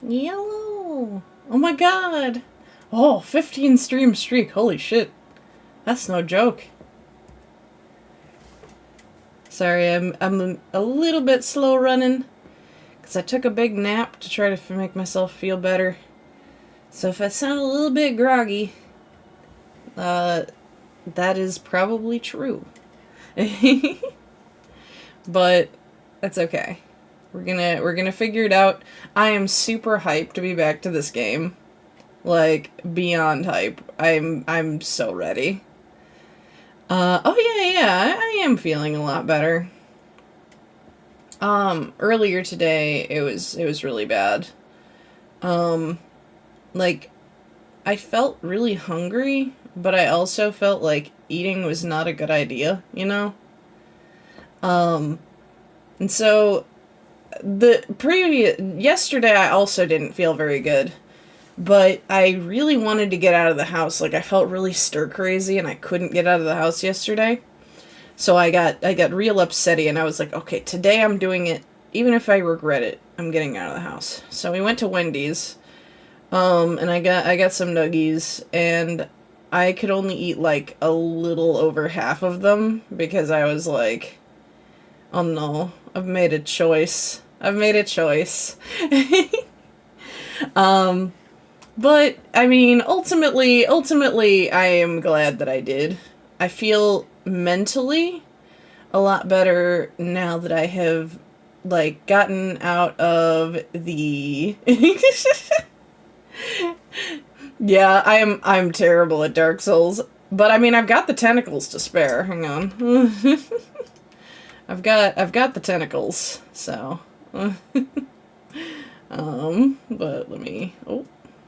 Yellow. Oh my god. Oh, 15 stream streak. Holy shit. That's no joke. Sorry, I'm a little bit slow running because I took a big nap to try to make myself feel better. So if I sound a little bit groggy, that is probably true. But that's okay. We're gonna figure it out. I am super hyped to be back to this game. Like, beyond hype. I'm so ready. Oh yeah, I am feeling a lot better. Earlier today it was really bad. Like, I felt really hungry, but I also felt like eating was not a good idea, you know? And so yesterday I also didn't feel very good, but I really wanted to get out of the house. Like, I felt really stir crazy and I couldn't get out of the house yesterday. So I got real upsetty and I was like, okay, today I'm doing it. Even if I regret it, I'm getting out of the house. So we went to Wendy's. And I got some nuggies, and I could only eat like a little over half of them because I was like, oh no, I've made a choice. I've made a choice. But I mean, ultimately, I am glad that I did. I feel mentally a lot better now that I have like gotten out of the Yeah, I'm terrible at Dark Souls, but I mean I've got the tentacles to spare. Hang on. I've got the tentacles, so but let me oh,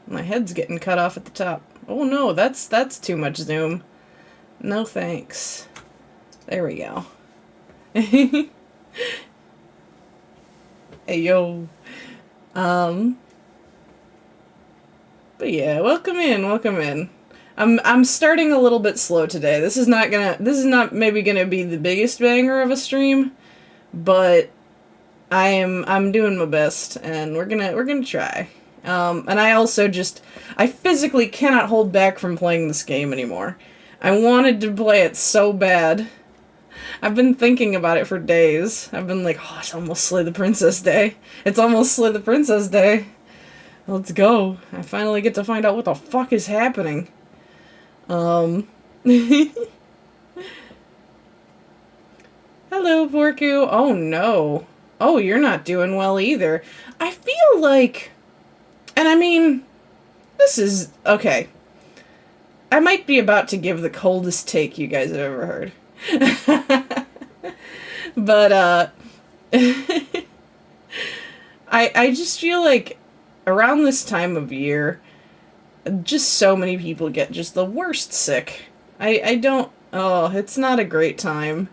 my head's getting cut off at the top. Oh no, that's too much zoom. No thanks. There we go. Hey yo. But yeah, welcome in. I'm starting a little bit slow today. This is not maybe gonna be the biggest banger of a stream, but I'm doing my best and we're gonna try. And I physically cannot hold back from playing this game anymore. I wanted to play it so bad. I've been thinking about it for days. I've been like, oh, it's almost Slay the Princess Day. It's almost Slay the Princess Day. Let's go. I finally get to find out what the fuck is happening. Hello, Porku. Oh no. Oh, you're not doing well either. I feel like... And I mean... This is... Okay. I might be about to give the coldest take you guys have ever heard. But, I just feel like around this time of year, just so many people get just the worst sick. I don't... Oh, it's not a great time.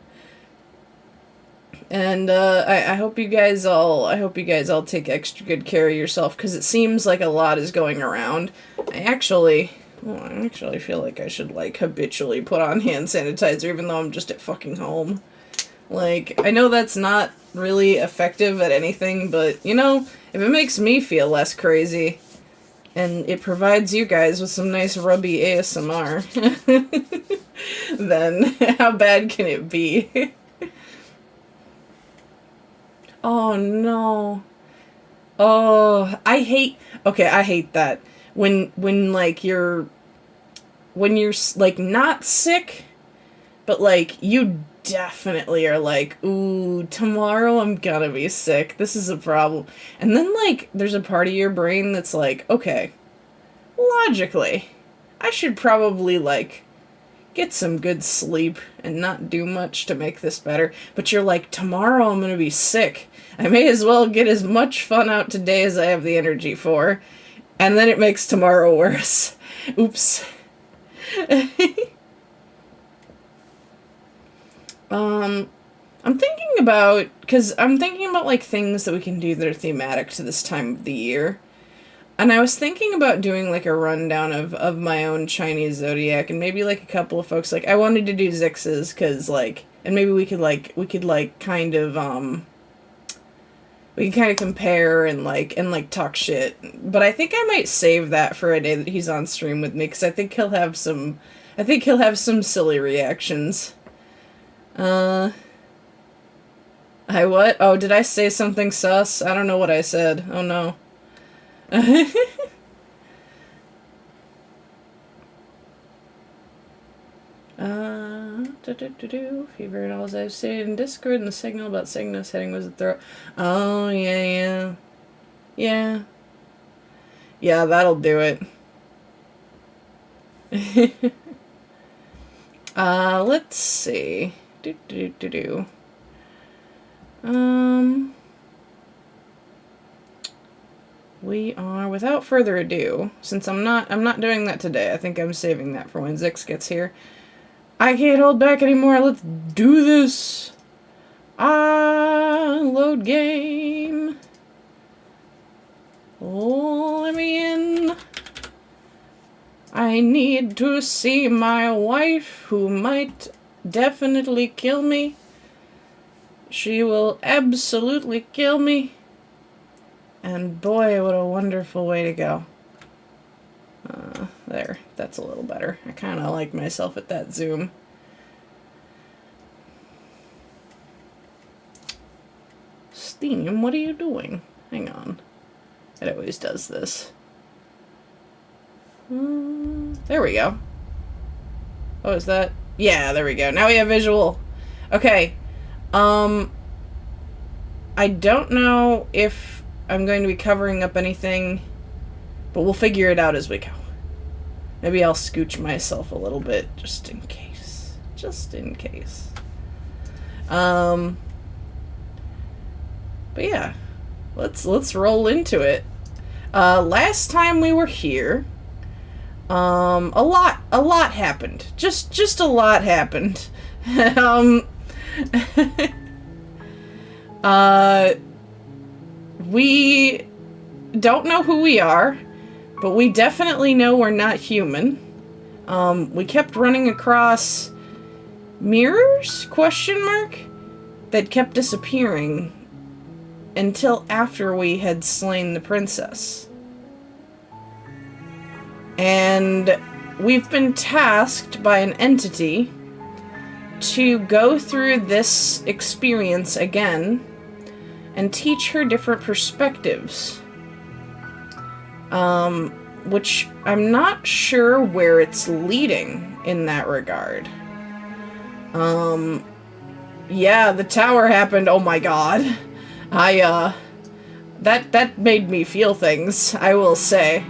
And, I hope you guys all take extra good care of yourself, because it seems like a lot is going around. I actually feel like I should, like, habitually put on hand sanitizer, even though I'm just at fucking home. Like, I know that's not really effective at anything, but, you know, if it makes me feel less crazy, and it provides you guys with some nice rubby ASMR, then how bad can it be? Oh, no. Oh, I hate that. Like, when you're, like, not sick, but, like, you definitely are like, ooh, tomorrow I'm gonna be sick. This is a problem. And then, like, there's a part of your brain that's like, okay, logically, I should probably, like, get some good sleep and not do much to make this better. But you're like, tomorrow I'm gonna be sick. I may as well get as much fun out today as I have the energy for. And then it makes tomorrow worse. Oops. I'm thinking about, like, things that we can do that are thematic to this time of the year. And I was thinking about doing, like, a rundown of my own Chinese zodiac, and maybe, like, a couple of folks, like, I wanted to do Zix's, because, like, and maybe we could kind of, we can kind of compare and talk shit. But I think I might save that for a day that he's on stream with me, because I think he'll have some silly reactions. I what? Oh, did I say something sus? I don't know what I said. Oh no. Fever and all as I've stated in Discord, and the signal about Cygnus hitting was the throat. Oh, yeah. Yeah, that'll do it. Let's see. We are, without further ado, since I'm not doing that today, I think I'm saving that for when Zix gets here. I can't hold back anymore, let's do this! Load game! Let me in! I need to see my wife, who might definitely kill me. She will absolutely kill me. And boy, what a wonderful way to go. There, that's a little better. I kind of like myself at that zoom. Steam, what are you doing? Hang on. It always does this. There we go. Oh, is that? Yeah, there we go. Now we have visual. Okay. I don't know if I'm going to be covering up anything, but we'll figure it out as we go. Maybe I'll scooch myself a little bit, just in case. Just in case. But yeah, let's roll into it. Last time we were here, a lot happened. Just a lot happened. We don't know who we are, but we definitely know we're not human. We kept running across mirrors, question mark, that kept disappearing until after we had slain the princess. And we've been tasked by an entity to go through this experience again and teach her different perspectives. Which I'm not sure where it's leading in that regard. Yeah, the tower happened. Oh my god. That made me feel things, I will say.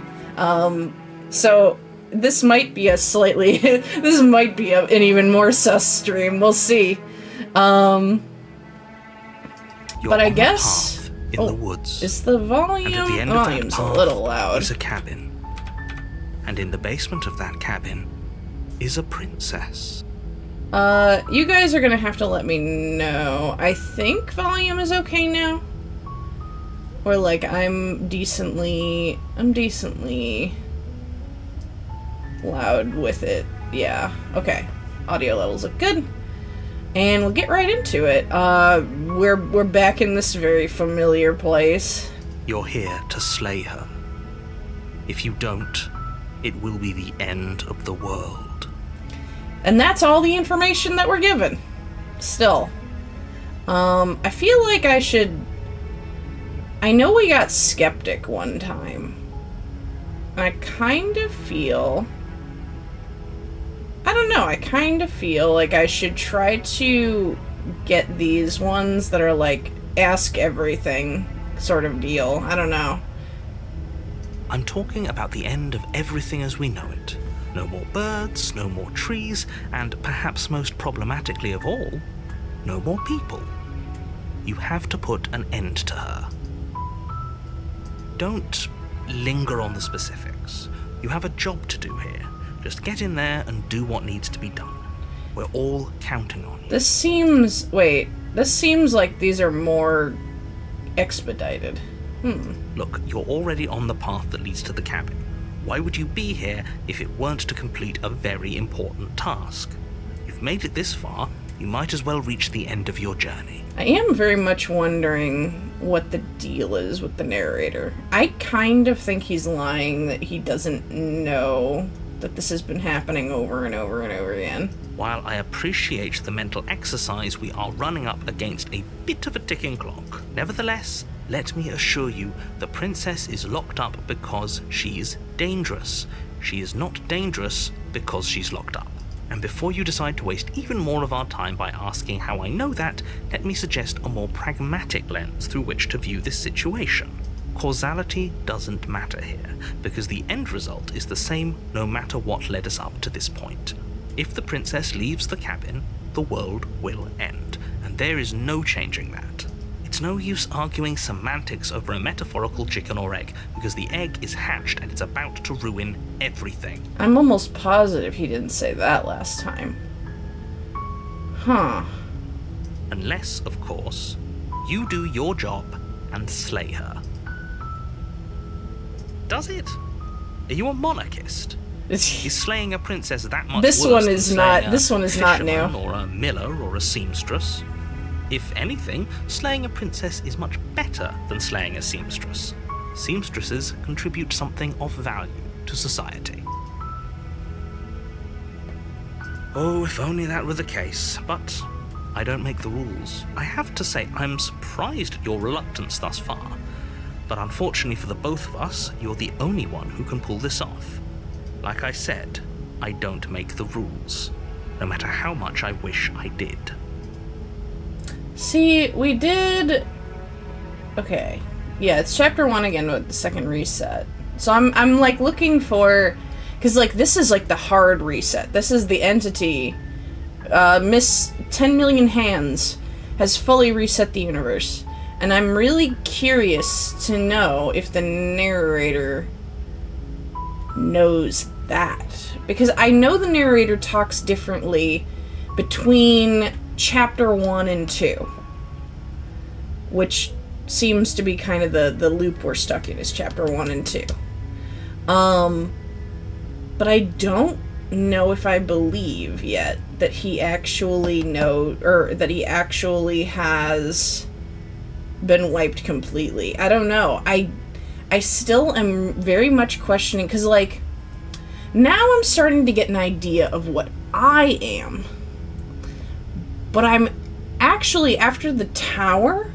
So this might be an even more sus stream. We'll see. But I guess in the woods. Is the volume's a little loud. Is a cabin. And in the basement of that cabin is a princess. You guys are gonna have to let me know. I think volume is okay now. Or like I'm decently loud with it. Yeah. Okay. Audio levels look good. And we'll get right into it. We're back in this very familiar place. You're here to slay her. If you don't, it will be the end of the world. And that's all the information that we're given. Still. I feel like I should... I know we got skeptic one time. I kind of feel... I don't know, I kind of feel like I should try to get these ones that are like, ask everything sort of deal. I don't know. I'm talking about the end of everything as we know it. No more birds, no more trees, and perhaps most problematically of all, no more people. You have to put an end to her. Don't linger on the specifics. You have a job to do here. Just get in there and do what needs to be done. We're all counting on you. This seems like these are more expedited. Look, you're already on the path that leads to the cabin. Why would you be here if it weren't to complete a very important task? You've made it this far. you might as well reach the end of your journey. I am very much wondering what the deal is with the narrator. I kind of think he's lying, that he doesn't know that this has been happening over and over and over again. While I appreciate the mental exercise, we are running up against a bit of a ticking clock. Nevertheless, let me assure you, the princess is locked up because she's dangerous. She is not dangerous because she's locked up. And before you decide to waste even more of our time by asking how I know that, let me suggest a more pragmatic lens through which to view this situation. Causality doesn't matter here, because the end result is the same no matter what led us up to this point. If the princess leaves the cabin, the world will end, and there is no changing that. It's no use arguing semantics over a metaphorical chicken or egg, because the egg is hatched and it's about to ruin everything. I'm almost positive he didn't say that last time. Huh. Unless, of course, you do your job and slay her. Does it? Are you a monarchist? Is slaying a princess that much This worse one is than not. slaying This one is not new. or a miller or a seamstress? If anything, slaying a princess is much better than slaying a seamstress. Seamstresses contribute something of value to society. Oh, if only that were the case, but I don't make the rules. I have to say, I'm surprised at your reluctance thus far, but unfortunately for the both of us, you're the only one who can pull this off. Like I said, I don't make the rules, no matter how much I wish I did. See, we did... Okay. Yeah, it's chapter 1 again with the second reset. So I'm like looking for... Because like this is like the hard reset. This is the entity. Miss 10 Million Hands has fully reset the universe. And I'm really curious to know if the narrator knows that. Because I know the narrator talks differently between chapter 1 and 2, which seems to be kind of the loop we're stuck in, is chapter 1 and 2. But I don't know if I believe yet that he actually that he actually has been wiped completely. I don't know. I still am very much questioning, because like now I'm starting to get an idea of what I am. But I'm actually, after the tower,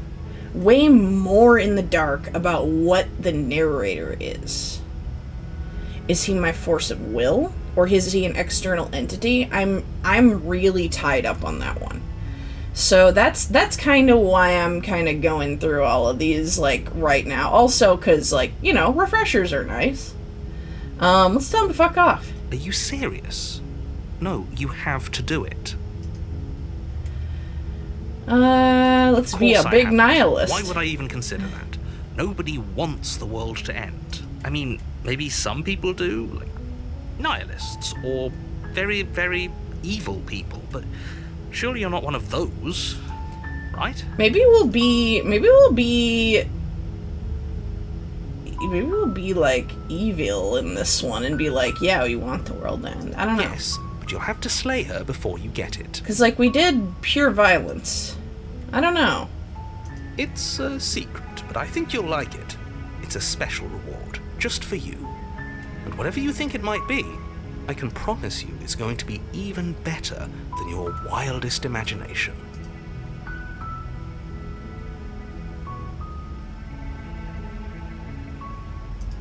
way more in the dark about what the narrator is. Is he my force of will? Or is he an external entity? I'm really tied up on that one. So that's kind of why I'm kind of going through all of these, like, right now. Also, because, like, you know, refreshers are nice. Let's tell him to fuck off. Are you serious? No, you have to do it. Let's be a big nihilist. Why would I even consider that? Nobody wants the world to end. I mean, maybe some people do, like nihilists, or very, very evil people, but surely you're not one of those, right? Maybe we'll be like evil in this one and be like, yeah, we want the world to end. I don't know. Yes, but you'll have to slay her before you get it. Because, like, we did pure violence. I don't know. It's a secret, but I think you'll like it. It's a special reward, just for you. And whatever you think it might be, I can promise you it's going to be even better than your wildest imagination.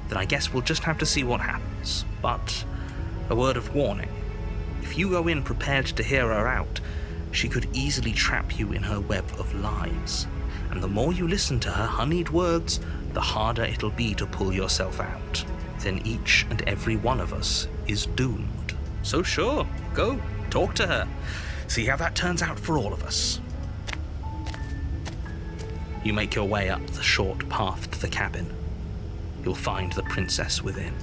Then I guess we'll just have to see what happens. But a word of warning. If you go in prepared to hear her out, she could easily trap you in her web of lies. And the more you listen to her honeyed words, the harder it'll be to pull yourself out. Then each and every one of us is doomed. So sure, go, talk to her. See how that turns out for all of us. You make your way up the short path to the cabin. You'll find the princess within.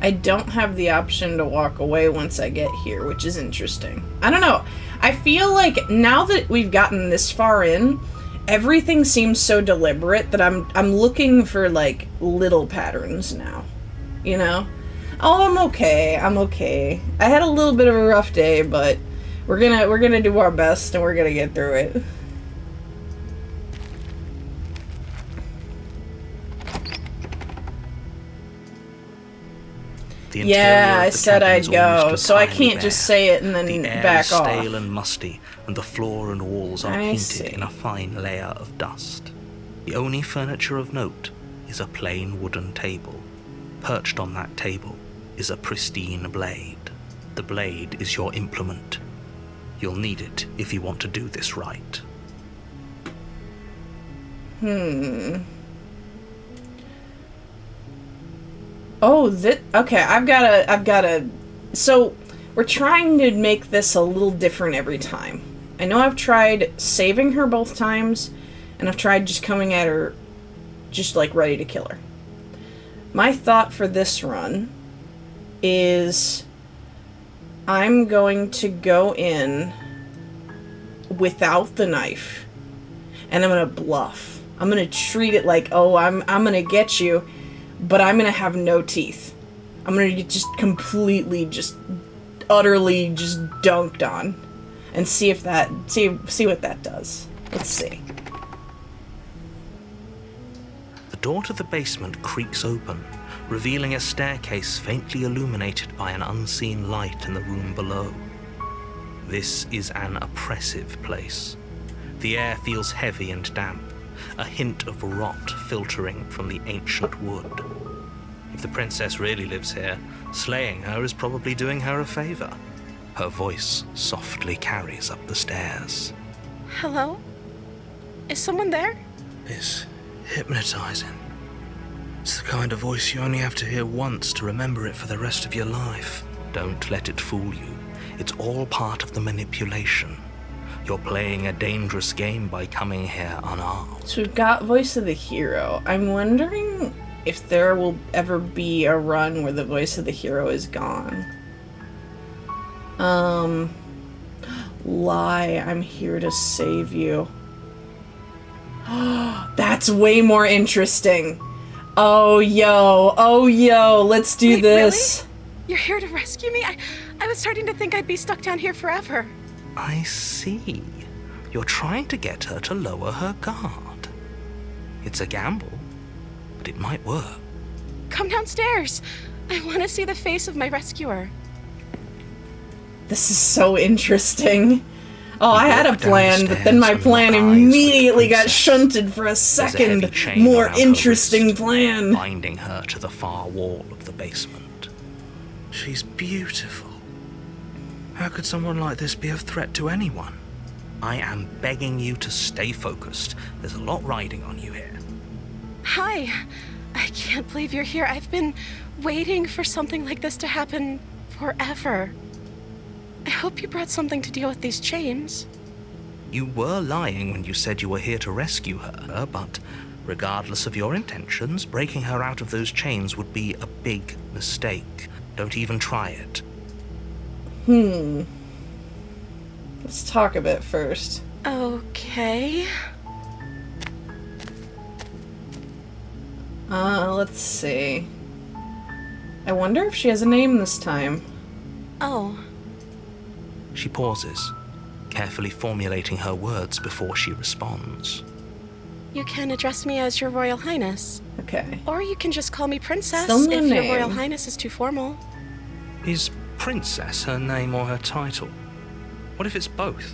I don't have the option to walk away once I get here, which is interesting. I don't know. I feel like now that we've gotten this far in, everything seems so deliberate that I'm looking for, like, little patterns now. You know? Oh, I'm okay. I had a little bit of a rough day, but We're gonna do our best and we're gonna get through it. The Yeah, interior I of the said cabin I'd is go, almost so I entirely can't just bare. say it and then the air back is off. stale and musty, and the floor and walls are I painted see. in a fine layer of dust. The only furniture of note is a plain wooden table. Perched on that table is a pristine blade. The blade is your implement. You'll need it if you want to do this right. Oh, okay, I've gotta, so, we're trying to make this a little different every time. I know I've tried saving her both times, and I've tried just coming at her, just, like, ready to kill her. My thought for this run is I'm going to go in without the knife, and I'm gonna bluff. I'm gonna treat it like, oh, I'm gonna get you, but I'm gonna have no teeth. I'm gonna get just completely, just utterly, just dunked on, and see if that see what that does. Let's see. The door to the basement creaks open, revealing a staircase faintly illuminated by an unseen light in the room below. This is an oppressive place. The air feels heavy and damp, a hint of rot filtering from the ancient wood. If the princess really lives here, slaying her is probably doing her a favor. Her voice softly carries up the stairs. Hello? Is someone there? It's hypnotizing. It's the kind of voice you only have to hear once to remember it for the rest of your life. Don't let it fool you. It's all part of the manipulation. You're playing a dangerous game by coming here unarmed. So we've got Voice of the Hero. I'm wondering if there will ever be a run where the voice of the hero is gone. Lie, I'm here to save you. That's way more interesting. Oh yo, let's do Wait, this. Really? You're here to rescue me? I was starting to think I'd be stuck down here forever. I see. You're trying to get her to lower her guard. It's a gamble, but it might work. Come downstairs. I want to see the face of my rescuer. This is so interesting. Oh, I had a walk down plan, the but then my stairs and plan lock eyes with the immediately got princess. shunted for a There's a second, heavy chain more around her interesting wrist, plan. binding her to the far wall of the basement. She's beautiful. How could someone like this be a threat to anyone? I am begging you to stay focused. There's a lot riding on you here. Hi. I can't believe you're here. I've been waiting for something like this to happen forever. I hope you brought something to deal with these chains. You were lying when you said you were here to rescue her, but regardless of your intentions, breaking her out of those chains would be a big mistake. Don't even try it. Let's talk a bit first. Okay. Let's see. I wonder if she has a name this time. Oh. She pauses, carefully formulating her words before she responds. You can address me as Your Royal Highness. Okay. Or you can just call me Princess Still no if Your name. Royal Highness is too formal. Is Princess her name or her title? What if it's both?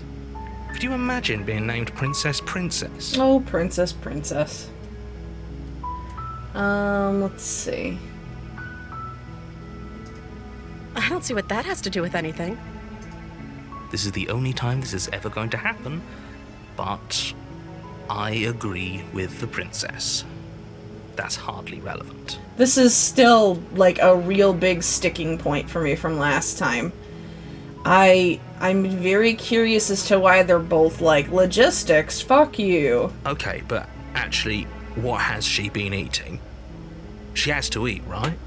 Could you imagine being named Princess? Oh, princess. Let's see. I don't see what that has to do with anything. This is the only time this is ever going to happen, but I agree with the princess. That's hardly relevant. This is still, like, a real big sticking point for me from last time. I'm very curious as to why they're both like, logistics, fuck you. Okay, but actually, what has she been eating? She has to eat, right?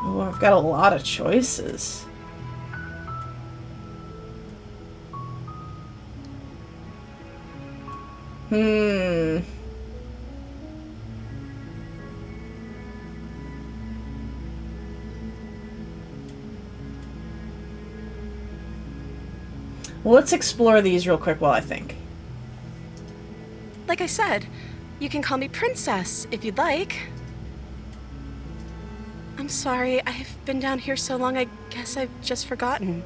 Oh, I've got a lot of choices. Well, let's explore these real quick while I think. Like I said, you can call me Princess if you'd like. I'm sorry, I've been down here so long, I guess I've just forgotten.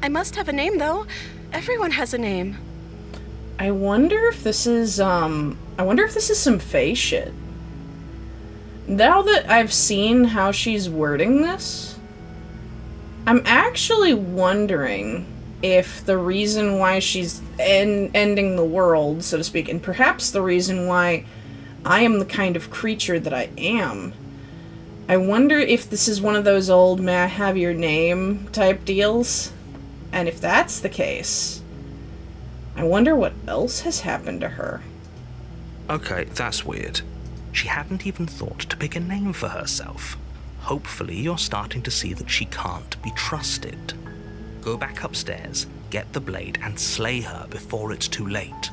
I must have a name, though. Everyone has a name. I wonder if this is some Fae shit. Now that I've seen how she's wording this, I'm actually wondering if the reason why she's ending the world, so to speak, and perhaps the reason why I am the kind of creature that I am, I wonder if this is one of those old "may I have your name" type deals. And if that's the case, I wonder what else has happened to her. Okay, that's weird. She hadn't even thought to pick a name for herself. Hopefully you're starting to see that she can't be trusted. Go back upstairs, get the blade, and slay her before it's too late.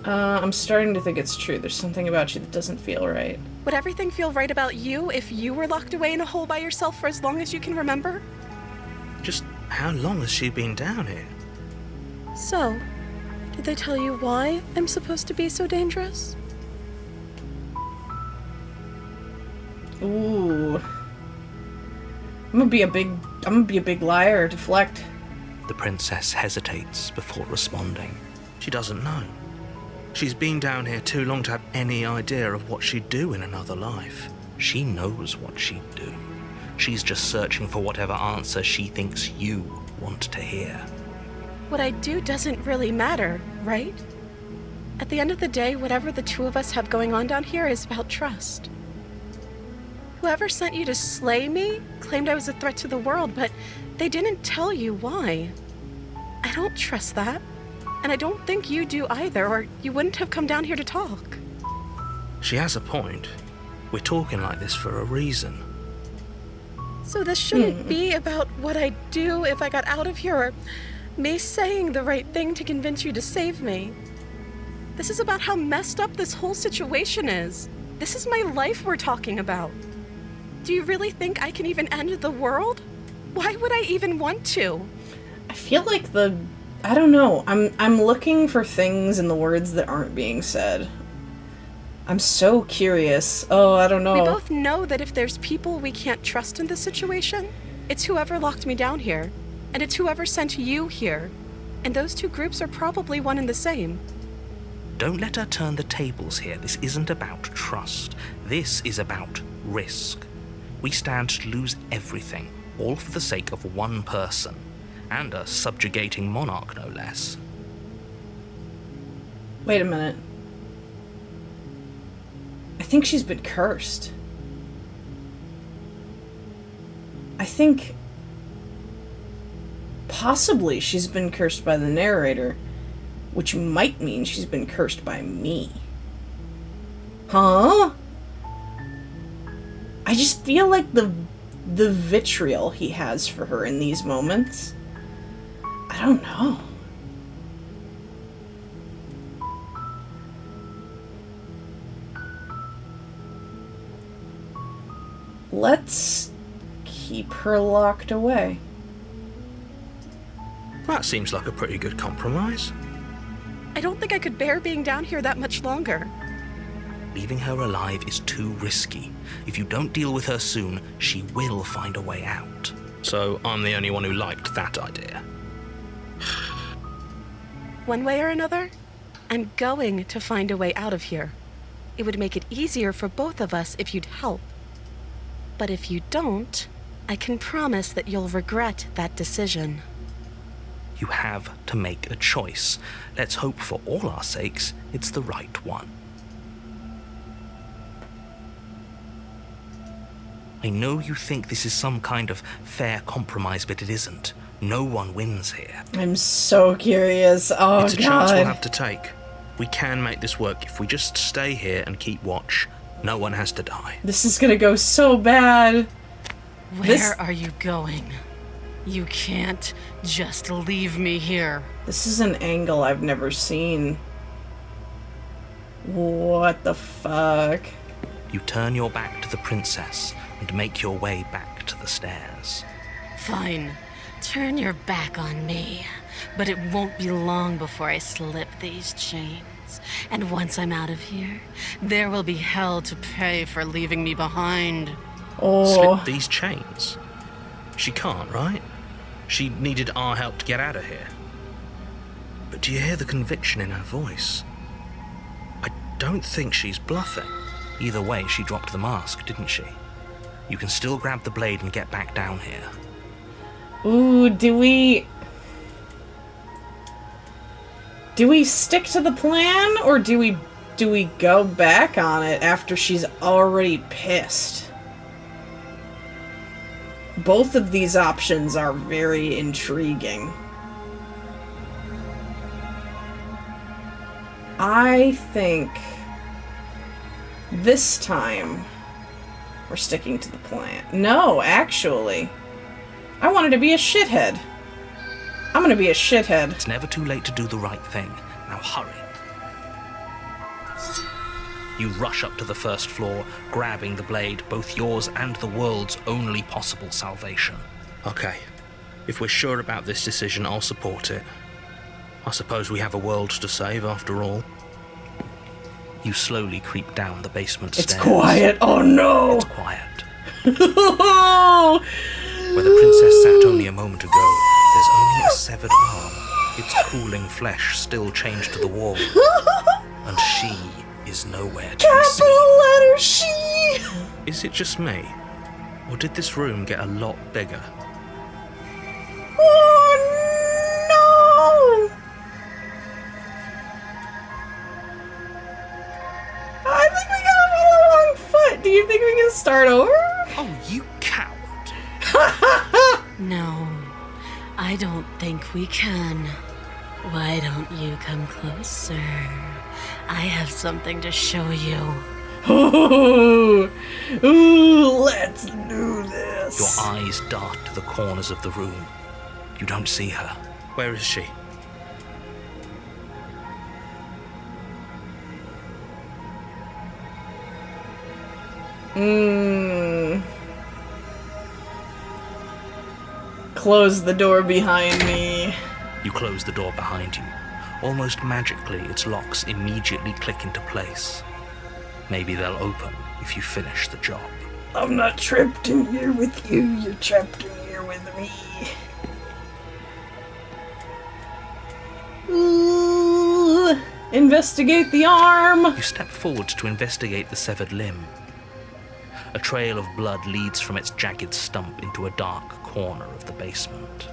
I'm starting to think it's true. There's something about you that doesn't feel right. Would everything feel right about you if you were locked away in a hole by yourself for as long as you can remember? Just how long has she been down here? So, did they tell you why I'm supposed to be so dangerous? Ooh. I'm gonna be a big liar. Deflect. The princess hesitates before responding. She doesn't know. She's been down here too long to have any idea of what she'd do in another life. She knows what she'd do. She's just searching for whatever answer she thinks you want to hear. What I do doesn't really matter, right? At the end of the day, whatever the two of us have going on down here is about trust. Whoever sent you to slay me claimed I was a threat to the world, but they didn't tell you why. I don't trust that. And I don't think you do either, or you wouldn't have come down here to talk. She has a point. We're talking like this for a reason. So this shouldn't be about what I'd do if I got out of here, or me saying the right thing to convince you to save me. This is about how messed up this whole situation is. This is my life we're talking about. Do you really think I can even end the world? Why would I even want to? I feel like I don't know. I'm looking for things in the words that aren't being said. I'm so curious. Oh, I don't know. We both know that if there's people we can't trust in this situation, it's whoever locked me down here, and it's whoever sent you here. And those two groups are probably one and the same. Don't let her turn the tables here. This isn't about trust. This is about risk. We stand to lose everything, all for the sake of one person. And a subjugating monarch, no less. Wait a minute. I think she's been cursed. I think possibly she's been cursed by the narrator, which might mean she's been cursed by me. Huh? I just feel like the vitriol he has for her in these moments. I don't know. Let's keep her locked away. That seems like a pretty good compromise. I don't think I could bear being down here that much longer. Leaving her alive is too risky. If you don't deal with her soon, she will find a way out. So I'm the only one who liked that idea. One way or another, I'm going to find a way out of here. It would make it easier for both of us if you'd help. But if you don't, I can promise that you'll regret that decision. You have to make a choice. Let's hope for all our sakes it's the right one. I know you think this is some kind of fair compromise, but it isn't. No one wins here. I'm so curious. Oh, it's a God. chance we'll have to take. We can make this work if we just stay here and keep watch. No one has to die. This is gonna go so bad. Where are you going? You can't just leave me here. This is an angle I've never seen. What the fuck? You turn your back to the princess and make your way back to the stairs. Fine. Turn your back on me. But it won't be long before I slip these chains. And once I'm out of here, there will be hell to pay for leaving me behind. Oh. Slip these chains? She can't, right? She needed our help to get out of here. But do you hear the conviction in her voice? I don't think she's bluffing. Either way, she dropped the mask, didn't she? You can still grab the blade and get back down here. Ooh, do we stick to the plan, or do we go back on it after she's already pissed? Both of these options are very intriguing. I think this time we're sticking to the plan. No, actually, I wanted to be a shithead. I'm gonna be a shithead. It's never too late to do the right thing. Now hurry. You rush up to the first floor, grabbing the blade, both yours and the world's only possible salvation. Okay, if we're sure about this decision, I'll support it. I suppose we have a world to save after all. You slowly creep down the basement stairs. It's quiet. Oh no! It's quiet. Where the princess sat only a moment ago, there's only a severed arm, its cooling flesh still chained to the wall. And she is nowhere to be seen. Capital letter she! Is it just me? Or did this room get a lot bigger? Oh no! I think we got on the wrong foot. Do you think we can start over? Oh, you coward. No, I don't think we can. Why don't you come closer? I have something to show you. Ooh, let's do this. Your eyes dart to the corners of the room. You don't see her. Where is she? Close the door behind me. You close the door behind you. Almost magically, its locks immediately click into place. Maybe they'll open if you finish the job. I'm not trapped in here with you. You're trapped in here with me. Ooh, investigate the arm. You step forward to investigate the severed limb. A trail of blood leads from its jagged stump into a dark corner of the basement.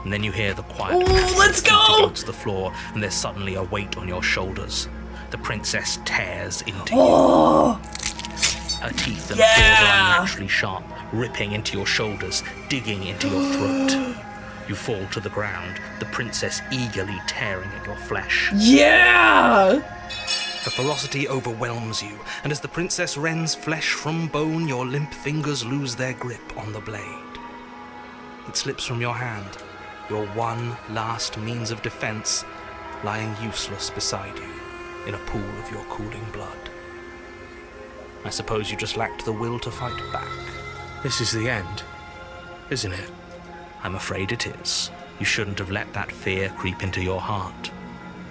And then you hear the quiet Ooh, let's feet go! against the floor, and there's suddenly a weight on your shoulders. The princess tears into Oh, you. Her teeth and yeah! claws are unnaturally sharp, ripping into your shoulders, digging into your throat. You fall to the ground, the princess eagerly tearing at your flesh. yeah! Her ferocity overwhelms you, and as the princess rends flesh from bone, your limp fingers lose their grip on the blade. It slips from your hand, your one last means of defense lying useless beside you in a pool of your cooling blood. I suppose you just lacked the will to fight back. This is the end, isn't it? I'm afraid it is. You shouldn't have let that fear creep into your heart.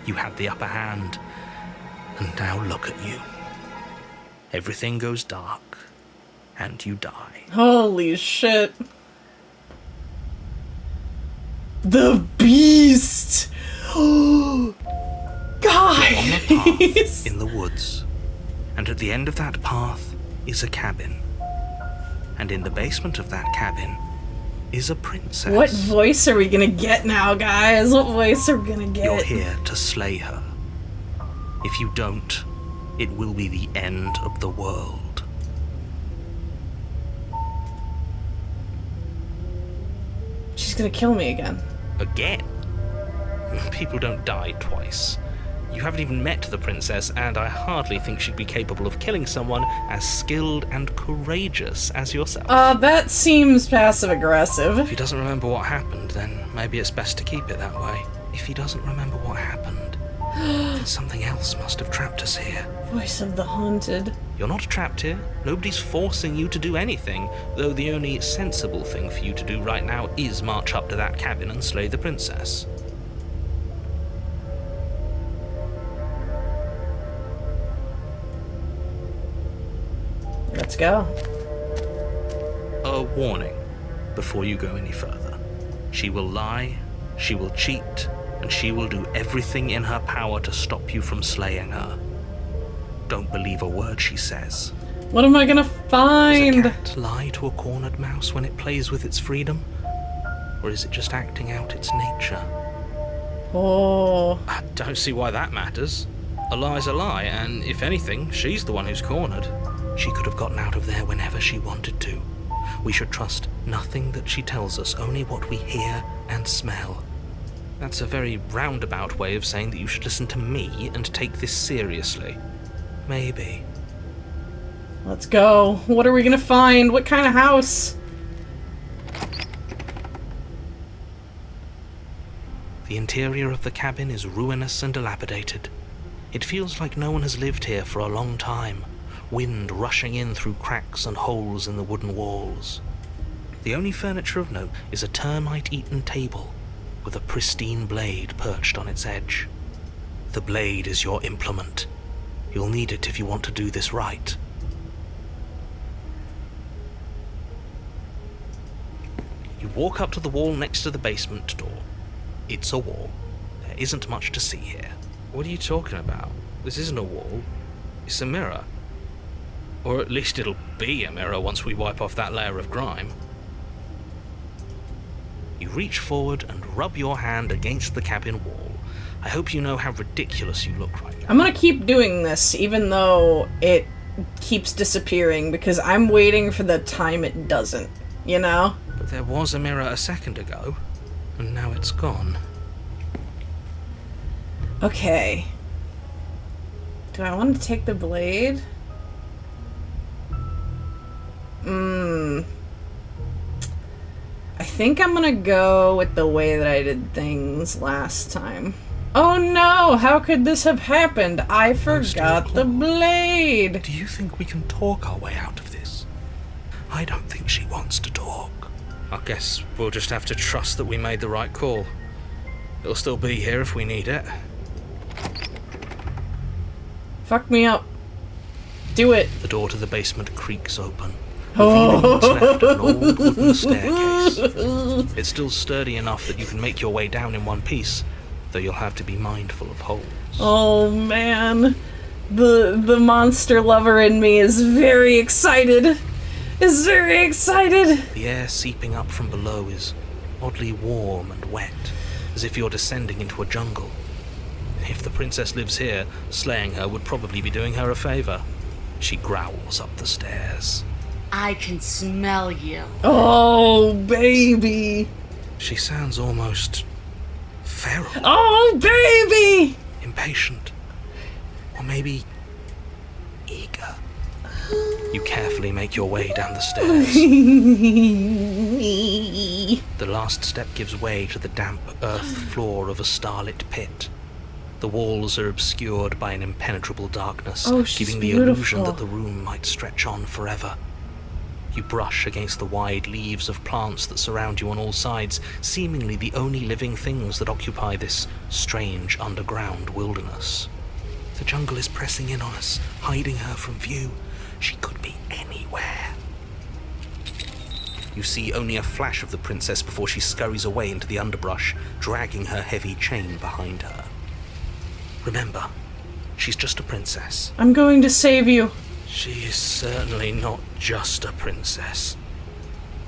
You had the upper hand, and now look at you. Everything goes dark, and you die. Holy shit. The beast! On the path Guys! in the woods, and at the end of that path is a cabin. And in the basement of that cabin is a princess. What voice are we gonna get now, guys? What voice are we gonna get? You're here to slay her. If you don't, it will be the end of the world. She's gonna kill me again. Again? People don't die twice. You haven't even met the princess, and I hardly think she'd be capable of killing someone as skilled and courageous as yourself. That seems passive-aggressive. If he doesn't remember what happened, then maybe it's best to keep it that way. If he doesn't remember what happened, Then something else must have trapped us here. Voice of the haunted. You're not trapped here. Nobody's forcing you to do anything, though the only sensible thing for you to do right now is march up to that cabin and slay the princess. Let's go. A warning before you go any further. She will lie, she will cheat, and she will do everything in her power to stop you from slaying her. Don't believe a word she says. What am I gonna Does a find? cat lie to a cornered mouse when it plays with its freedom? Or is it just acting out its nature? Oh. I don't see why that matters. A lie's a lie, and if anything, she's the one who's cornered. She could have gotten out of there whenever she wanted to. We should trust nothing that she tells us, only what we hear and smell. That's a very roundabout way of saying that you should listen to me and take this seriously. Maybe. Let's go. What are we gonna find? What kind of house? The interior of the cabin is ruinous and dilapidated. It feels like no one has lived here for a long time, wind rushing in through cracks and holes in the wooden walls. The only furniture of note is a termite-eaten table with a pristine blade perched on its edge. The blade is your implement. You'll need it if you want to do this right. You walk up to the wall next to the basement door. It's a wall. There isn't much to see here. What are you talking about? This isn't a wall. It's a mirror. Or at least it'll be a mirror once we wipe off that layer of grime. You reach forward and rub your hand against the cabin wall. I hope you know how ridiculous you look right now. I'm gonna keep doing this, even though it keeps disappearing, because I'm waiting for the time it doesn't, you know? But there was a mirror a second ago, and now it's gone. Okay. Do I want to take the blade? I think I'm gonna go with the way that I did things last time. Oh no! How could this have happened? I forgot the blade! Do you think we can talk our way out of this? I don't think she wants to talk. I guess we'll just have to trust that we made the right call. It'll still be here if we need it. Fuck me up. Do it. The door to the basement creaks open, revealing what's left of an old wooden staircase. It's still sturdy enough that you can make your way down in one piece, though you'll have to be mindful of holes. Oh man. The monster lover in me is very excited. Is very excited. The air seeping up from below is oddly warm and wet, as if you're descending into a jungle. If the princess lives here, slaying her would probably be doing her a favor. She growls up the stairs. I can smell you. Oh, baby. She sounds almost feral. Oh, baby. Impatient. Or maybe eager. You carefully make your way down the stairs. The last step gives way to the damp earth floor of a starlit pit. The walls are obscured by an impenetrable darkness, giving the illusion that the room might stretch on forever. You brush against the wide leaves of plants that surround you on all sides, seemingly the only living things that occupy this strange underground wilderness. The jungle is pressing in on us, hiding her from view. She could be anywhere. You see only a flash of the princess before she scurries away into the underbrush, dragging her heavy chain behind her. Remember, she's just a princess. I'm going to save you. She is certainly not just a princess.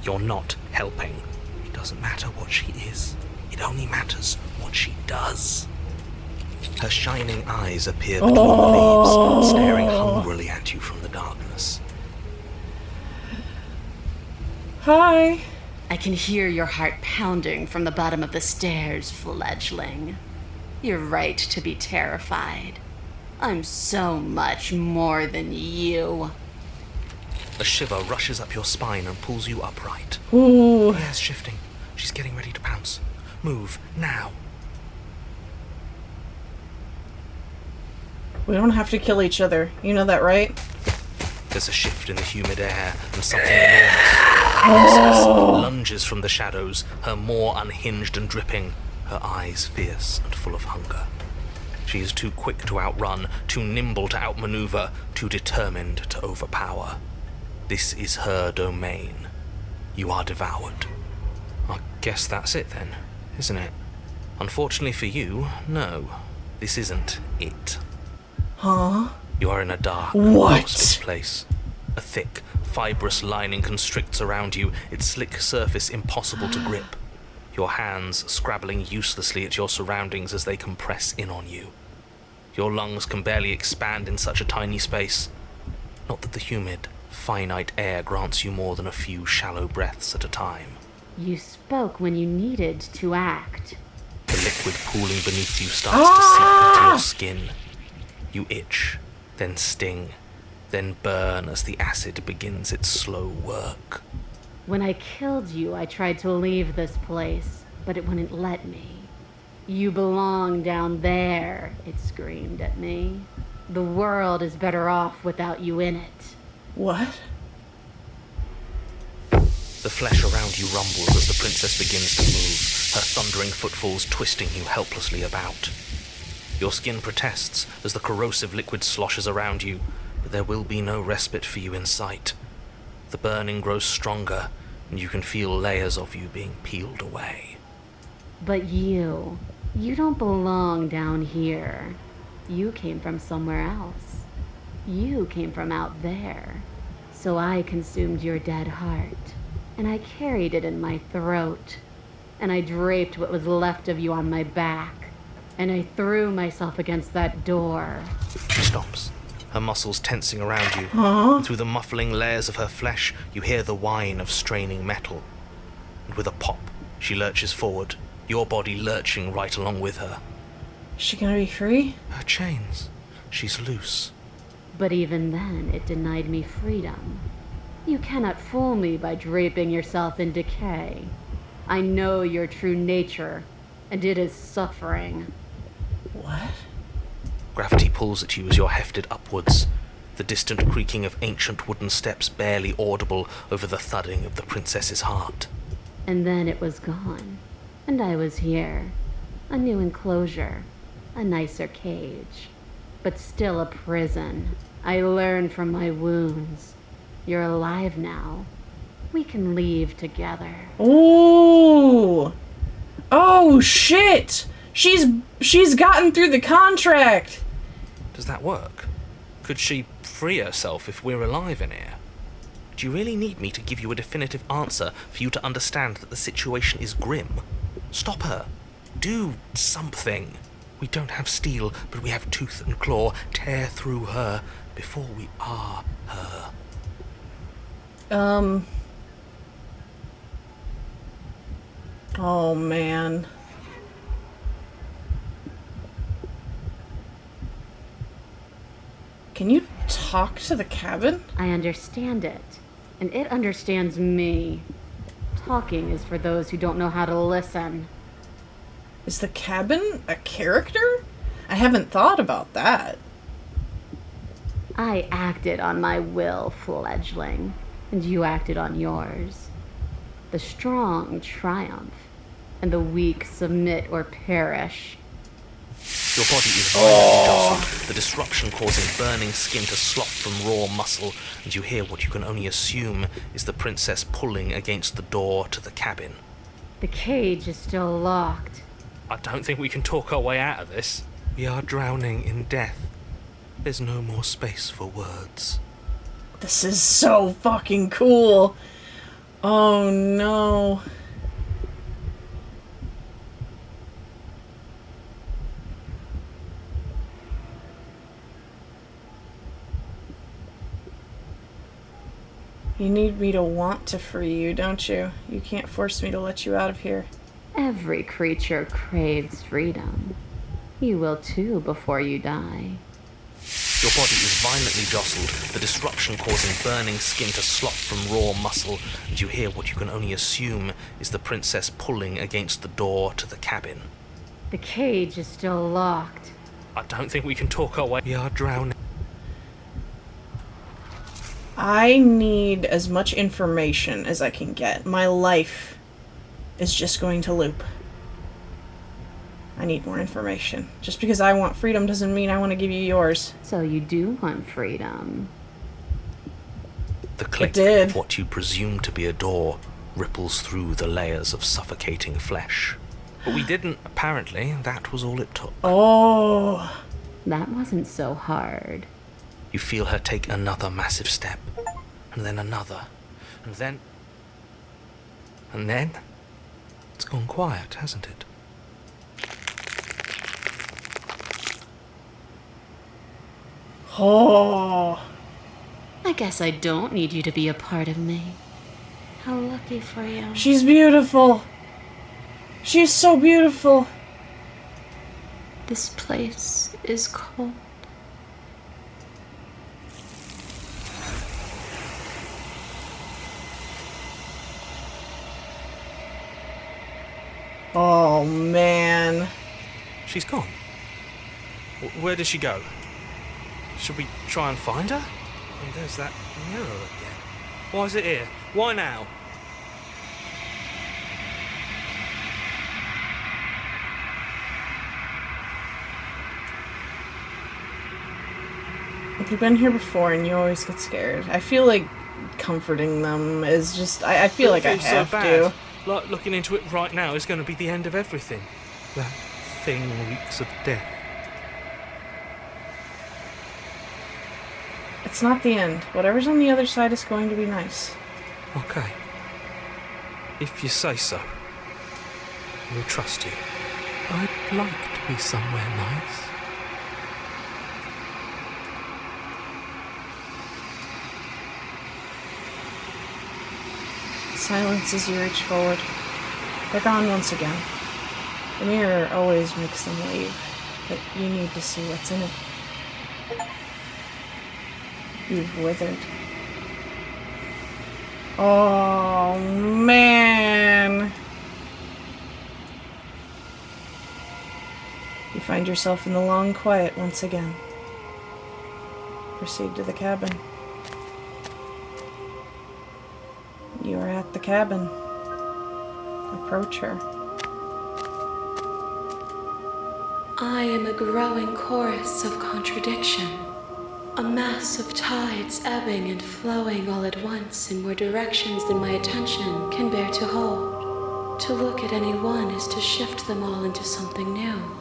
You're not helping. It doesn't matter what she is. It only matters what she does. Her shining eyes appear between the leaves, staring hungrily at you from the darkness. Hi. I can hear your heart pounding from the bottom of the stairs, fledgling. You're right to be terrified. I'm so much more than you. A shiver rushes up your spine and pulls you upright. Ooh. The air's shifting. She's getting ready to pounce. Move, now. We don't have to kill each other. You know that, right? There's a shift in the humid air, and something enormous. Princess lunges from the shadows, her maw unhinged and dripping, her eyes fierce and full of hunger. She is too quick to outrun, too nimble to outmaneuver, too determined to overpower. This is her domain. You are devoured. I guess that's it then, isn't it? Unfortunately for you, no. This isn't it. Huh? You are in a dark, What? cosmic place. A thick, fibrous lining constricts around you, its slick surface impossible to grip. Your hands scrabbling uselessly at your surroundings as they compress in on you. Your lungs can barely expand in such a tiny space. Not that the humid, finite air grants you more than a few shallow breaths at a time. You spoke when you needed to act. The liquid pooling beneath you starts to seep into your skin. You itch, then sting, then burn as the acid begins its slow work. When I killed you, I tried to leave this place, but it wouldn't let me. You belong down there, it screamed at me. The world is better off without you in it. What? The flesh around you rumbles as the princess begins to move, her thundering footfalls twisting you helplessly about. Your skin protests as the corrosive liquid sloshes around you, but there will be no respite for you in sight. The burning grows stronger, and you can feel layers of you being peeled away. But you don't belong down here. You came from somewhere else. You came from out there. So I consumed your dead heart, and I carried it in my throat, and I draped what was left of you on my back, and I threw myself against that door. She stops, her muscles tensing around you. Huh? And through the muffling layers of her flesh, you hear the whine of straining metal. And with a pop, she lurches forward, your body lurching right along with her. Is she gonna be free? Her chains. She's loose. But even then, it denied me freedom. You cannot fool me by draping yourself in decay. I know your true nature, and it is suffering. What? Gravity pulls at you as you're hefted upwards, the distant creaking of ancient wooden steps barely audible over the thudding of the princess's heart. And then it was gone, and I was here. A new enclosure, a nicer cage, but still a prison. I learned from my wounds. You're alive now. We can leave together. Ooh! Oh shit! She's gotten through the contract. Does that work? Could she free herself if we're alive in here? Do you really need me to give you a definitive answer for you to understand that the situation is grim? Stop her. Do something. We don't have steel, but we have tooth and claw. Tear through her before we are her. Oh man. Can you talk to the cabin? I understand it, and it understands me. Talking is for those who don't know how to listen. Is the cabin a character? I haven't thought about that. I acted on my will, fledgling, and you acted on yours. The strong triumph, and the weak submit or perish. Your body is violently jostled, the disruption causing burning skin to slop from raw muscle, and you hear what you can only assume is the princess pulling against the door to the cabin. The cage is still locked. I don't think we can talk our way out of this. We are drowning in death. There's no more space for words. This is so fucking cool. Oh no. You need me to want to free you, don't you? You can't force me to let you out of here. Every creature craves freedom. You will too before you die. Your body is violently jostled, the disruption causing burning skin to slop from raw muscle, and you hear what you can only assume is the princess pulling against the door to the cabin. The cage is still locked. I don't think we can talk our way. We are drowning. I need as much information as I can get. My life is just going to loop. I need more information. Just because I want freedom doesn't mean I want to give you yours. So you do want freedom. The click did. of what you presume to be a door ripples through the layers of suffocating flesh. But we didn't, apparently. That was all it took. Oh. That wasn't so hard. You feel her take another massive step, and then another, and then... And then... It's gone quiet, hasn't it? Oh. I guess I don't need you to be a part of me. How lucky for you. She's beautiful. She's so beautiful. This place is cold. Oh, man. She's gone. Where did she go? Should we try and find her? And there's that mirror again. Why is it here? Why now? You've been here before and you always get scared. I feel like comforting them is just... I feel like I have to. Like looking into it right now is going to be the end of everything. That thing reeks of death. It's not the end. Whatever's on the other side is going to be nice. Okay. If you say so. We'll trust you. I'd like to be somewhere nice. Silence as you reach forward. They're gone once again. The mirror always makes them leave, but you need to see what's in it. You've withered. Oh, man. You find yourself in the long quiet once again. Proceed to the cabin. You are at the cabin. Approach her. I am a growing chorus of contradiction. A mass of tides ebbing and flowing all at once in more directions than my attention can bear to hold. To look at any one is to shift them all into something new,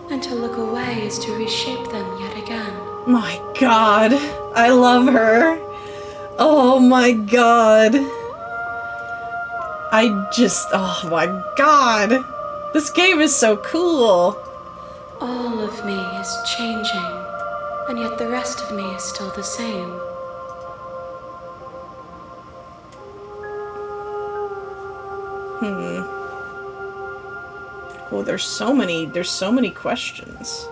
and to look away is to reshape them yet again. My God, I love her. Oh my God. Oh my God. This game is so cool. All of me is changing, and yet the rest of me is still the same. Oh, there's so many questions.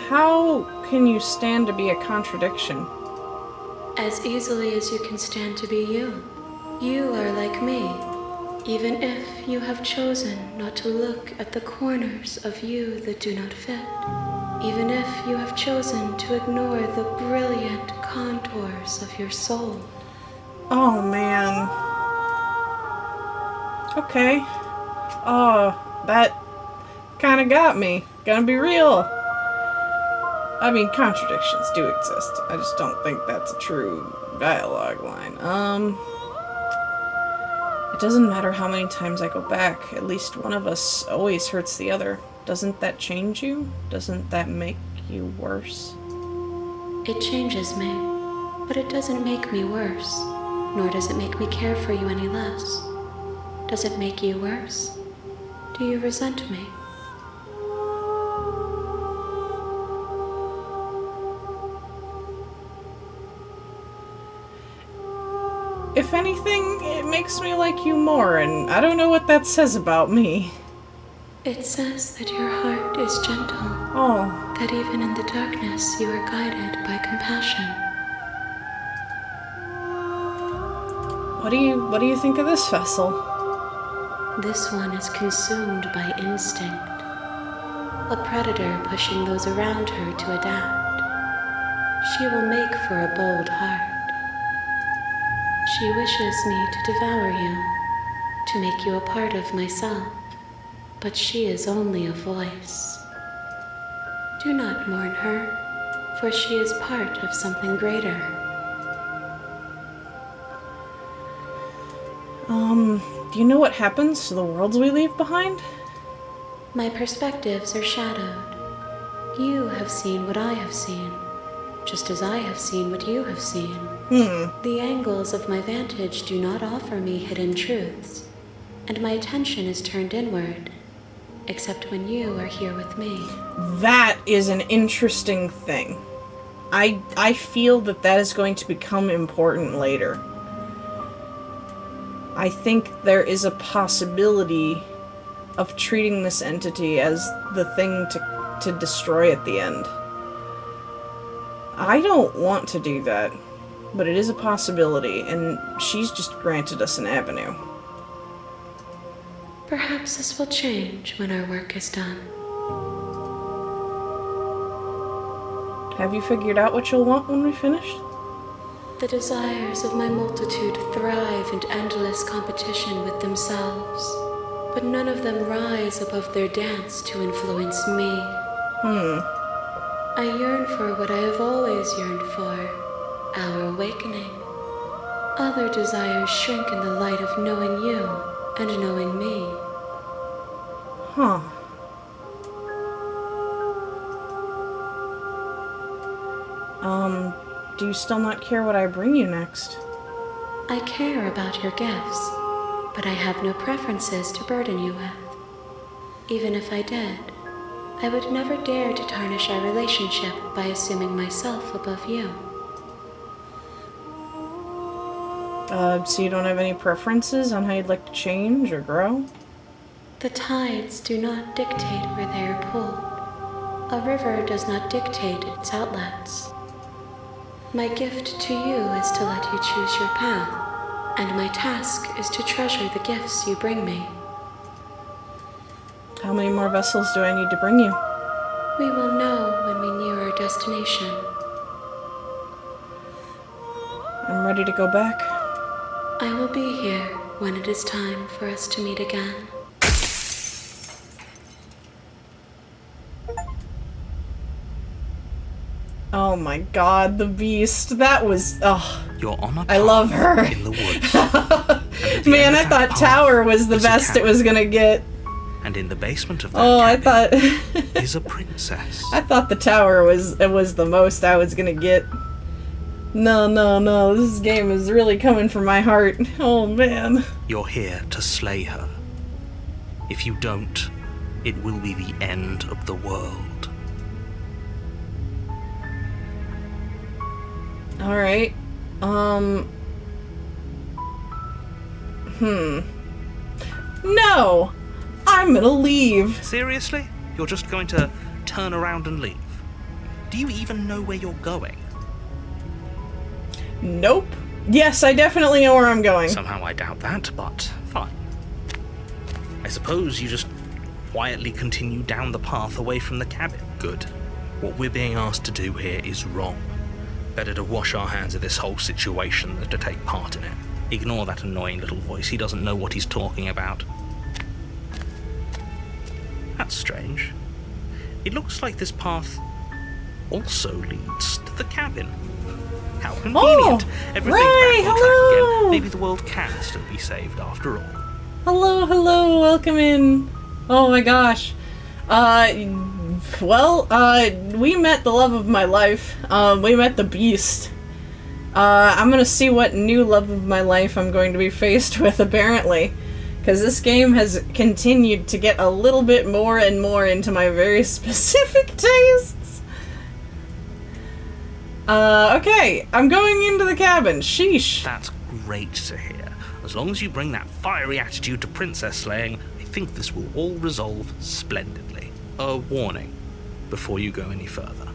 How can you stand to be a contradiction? As easily as you can stand to be you. You are like me, even if you have chosen not to look at the corners of you that do not fit. Even if you have chosen to ignore the brilliant contours of your soul. Oh, man. Okay. Oh, that kind of got me. Gonna be real. I mean, contradictions do exist. I just don't think that's a true dialogue line. It doesn't matter how many times I go back. At least one of us always hurts the other. Doesn't that change you? Doesn't that make you worse? It changes me, but it doesn't make me worse, nor does it make me care for you any less. Does it make you worse? Do you resent me? If anything, it makes me like you more, and I don't know what that says about me. It says that your heart is gentle. Oh. That even in the darkness you are guided by compassion. What do you think of this vessel? This one is consumed by instinct. A predator pushing those around her to adapt. She will make for a bold heart. She wishes me to devour you, to make you a part of myself, but she is only a voice. Do not mourn her, for she is part of something greater. Do you know what happens to the worlds we leave behind? My perspectives are shadowed. You have seen what I have seen, just as I have seen what you have seen. The angles of my vantage do not offer me hidden truths, and my attention is turned inward, except when you are here with me. That is an interesting thing. I feel that is going to become important later. I think there is a possibility of treating this entity as the thing to destroy at the end. I don't want to do that, but it is a possibility, and she's just granted us an avenue. Perhaps this will change when our work is done. Have you figured out what you'll want when we finish? The desires of my multitude thrive in endless competition with themselves, but none of them rise above their dance to influence me. I yearn for what I have always yearned for, our awakening. Other desires shrink in the light of knowing you and knowing me. Huh. Do you still not care what I bring you next? I care about your gifts, but I have no preferences to burden you with. Even if I did, I would never dare to tarnish our relationship by assuming myself above you. So you don't have any preferences on how you'd like to change or grow? The tides do not dictate where they are pulled. A river does not dictate its outlets. My gift to you is to let you choose your path, and my task is to treasure the gifts you bring me. How many more vessels do I need to bring you? We will know when we near our destination. I'm ready to go back. I will be here when it is time for us to meet again. Oh my god, the beast. That was... Oh, You're on a I love path her. in the woods. And at the Man, end I of that thought path Tower was the is a best it cabin. was gonna get. And in the basement of that Oh, I cabin thought... is a princess. I thought the Tower was the most I was gonna get. No. This game is really coming from my heart. Oh, man. You're here to slay her. If you don't, it will be the end of the world. Alright. No! I'm gonna leave. Seriously? You're just going to turn around and leave? Do you even know where you're going? Nope. Yes, I definitely know where I'm going. Somehow I doubt that, but fine. I suppose you just quietly continue down the path away from the cabin. Good. What we're being asked to do here is wrong. Better to wash our hands of this whole situation than to take part in it. Ignore that annoying little voice. He doesn't know what he's talking about. That's strange. It looks like this path also leads to the cabin. How convenient. Everything's Ray, back on hello. track again. Maybe the world can still be saved after all. Hello, welcome in. Oh my gosh. We met the love of my life. We met the beast. I'm gonna see what new love of my life I'm going to be faced with, apparently. Because this game has continued to get a little bit more and more into my very specific tastes. Okay, I'm going into the cabin. Sheesh. That's great to hear. As long as you bring that fiery attitude to princess slaying, I think this will all resolve splendidly. A warning before you go any further.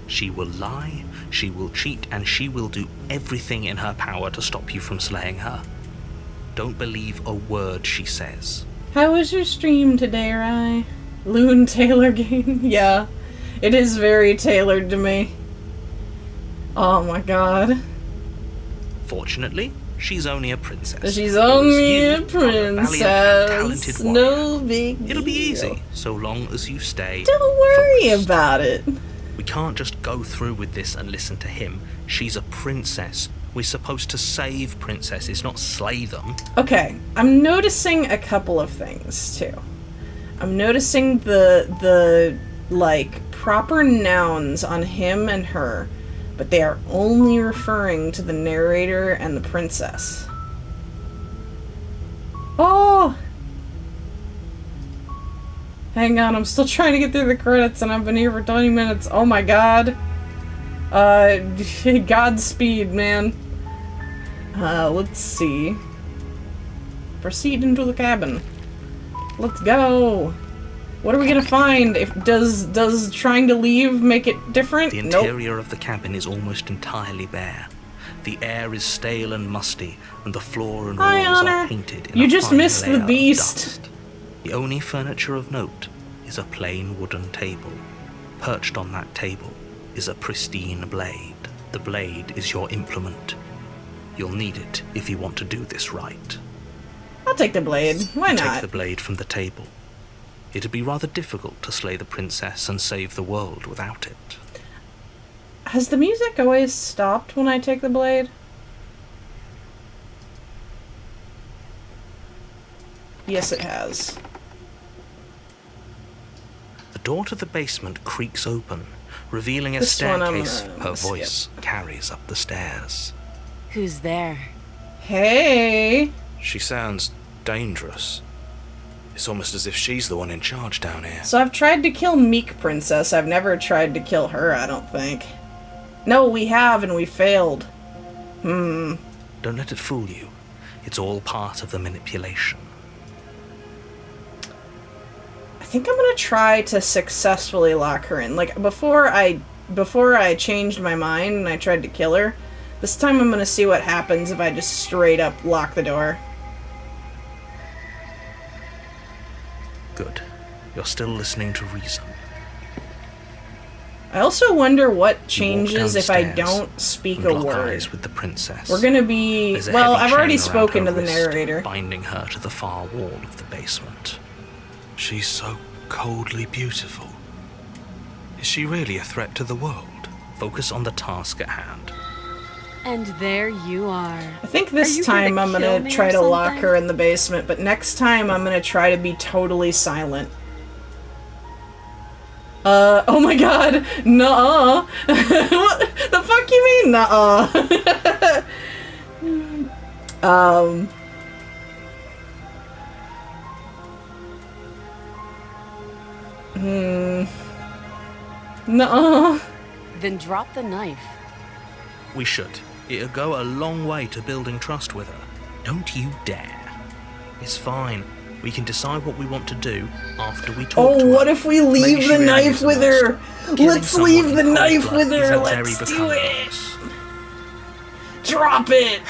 She will lie, she will cheat, and she will do everything in her power to stop you from slaying her. Don't believe a word she says. How was your stream today, Rye? Loon Taylor game? Yeah. It is very tailored to me. Oh my god. Fortunately, she's only a princess. She's only Whereas a you are valiant and talented princess. warrior. No big It'll be deal. easy, so long as you stay Don't worry focused. about it. We can't just go through with this and listen to him. She's a princess. We're supposed to save princesses, not slay them. Okay, I'm noticing a couple of things, too. I'm noticing the like, proper nouns on him and her, but they are only referring to the narrator and the princess. Oh! Hang on, I'm still trying to get through the credits and I've been here for 20 minutes. Oh my god. Godspeed, man. Let's see. Proceed into the cabin. Let's go. What are we gonna find? Does trying to leave make it different? The interior of the cabin is almost entirely bare. The air is stale and musty, and the floor and Hi, walls Honor. are painted in You a just fine missed the layer of beast. dust. The only furniture of note is a plain wooden table. Perched on that table is a pristine blade. The blade is your implement. You'll need it if you want to do this right. I'll take the blade. Why Take not? the blade from the table. It'd be rather difficult to slay the princess and save the world without it. Has the music always stopped when I take the blade? Yes, it has. The door to the basement creaks open, revealing a This one I'm staircase gonna her skip. voice carries up the stairs. Who's there? Hey! She sounds dangerous. It's almost as if she's the one in charge down here. So I've tried to kill Meek Princess. I've never tried to kill her, I don't think. No, we have, and we failed. Don't let it fool you. It's all part of the manipulation. I think I'm gonna try to successfully lock her in. Like, before I changed my mind and I tried to kill her, this time I'm gonna see what happens if I just straight up lock the door. Good. You're still listening to reason. I also wonder what You walk changes if I downstairs don't speak and a lock word. eyes with the princess. We're gonna be... There's a Well, heavy I've already chain around spoken her to the wrist, narrator. binding her to the far wall of the basement. She's so coldly beautiful. Is she really a threat to the world? Focus on the task at hand. And there you are. I think Are this you here time to I'm kill gonna me try or to lock something? her in the basement, but next time I'm gonna try to be totally silent. Oh my god! Nuh-uh! What the fuck you mean, nuh-uh? Nuh-uh. Then drop the knife. We should. It'll go a long way to building trust with her. Don't you dare. It's fine. We can decide what we want to do after we talk to Oh, her. what if we leave Maybe she the really knife is a with her? monster. Killing Let's someone leave in the cold knife blood with is her. a very Let's do becoming it. voice. Drop it.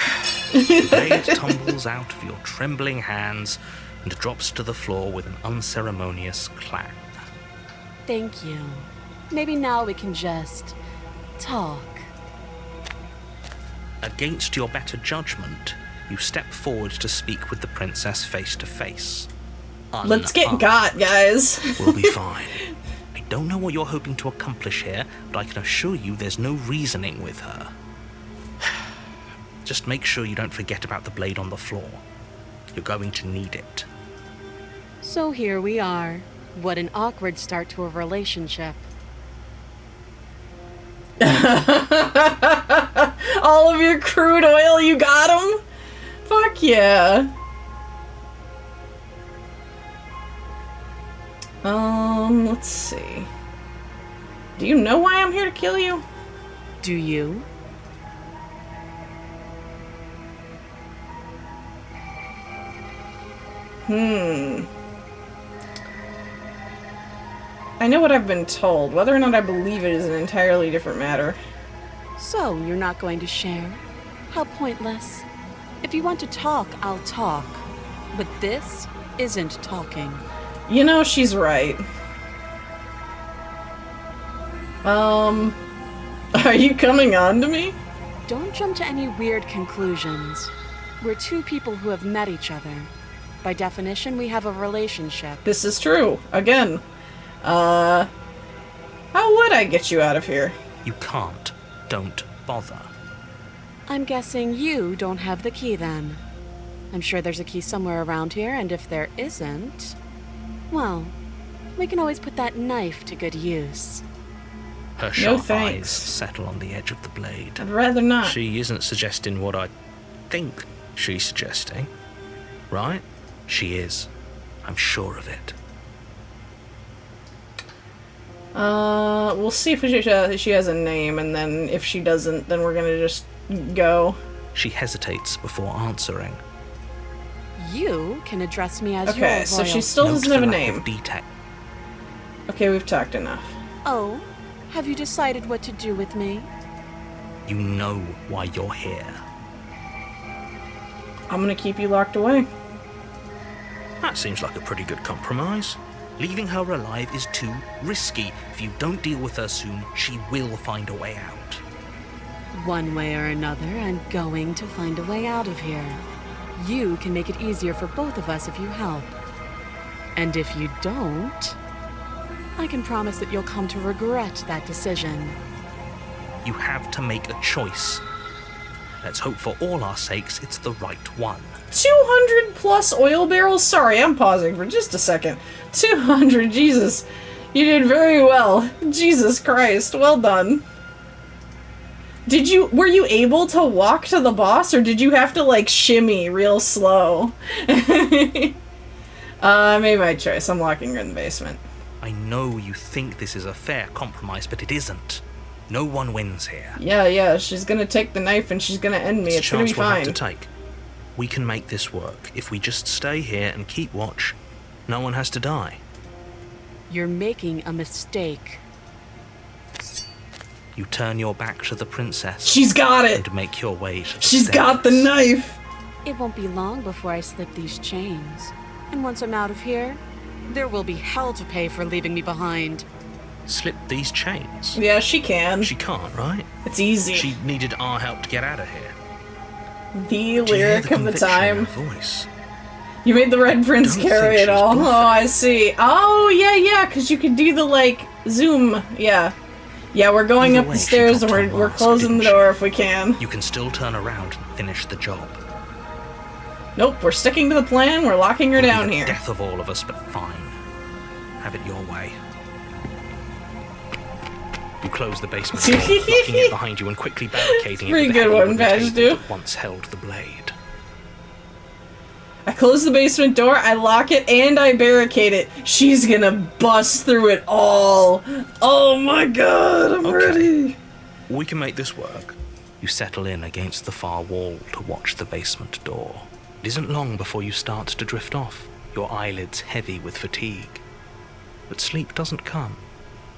The blade tumbles out of your trembling hands and drops to the floor with an unceremonious clang. Thank you. Maybe now we can just talk. Against your better judgment, you step forward to speak with the princess face to face. Let's get got, guys. We'll be fine. I don't know what you're hoping to accomplish here, but I can assure you there's no reasoning with her. Just make sure you don't forget about the blade on the floor. You're going to need it. So here we are. What an awkward start to a relationship. All of your crude oil, you got 'em? Fuck yeah. Let's see. Do you know why I'm here to kill you? Do you? I know what I've been told. Whether or not I believe it is an entirely different matter. So you're not going to share? How pointless. If you want to talk, I'll talk. But this isn't talking. You know, she's right. Are you coming on to me? Don't jump to any weird conclusions. We're two people who have met each other. By definition, we have a relationship. This is true. Again. How would I get you out of here? You can't. Don't bother. I'm guessing you don't have the key then. I'm sure there's a key somewhere around here, and if there isn't, well, we can always put that knife to good use. Her sharp thanks. eyes settle on the edge of the blade. I'd rather not. She isn't suggesting what I think she's suggesting, right? She is. I'm sure of it. We'll see if she has a name, and then if she doesn't, then we're gonna just go. She hesitates before answering. You can address me as Okay, your so royal... she still Note doesn't have the a lack name. of detail. Okay, we've talked enough. Oh, have you decided what to do with me? You know why you're here. I'm gonna keep you locked away. That seems like a pretty good compromise. Leaving her alive is too risky. If you don't deal with her soon, she will find a way out. One way or another, I'm going to find a way out of here. You can make it easier for both of us if you help. And if you don't, I can promise that you'll come to regret that decision. You have to make a choice. Let's hope for all our sakes it's the right one. 200 plus oil barrels? Sorry, I'm pausing for just a second. 200, Jesus. You did very well. Jesus Christ, well done. Were you able to walk to the boss, or did you have to, like, shimmy real slow? I made my choice. I'm locking her in the basement. I know you think this is a fair compromise, but it isn't. No one wins here. Yeah, she's gonna take the knife and she's gonna end me. It's gonna be we'll have fine. to take. We can make this work. If we just stay here and keep watch, no one has to die. You're making a mistake. You turn your back to the princess. She's got it! And make your way to the She's stairs. got the knife! It won't be long before I slip these chains. And once I'm out of here, there will be hell to pay for leaving me behind. Slip these chains? Yeah, she can. She can't, right? It's easy. She needed our help to get out of here. The Do you hear lyric the of the conviction in time. her voice? You made the Red Prince Don't carry think it she's all. bluffing. Oh, I see. Oh, yeah, because you could do the, like, zoom. Yeah. Yeah, we're going Either up way, the she stairs got and her we're mask, closing the didn't door if we can. You can still turn around and finish the job. Nope, we're sticking to the plan. We're locking her It'll down be the here. death of all of us, but fine. Have it your way. You close the basement door, locking it behind you and quickly barricading it Pretty with the good heavy one, wooden Badge, table dude. that once held the blade. I close the basement door, I lock it, and I barricade it. She's gonna bust through it all. Oh my god, I'm ready. We can make this work. You settle in against the far wall to watch the basement door. It isn't long before you start to drift off, your eyelids heavy with fatigue. But sleep doesn't come.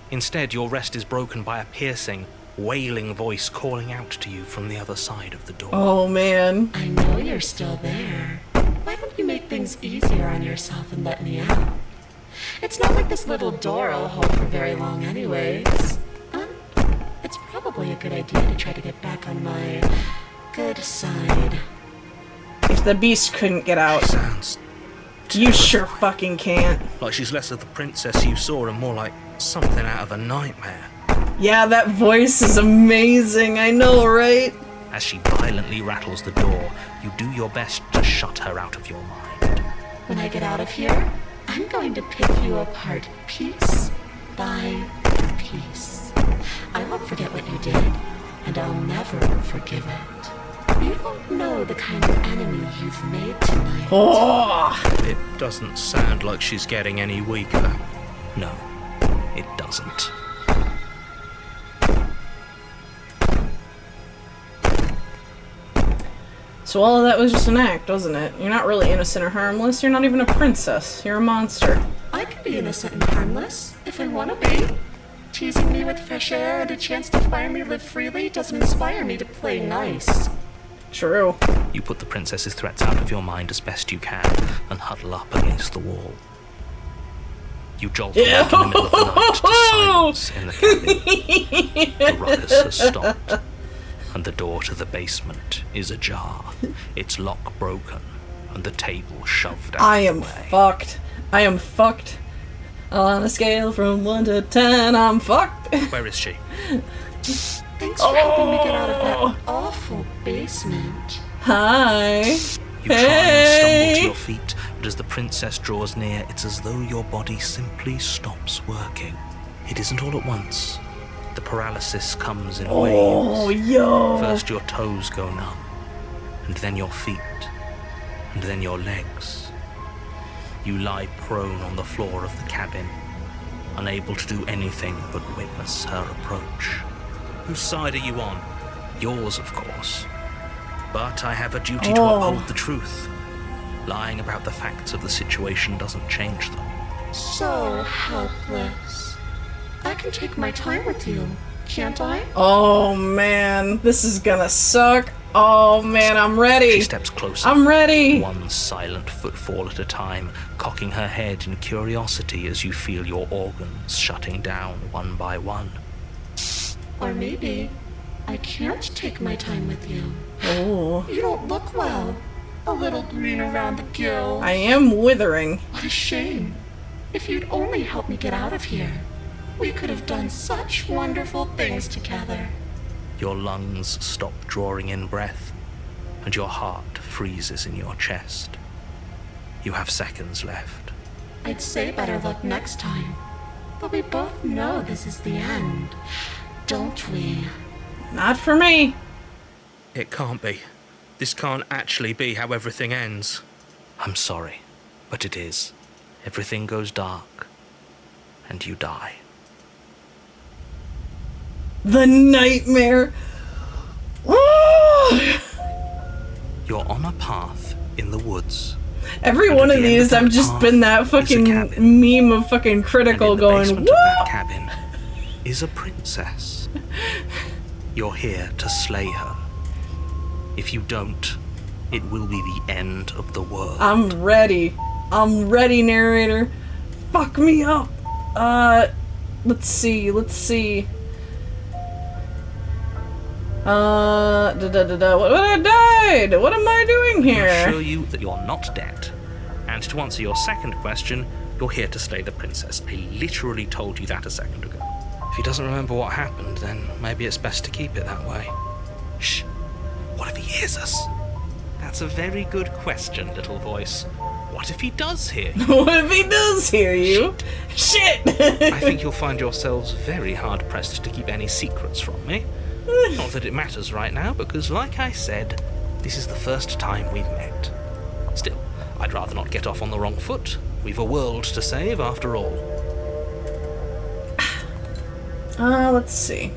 Instead, your rest is broken by a piercing, wailing voice calling out to you from the other side of the door. Oh man. I know you're still there. Why don't you make things easier on yourself and let me out? It's not like this little door will hold for very long anyways. It's probably a good idea to try to get back on my good side. If the beast couldn't get out, Sounds you sure fucking can't. like she's less of the princess you saw and more like something out of a nightmare. Yeah, that voice is amazing, I know, right? As she violently rattles the door, you do your best to shut her out of your mind. When I get out of here, I'm going to pick you apart piece by piece. I won't forget what you did, and I'll never forgive it. You don't know the kind of enemy you've made tonight. Oh, It doesn't sound like she's getting any weaker. No, it doesn't. so all of that was just an act, wasn't it? You're not really innocent or harmless. You're not even a princess. You're a monster. I can be innocent and harmless, if I want to be. Teasing me with fresh air and a chance to finally live freely doesn't inspire me to play nice. True. You put the princess's threats out of your mind as best you can and huddle up against the wall. You jolt awake in the middle of the night to silence in the cabin. The ruckus has stopped, and the door to the basement is ajar, its lock broken, and the table shoved out I of am the way. fucked. I am fucked. On a scale from 1 to 10, I'm fucked. Where is she? Thanks for helping me get out of that awful basement. Hi. You try and stumble to your feet, but as the princess draws near, it's as though your body simply stops working. It isn't all at once. The paralysis comes in waves. Oh, yo. First your toes go numb, and then your feet, and then your legs. You lie prone on the floor of the cabin, unable to do anything but witness her approach. Whose side are you on? Yours, of course. But I have a duty to uphold the truth. Lying about the facts of the situation doesn't change them. So helpless. I can take my time with you, can't I? Oh, man. This is gonna suck. Oh, man, I'm ready. She steps closer. I'm ready. One silent footfall at a time, cocking her head in curiosity as you feel your organs shutting down one by one. Or maybe I can't take my time with you. Oh. You don't look well. A little green around the gills. I am withering. What a shame. If you'd only helped me get out of here, we could have done such wonderful things together. Your lungs stop drawing in breath, and your heart freezes in your chest. You have seconds left. I'd say better luck next time, but we both know this is the end, don't we? Not for me. It can't be. This can't actually be how everything ends. I'm sorry, but it is. Everything goes dark, and you die. The nightmare. You're on a path in the woods. Every And one at of the end of these, that I've just path been that is a fucking cabin. meme of fucking critical And in the going, basement of that whoa! cabin is a princess. You're here to slay her. If you don't, it will be the end of the world. I'm ready. I'm ready, narrator. Fuck me up. Let's see. What I died? What am I doing I here? assure you that you're not dead. And to answer your second question, you're here to slay the princess. I literally told you that a second ago. If he doesn't remember what happened, then maybe it's best to keep it that way. Shh. What if he hears us? That's a very good question, little voice. What if he does hear you? What if he does hear you? Shit! I think you'll find yourselves very hard-pressed to keep any secrets from me. Not that it matters right now, because like I said, this is the first time we've met. Still, I'd rather not get off on the wrong foot. We've a world to save, after all. Let's see.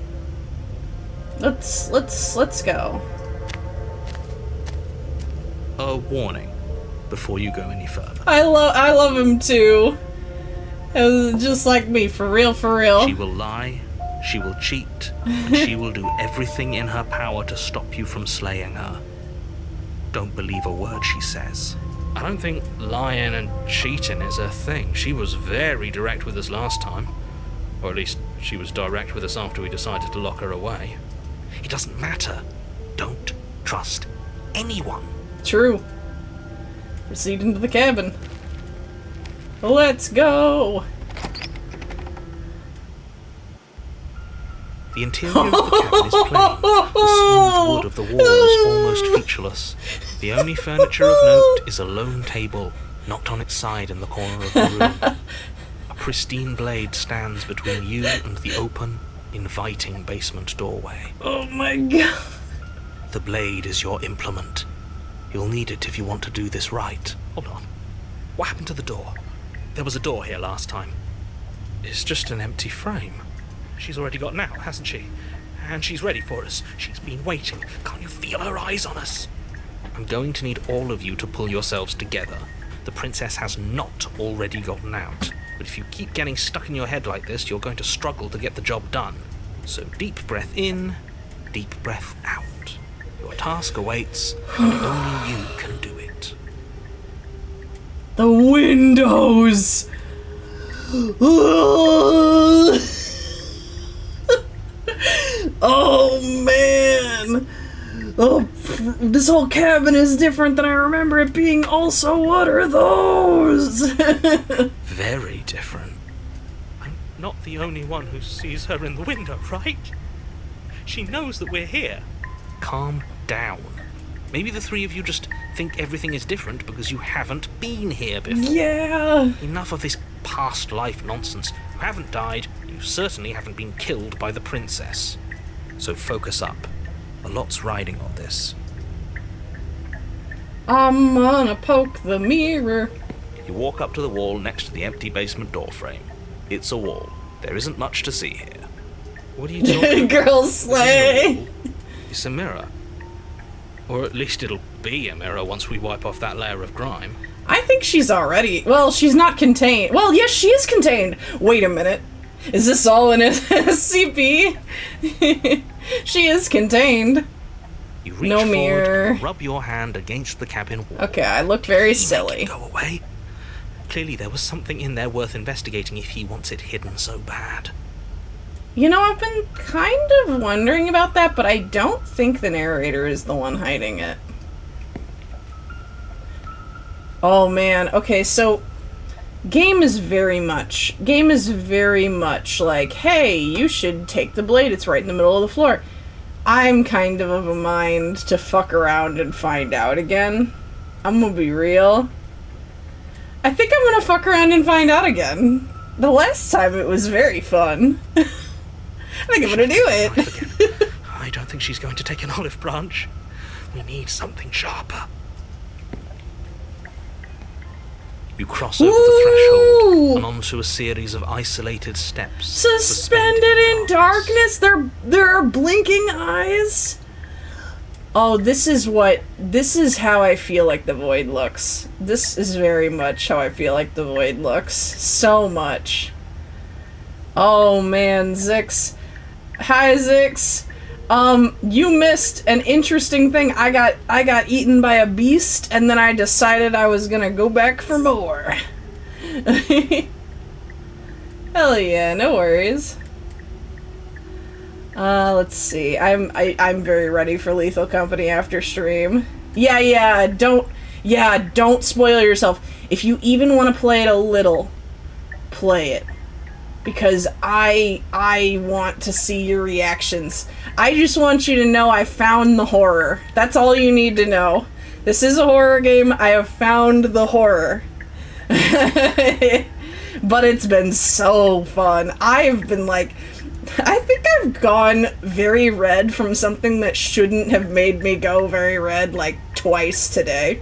Let's go. A warning before you go any further. I love him too. Just like me, for real, for real. She will lie, she will cheat, and she will do everything in her power to stop you from slaying her. Don't believe a word she says. I don't think lying and cheating is her thing. She was very direct with us last time. Or at least, she was direct with us after we decided to lock her away. It doesn't matter. Don't trust anyone. True. Proceed into the cabin. Let's go. The interior of the cabin is plain. The smooth wood of the walls almost featureless. The only furniture of note is a lone table, knocked on its side in the corner of the room. A pristine blade stands between you and the open, inviting basement doorway. Oh my god. The blade is your implement. You'll need it if you want to do this right. Hold on. What happened to the door? There was a door here last time. It's just an empty frame. She's already got out, hasn't she? And she's ready for us. She's been waiting. Can't you feel her eyes on us? I'm going to need all of you to pull yourselves together. The princess has not already gotten out. But if you keep getting stuck in your head like this, you're going to struggle to get the job done. So deep breath in, deep breath out. Your task awaits, and only you can do it. The windows! Oh man! Oh, this whole cabin is different than I remember it being. Also, what are those? Very different. I'm not the only one who sees her in the window, right? She knows that we're here. Calm down. Maybe the three of you just think everything is different because you haven't been here before. Yeah. Enough of this past life nonsense. You haven't died. You certainly haven't been killed by the princess. So focus up. A lot's riding on this. I'm gonna poke the mirror. You walk up to the wall next to the empty basement door frame. It's a wall. There isn't much to see here. What are you talking about? Girl This isn't a slay. wall. It's a mirror. Or at least it'll be a mirror once we wipe off that layer of grime. I think she's already. Well, she's not contained. Well, yes, she is contained. Wait a minute. Is this all in a SCP? She is contained. You reach No forward, mirror. rub your hand against the cabin wall. Okay, I look very Make silly. it go away. Clearly there was something in there worth investigating if he wants it hidden so bad. You know, I've been kind of wondering about that, but I don't think the narrator is the one hiding it. Oh man, okay, so game is very much like, hey, you should take the blade, it's right in the middle of the floor. I'm kind of a mind to fuck around and find out again. I'm gonna be real. I think I'm gonna fuck around and find out again. The last time it was very fun. I think I'm gonna do it. I don't think she's going to take an olive branch. We need something sharper. You cross over the threshold and onto a series of isolated steps. Suspended in darkness. There are blinking eyes. Oh, this is how I feel like the void looks. This is very much how I feel like the void looks. So much. Oh man, Zix. Hi, Zix. You missed an interesting thing. I got eaten by a beast, and then I decided I was gonna go back for more. Hell yeah, no worries. Let's see. I'm very ready for Lethal Company after stream. Yeah, don't spoil yourself. If you even want to play it a little, play it. Because I want to see your reactions. I just want you to know I found the horror. That's all you need to know. This is a horror game. I have found the horror. But it's been so fun. I've been like, I think I've gone very red from something that shouldn't have made me go very red like twice today.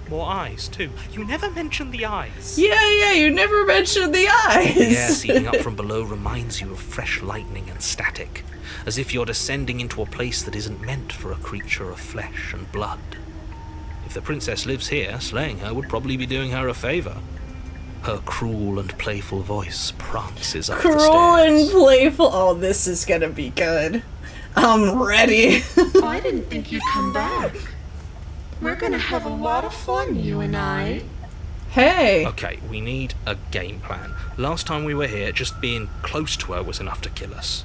More eyes, too. You never mentioned the eyes. Yeah, you never mentioned the eyes. Yeah, seeing up from below reminds you of fresh lightning and static, as if you're descending into a place that isn't meant for a creature of flesh and blood. If the princess lives here, slaying her would probably be doing her a favor. Her cruel and playful voice prances up the stairs. Cruel and playful. Oh, this is gonna be good. I'm ready. I didn't think you'd come back. We're gonna have a lot of fun, you and I. Hey. Okay, we need a game plan. Last time we were here, just being close to her was enough to kill us.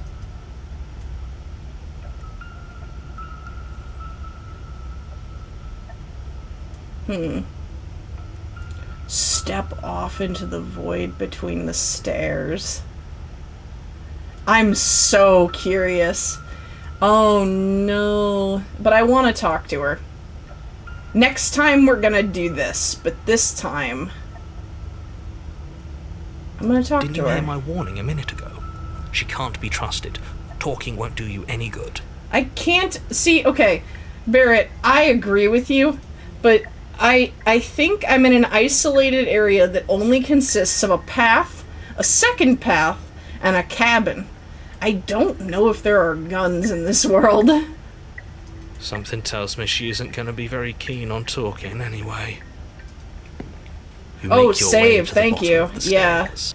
Step off into the void between the stairs. I'm so curious. Oh no. But I want to talk to her. Next time we're gonna do this, but this time I'm gonna talk Didn't to you hear her. my warning a minute ago? She can't be trusted. Talking won't do you any good. I can't see. Okay, Barrett, I agree with you, but I think I'm in an isolated area that only consists of a path, a second path, and a cabin. I don't know if there are guns in this world. Something tells me she isn't going to be very keen on talking anyway. You Oh, make your way save, to the thank bottom you. of the Yeah. stairs.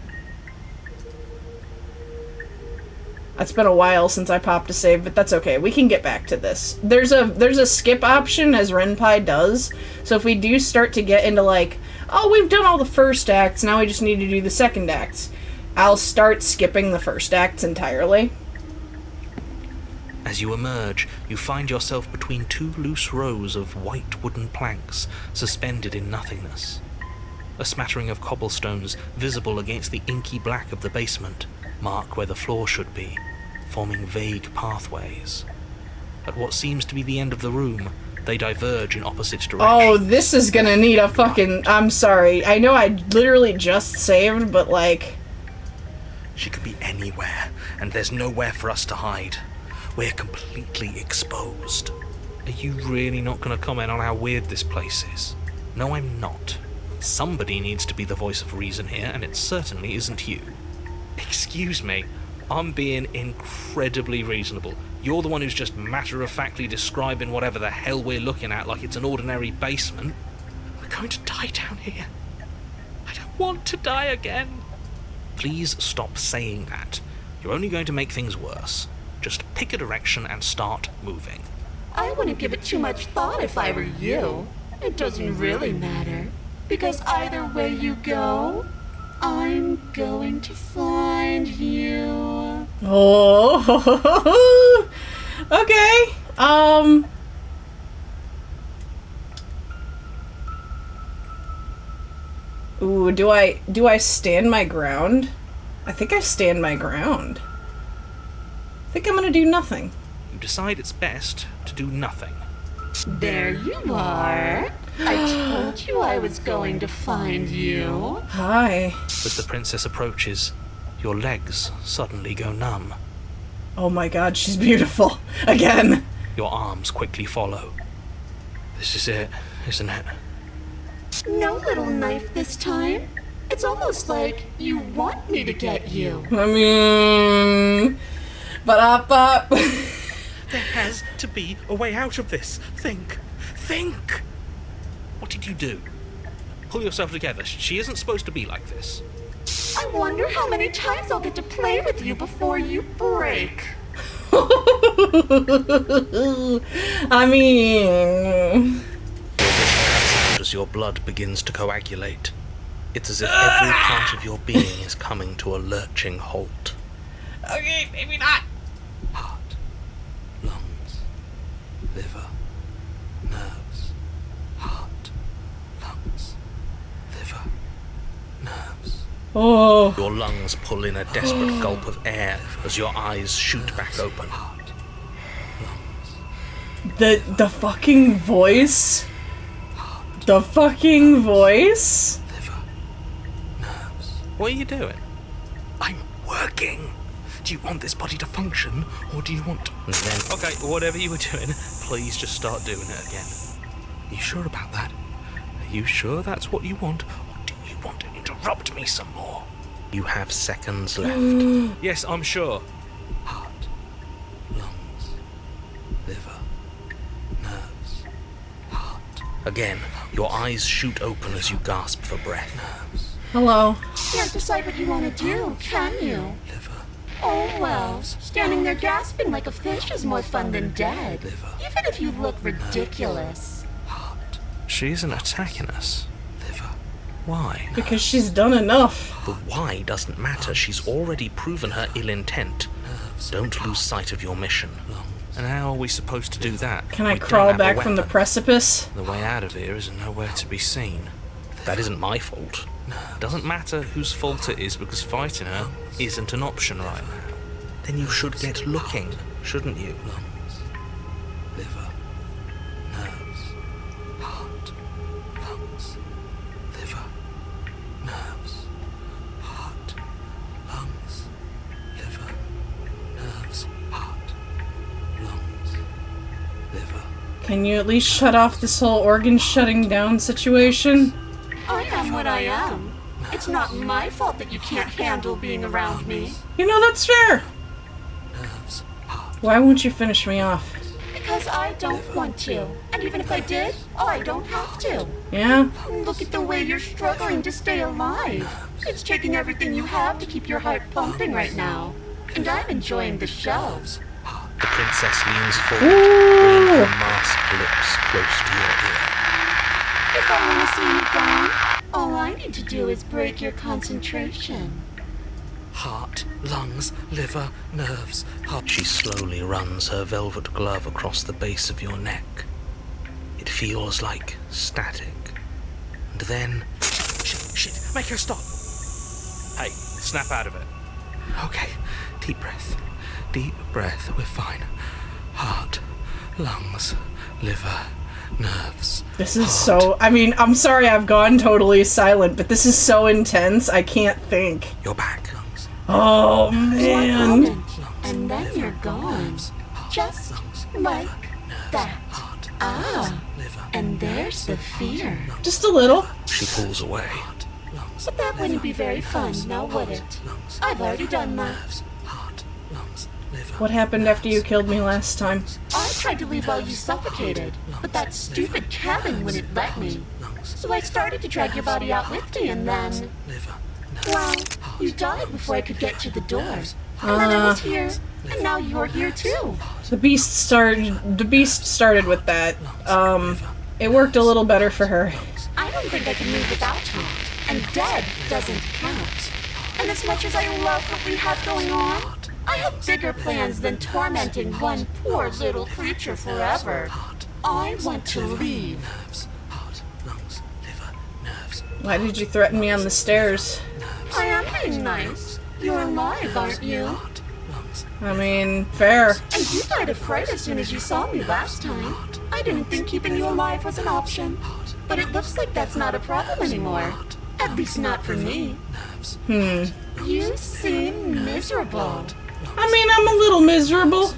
It's been a while since I popped a save, but that's okay. We can get back to this. There's a skip option, as Renpai does. So if we do start to get into like, oh, we've done all the first acts, now we just need to do the second acts, I'll start skipping the first acts entirely. As you emerge, you find yourself between two loose rows of white wooden planks suspended in nothingness. A smattering of cobblestones, visible against the inky black of the basement, mark where the floor should be, forming vague pathways. At what seems to be the end of the room, they diverge in opposite directions. Oh, this is gonna need a fucking... I'm sorry. I know I literally just saved, but like... She could be anywhere, and there's nowhere for us to hide. We're completely exposed. Are you really not going to comment on how weird this place is? No, I'm not. Somebody needs to be the voice of reason here, and it certainly isn't you. Excuse me, I'm being incredibly reasonable. You're the one who's just matter-of-factly describing whatever the hell we're looking at like it's an ordinary basement. We're going to die down here. I don't want to die again. Please stop saying that. You're only going to make things worse. Just pick a direction and start moving. I wouldn't give it too much thought if I were you. It doesn't really matter. Because either way you go, I'm going to find you. Oh, okay. Ooh, do I stand my ground? I think I stand my ground. I think I'm gonna do nothing. You decide it's best to do nothing. There you are. I told you I was going to find you. Hi. As the princess approaches, your legs suddenly go numb. Oh my god, she's beautiful. Again. Your arms quickly follow. This is it, isn't it? No little knife this time. It's almost like you want me to get you. I mean... Ba-da-ba. There has to be a way out of this. Think. Think! What did you do? Pull yourself together. She isn't supposed to be like this. I wonder how many times I'll get to play with you before you break. I mean... As your blood begins to coagulate, it's as if every part of your being is coming to a lurching halt. Okay, maybe not. Heart, lungs, liver, nerves. Heart, lungs, liver, nerves. Oh. Your lungs pull in a desperate gulp of air as your eyes shoot back open. Heart, lungs. The fucking voice? The fucking voice? Liver, nerves. What are you doing? I'm working. Do you want this body to function, or do you want... And then, okay, whatever you were doing, please just start doing it again. Are you sure about that? Are you sure that's what you want, or do you want to interrupt me some more? You have seconds left. Yes, I'm sure. Heart, lungs, liver, nerves, heart. Again, your eyes shoot open as you gasp for breath. Nerves, Hello. Can't decide what you want to do, can you? liver, Oh well, standing there gasping like a fish is more fun than dead. liver, Even if you look ridiculous. heart. She isn't attacking us. Liver. Why? Because she's done enough. The why doesn't matter. She's already proven her ill intent. Don't lose sight of your mission. And how are we supposed to do that? Can I We don't crawl have a back from the weapon. precipice? The way out of here is nowhere to be seen. That isn't my fault. Doesn't matter whose fault it is because fighting her isn't an option right now. Then you should get looking, shouldn't you? Lungs, liver, nerves, heart, lungs, liver, nerves, heart, lungs, liver, nerves, heart, lungs, liver. Can you at least shut off this whole organ shutting down situation? I am what I am. It's not my fault that you can't handle being around me. You know, that's fair. Nerves, heart. Why won't you finish me off? Because I don't want to. And even if I did, I don't have to. Yeah? Look at the way you're struggling to stay alive. It's taking everything you have to keep your heart pumping right now. and I'm enjoying the show. The princess leans forward, bringing her masked lips close to your ear. If I want to see you gone, all I need to do is break your concentration. Heart, lungs, liver, nerves, heart. She slowly runs her velvet glove across the base of your neck. It feels like static. And then... Shit, make her stop. Hey, snap out of it. Okay, deep breath. Deep breath, we're fine. Heart, lungs, liver, nerves. This is so... I mean, I'm sorry I've gone totally silent, but this is so intense, I can't think. You're back. Oh, One man. moment, and then you're gone. Just like that. Ah, and there's the fear. Just a little. She pulls away. But that wouldn't be very fun, now would it? I've already done that. What happened after you killed me last time? I tried to leave while you suffocated, but that stupid cabin wouldn't let me. So I started to drag your body out with me, and then... Well, you died before I could get to the door. And then I was here, and now you're here too. The beast started with that. It worked a little better for her. I don't think I can move without you, and dead doesn't count. And as much as I love what we have going on, I have bigger plans than tormenting one poor little creature forever. I want to leave. Why did you threaten me on the stairs? I am being nice. You're alive, aren't you? I mean, fair. And you died of fright as soon as you saw me last time. I didn't think keeping you alive was an option. But it looks like that's not a problem anymore. At least not for me. You seem miserable. I mean, I'm a little miserable.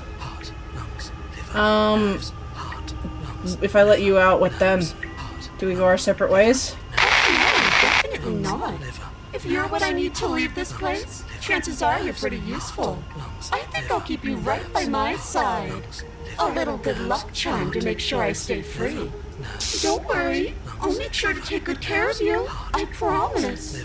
If I let you out, what then? Do we go our separate ways? No, definitely not. If you're what I need to leave this place, chances are you're pretty useful. I think I'll keep you right by my side. A little good luck charm to make sure I stay free. Don't worry, I'll make sure to take good care of you. I promise.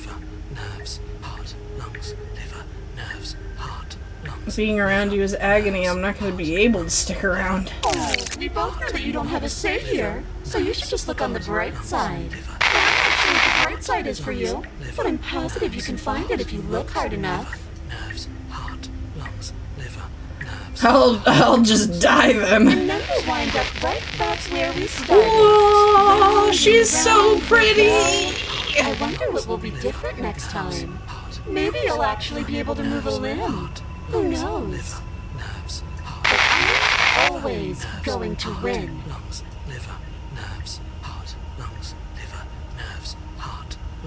Being around you is agony. I'm not going to be able to stick around. Oh, we both know that you don't have a say here, so you should just look on the bright side. I'm not sure what the bright side is for you, but I'm positive you can find it if you look hard enough. I'll just die then. And then we'll wind up right back where we started. Oh, she's so pretty. I wonder what will be different next time. Maybe you'll actually be able to move a limb. Who knows? But I'm always going to win.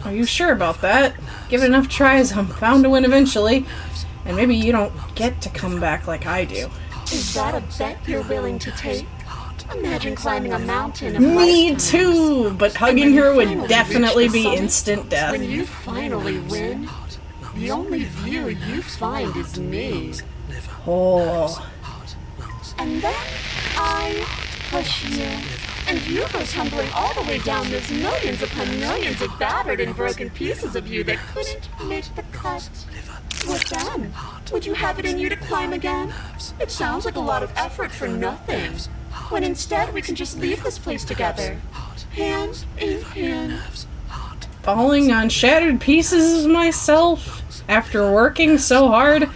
Are you sure about that? Give it enough tries, I'm bound to win eventually. And maybe you don't get to come back like I do. Is that a bet you're willing to take? Imagine climbing a mountain of Me lifetimes. too, but hugging And when her you would finally definitely reach the be summit, instant death. When you finally win, the only view you find is me. Oh. And then I push you, and you go tumbling all the way down those millions upon millions of battered and broken pieces of you that couldn't make the cut. What then? Would you have it in you to climb again? It sounds like a lot of effort for nothing. When instead we can just leave this place together, hand in hand. Falling on shattered pieces of myself after working so hard?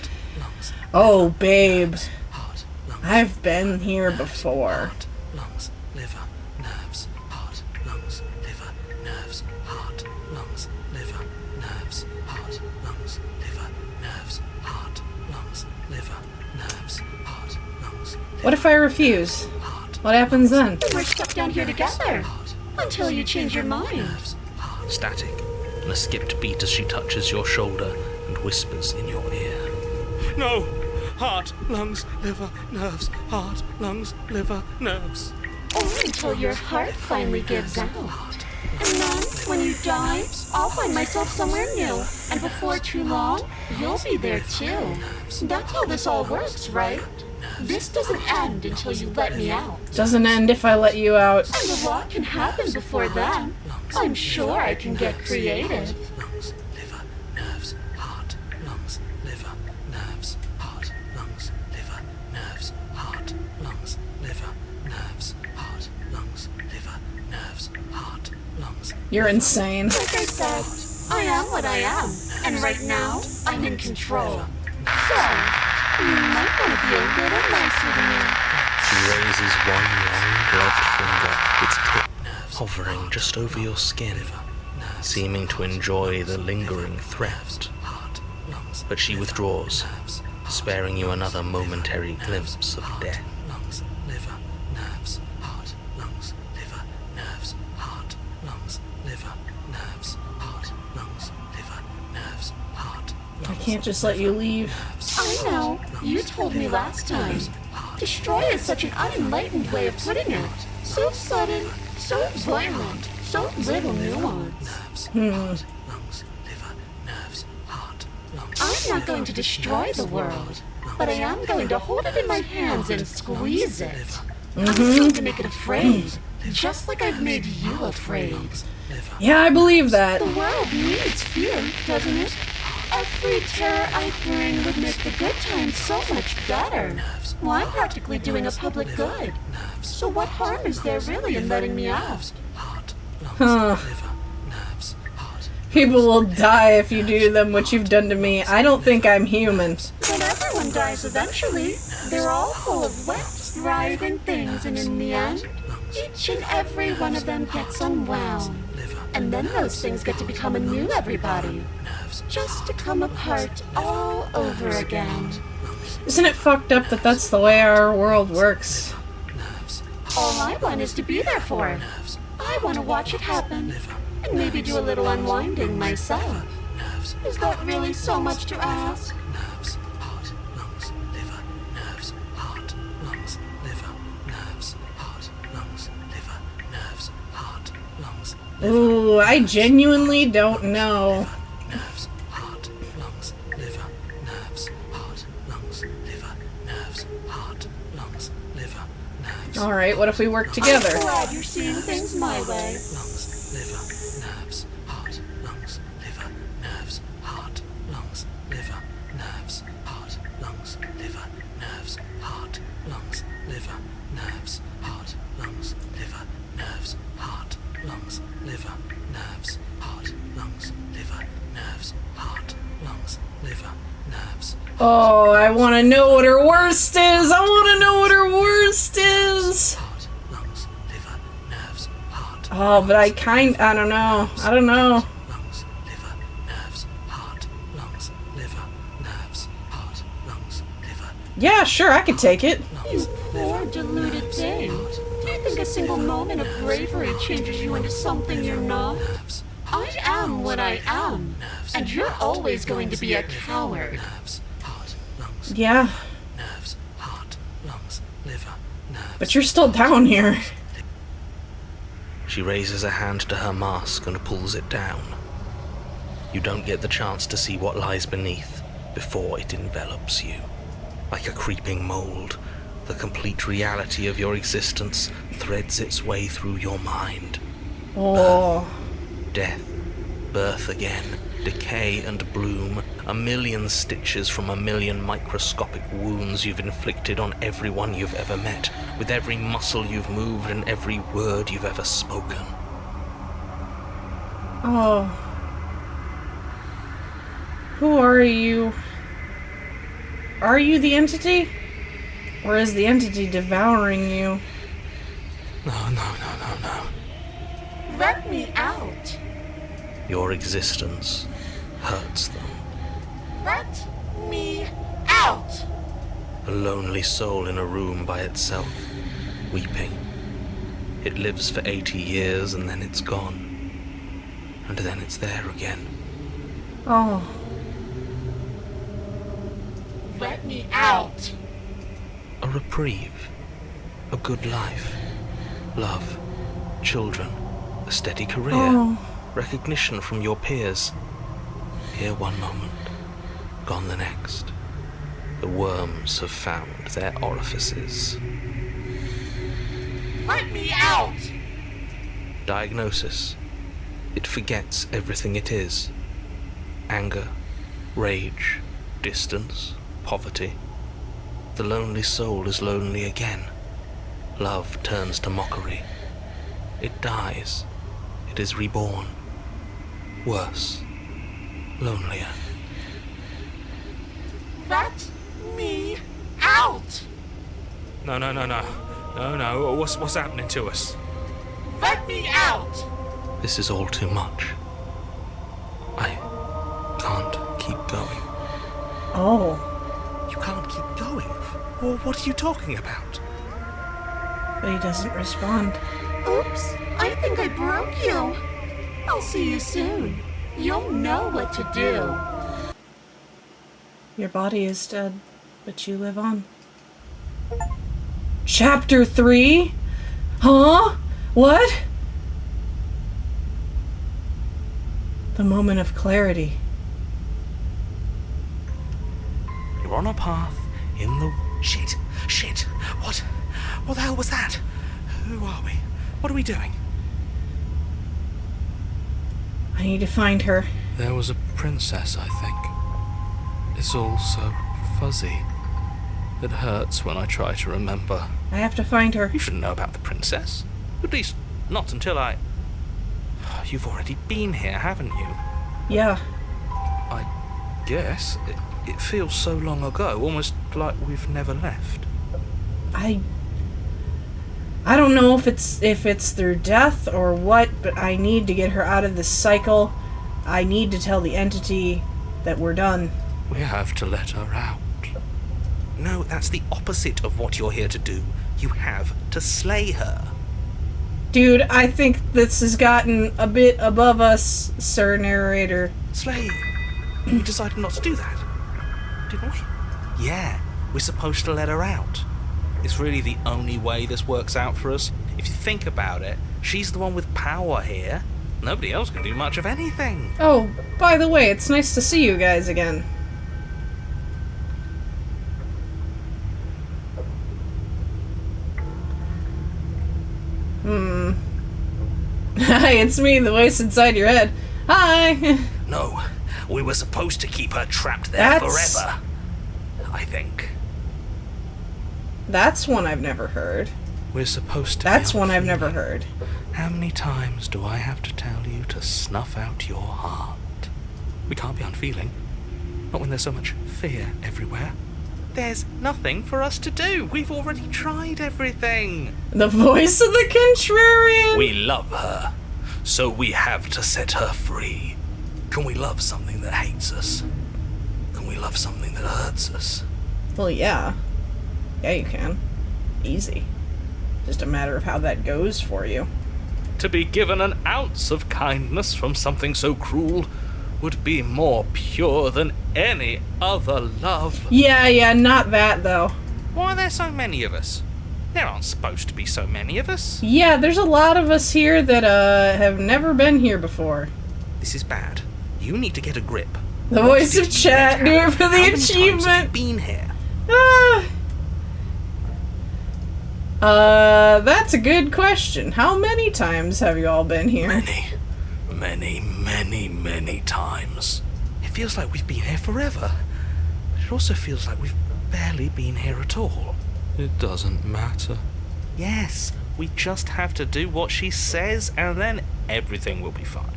Oh, babe. I've been here before. What if I refuse? What happens then? We're stuck down here together until you change your mind. Static, and a skipped beat as she touches your shoulder and whispers in your ear. No! Heart, lungs, liver, nerves. Heart, lungs, liver, nerves. Or until your heart finally gives out. And then, when you die, I'll find myself somewhere new. And before too long, you'll be there too. That's how this all works, right? This doesn't end until you let me out. Doesn't end if I let you out. And a lot can happen before then. I'm sure I can get creative. You're insane. Like I said, I am what I am, and right now, I'm in control. So, you might want to be a little nicer to me. She raises one long gloved finger, its tip hovering just over your skin, seeming to enjoy the lingering threat. But she withdraws, sparing you another momentary glimpse of death. Lungs, liver, nerves, heart, lungs, liver, nerves, heart, lungs, liver, nerves, heart, lungs, liver, nerves, heart. I can't just let you leave. I know. You told me last time. Destroy is such an unenlightened way of putting it. So sudden, so violent, so little nuance. Lungs, liver, nerves, heart, lungs. I'm not going to destroy the world, but I am going to hold it in my hands and squeeze it. I'm going to make it afraid, just like I've made you afraid. Yeah, I believe that. The world needs fear, doesn't it? Every terror I bring would make the good times so much better. Well, I'm practically doing a public good. So what harm is there really in letting me out? Huh. People will die if you do to them what you've done to me. I don't think I'm human. But everyone dies eventually. They're all full of wet, writhing things, and in the end, each and every one of them gets unwound. And then those things get to become a new everybody. Just to come apart all over again. Isn't it fucked up that that's the way our world works? All I want is to be there for it. I want to watch it happen. And maybe do a little unwinding myself. Is that really so much to ask? Nerves, heart, lungs, liver, nerves, heart, lungs, liver, nerves, heart, lungs, liver, nerves, heart, lungs. Ooh, I genuinely don't know. Nerves, heart, lungs, liver, nerves, heart, lungs, liver, nerves, heart, lungs, liver, nerves. Alright, what if we work together? I'm glad you're seeing things my way. Lungs, liver, nerves, heart, lungs, liver, nerves, heart, lungs, liver, nerves, heart, lungs, liver, nerves, heart, lungs, liver, nerves, heart, lungs, liver, nerves, heart, lungs, liver, nerves, heart, lungs, liver, nerves, heart, lungs, liver, nerves. Oh, I want to know what her worst is. I want to know what her worst is. Heart, lungs, liver, nerves, heart. Oh, but I don't know. I don't know. Lungs, liver, nerves, heart, lungs, liver, nerves, heart, lungs, liver. Yeah, sure, I could take it. You poor deluded thing. Do you think a single moment of bravery changes you into something you're not? I am what I am, and you're always going to be a coward. Nerves, heart, lungs, Yeah, nerves, heart, lungs, liver, nerves. but you're still down here. She raises a hand to her mask and pulls it down. You don't get the chance to see what lies beneath before it envelops you. Like a creeping mold, the complete reality of your existence threads its way through your mind. Oh, Death, birth again, decay and bloom, a million stitches from a million microscopic wounds you've inflicted on everyone you've ever met, with every muscle you've moved and every word you've ever spoken. oh. Who are you? Are you the entity? Or is the entity devouring you? No. Let me out. Your existence hurts them. Let me out. A lonely soul in a room by itself, weeping. It lives for 80 years and then it's gone. And then it's there again. Oh, Let me out. A reprieve. A good life. Love. Children. A steady career. oh. Recognition from your peers. Here one moment, gone the next. The worms have found their orifices. Let me out. Diagnosis. It forgets everything it is. Anger, rage, distance, poverty. The lonely soul is lonely again. Love turns to mockery. It dies. It is reborn. Worse. Lonelier. Let me out! No. No. What's happening to us? Let me out! This is all too much. I can't keep going. Oh, You can't keep going. Well, what are you talking about? but he doesn't respond. Oops, I think I broke you. I'll see you soon. You'll know what to do. Your body is dead, but you live on. Chapter 3? Huh? What? The moment of clarity. You're on a path in the... Shit. What the hell was that? Who are we? What are we doing? I need to find her. There was a princess, I think. It's all so fuzzy. It hurts when I try to remember. I have to find her. You shouldn't know about the princess. At least, not until I... You've already been here, haven't you? Yeah. I guess. It feels so long ago, almost like we've never left. I don't know if it's through death or what, but I need to get her out of this cycle. I need to tell the entity that we're done. We have to let her out. No, that's the opposite of what you're here to do. You have to slay her. Dude, I think this has gotten a bit above us, Sir Narrator. Slay? We decided not to do that, didn't we? Yeah, we're supposed to let her out. It's really the only way this works out for us. If you think about it, she's the one with power here. Nobody else can do much of anything. Oh, by the way, it's nice to see you guys again. Hi, it's me, the voice inside your head. Hi! No, we were supposed to keep her trapped there forever. I think. That's one I've never heard. We're supposed to That's be one I've feeling. never heard. How many times do I have to tell you to snuff out your heart? We can't be unfeeling. Not when there's so much fear everywhere. There's nothing for us to do. We've already tried everything. The voice of the contrarian! We love her, so we have to set her free. Can we love something that hates us? Can we love something that hurts us? Well, yeah. Yeah, you can. Easy. Just a matter of how that goes for you. To be given an ounce of kindness from something so cruel would be more pure than any other love. Yeah, not that, though. Why are there so many of us? There aren't supposed to be so many of us. Yeah, there's a lot of us here that, have never been here before. This is bad. You need to get a grip. The What voice did of you chat, make do it happen? for How the many times have you achievement! been here? That's a good question. How many times have you all been here? Many times. It feels like we've been here forever. But it also feels like we've barely been here at all. It doesn't matter. Yes, we just have to do what she says and then everything will be fine.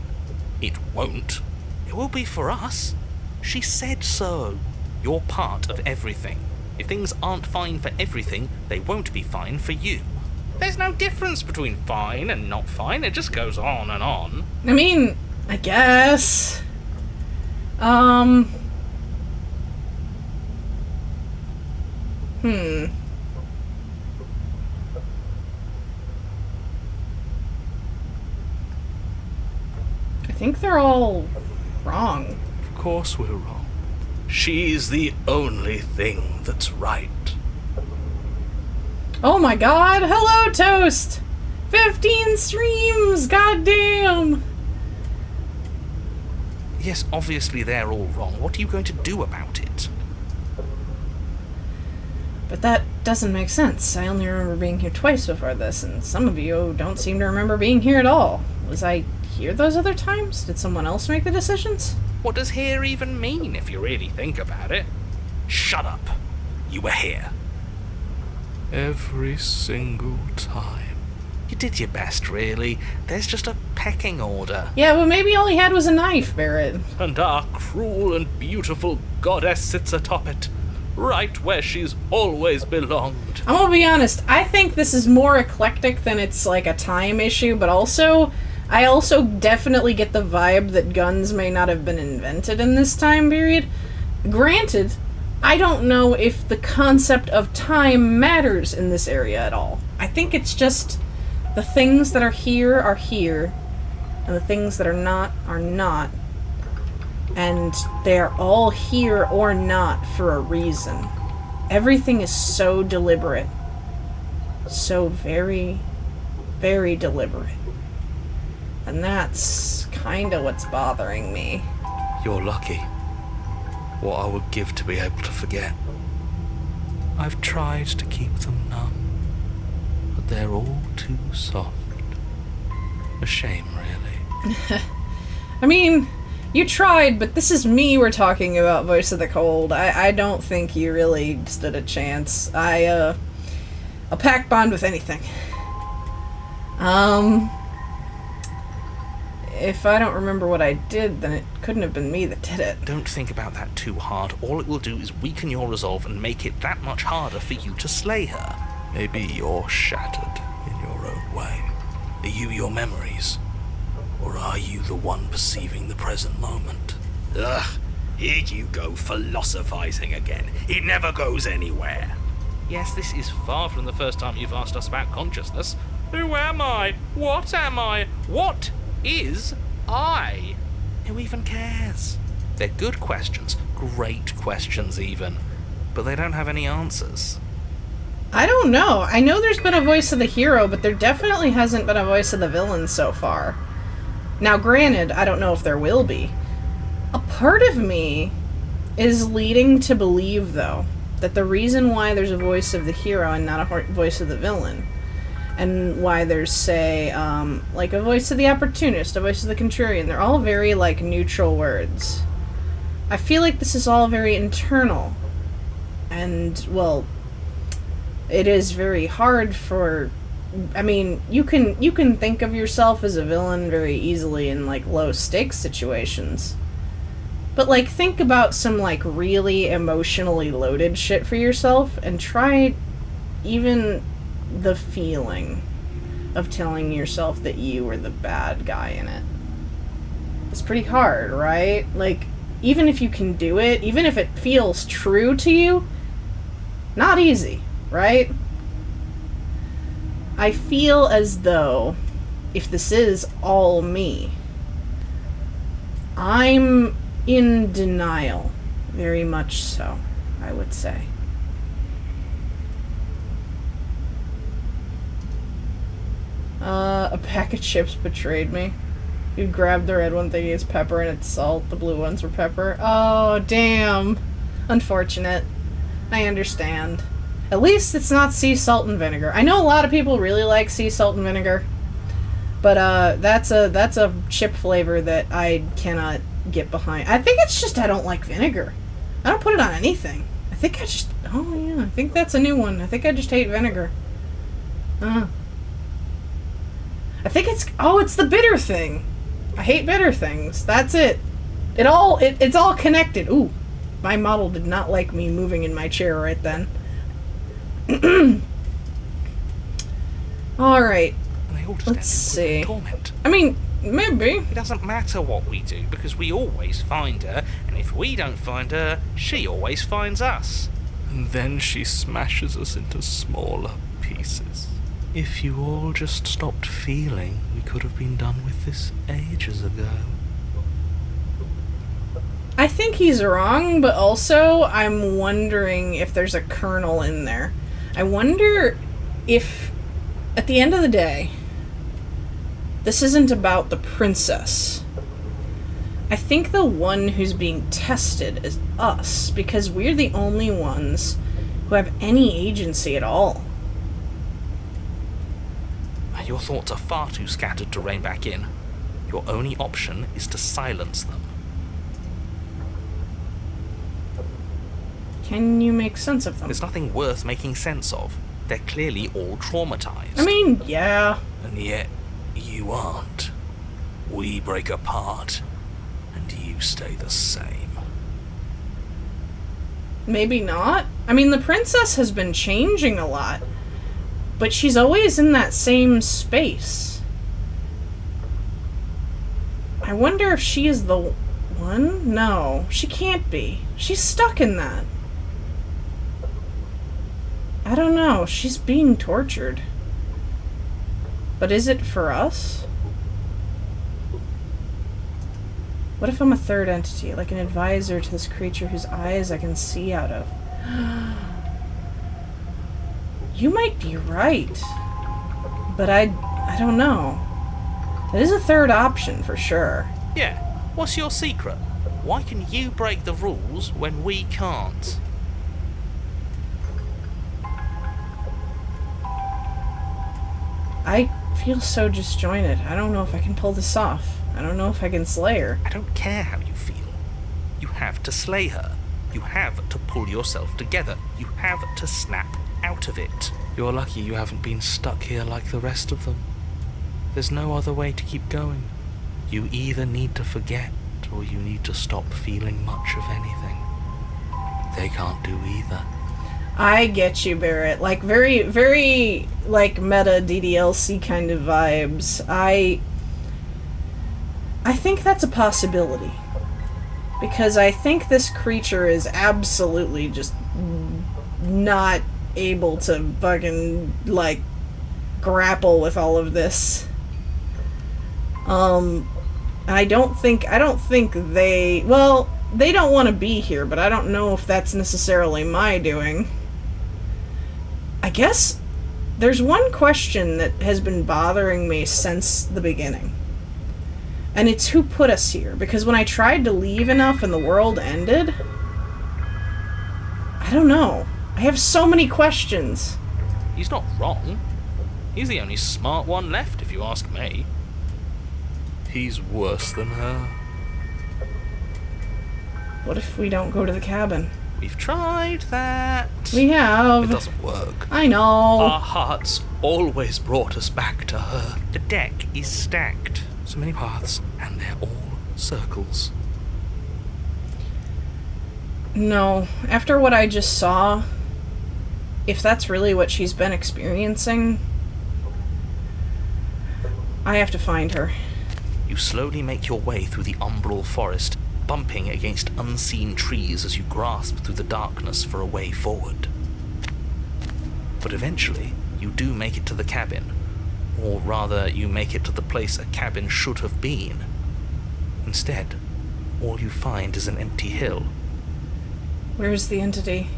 It won't. It will be for us. She said so. You're part of everything. If things aren't fine for everything, they won't be fine for you. There's no difference between fine and not fine. It just goes on and on. I mean, I guess. I think they're all wrong. Of course we're wrong. She's the only thing that's right. Oh my god, hello Toast! 15 streams, goddamn! Yes, obviously they're all wrong. What are you going to do about it? But that doesn't make sense. I only remember being here twice before this, and some of you don't seem to remember being here at all. Was I here those other times? Did someone else make the decisions? What does here even mean if you really think about it? Shut up. You were here. Every single time. You did your best, really. There's just a pecking order. Yeah, well, maybe all he had was a knife, Barrett. And our cruel and beautiful goddess sits atop it, right where she's always belonged. I'm gonna be honest, I think this is more eclectic than it's like a time issue, but also, I also definitely get the vibe that guns may not have been invented in this time period. Granted, I don't know if the concept of time matters in this area at all. I think it's just the things that are here, and the things that are not, and they're all here or not for a reason. Everything is so deliberate. So very, very deliberate. And that's kind of what's bothering me. You're lucky. What I would give to be able to forget. I've tried to keep them numb, but they're all too soft. A shame, really. I mean, you tried, but this is me we're talking about, Voice of the Cold. I don't think you really stood a chance. I'll pack bond with anything. If I don't remember what I did, then it couldn't have been me that did it. Don't think about that too hard. All it will do is weaken your resolve and make it that much harder for you to slay her. Maybe you're shattered in your own way. Are you your memories? Or are you the one perceiving the present moment? Ugh, here you go philosophizing again. It never goes anywhere. Yes, this is far from the first time you've asked us about consciousness. Who am I? What am I? What is I? Who even cares? They're good questions, great questions even, but they don't have any answers. I don't know. I know there's been a voice of the hero, but there definitely hasn't been a voice of the villain so far. Now, granted, I don't know if there will be. A part of me is leading to believe, though, that the reason why there's a voice of the hero and not a voice of the villain, and why there's, say, like a voice of the opportunist, a voice of the contrarian, they're all very, like, neutral words. I feel like this is all very internal. And, well, it is very hard for... I mean, you can think of yourself as a villain very easily in, like, low-stakes situations. But, like, think about some, like, really emotionally loaded shit for yourself, and try even the feeling of telling yourself that you were the bad guy in it. It's pretty hard, right? Like, even if you can do it, even if it feels true to you, not easy, right? I feel as though, if this is all me, I'm in denial. Very much so, I would say. A pack of chips betrayed me. You grabbed the red one thinking it's pepper and it's salt. The blue ones were pepper. Oh, damn. Unfortunate. I understand. At least it's not sea salt and vinegar. I know a lot of people really like sea salt and vinegar, but that's a chip flavor that I cannot get behind. I think it's just I don't like vinegar. I don't put it on anything. I think I just... Oh, yeah. I think that's a new one. I think I just hate vinegar. I think it's... Oh, it's the bitter thing. I hate bitter things. That's it. It's all connected. Ooh. My model did not like me moving in my chair right then. Alright. Let's see. Torment. I mean, maybe. It doesn't matter what we do, because we always find her, and if we don't find her, she always finds us. And then she smashes us into smaller pieces. If you all just stopped feeling, we could have been done with this ages ago. I think he's wrong, but also I'm wondering if there's a kernel in there. I wonder if, at the end of the day, this isn't about the princess. I think the one who's being tested is us, because we're the only ones who have any agency at all. Your thoughts are far too scattered to rein back in. Your only option is to silence them. Can you make sense of them? There's nothing worth making sense of. They're clearly all traumatized. I mean, yeah. And yet, you aren't. We break apart, and you stay the same. Maybe not. I mean, the princess has been changing a lot, but she's always in that same space. I wonder if she is the one? No, she can't be. She's stuck in that. I don't know. She's being tortured. But is it for us? What if I'm a third entity, like an advisor to this creature whose eyes I can see out of? You might be right. But I don't know. That is a third option for sure. Yeah, what's your secret? Why can you break the rules when we can't? I feel so disjointed. I don't know if I can pull this off. I don't know if I can slay her. I don't care how you feel. You have to slay her. You have to pull yourself together. You have to snap out of it. You're lucky you haven't been stuck here like the rest of them. There's no other way to keep going. You either need to forget, or you need to stop feeling much of anything. They can't do either. I get you, Barrett. Like, very, very, like, meta DDLC kind of vibes. I think that's a possibility. Because I think this creature is absolutely just not able to fucking, like, grapple with all of this. I don't think they, well, they don't want to be here, but I don't know if that's necessarily my doing. I guess there's one question that has been bothering me since the beginning. And it's who put us here. Because when I tried to leave enough and the world ended, I don't know. I have so many questions. He's not wrong. He's the only smart one left, if you ask me. He's worse than her. What if we don't go to the cabin? We've tried that. We have. It doesn't work. I know. Our hearts always brought us back to her. The deck is stacked. So many paths, and they're all circles. No. After what I just saw, if that's really what she's been experiencing, I have to find her. You slowly make your way through the umbral forest, bumping against unseen trees as you grasp through the darkness for a way forward. But eventually, you do make it to the cabin. Or rather, you make it to the place a cabin should have been. Instead, all you find is an empty hill. Where's the entity?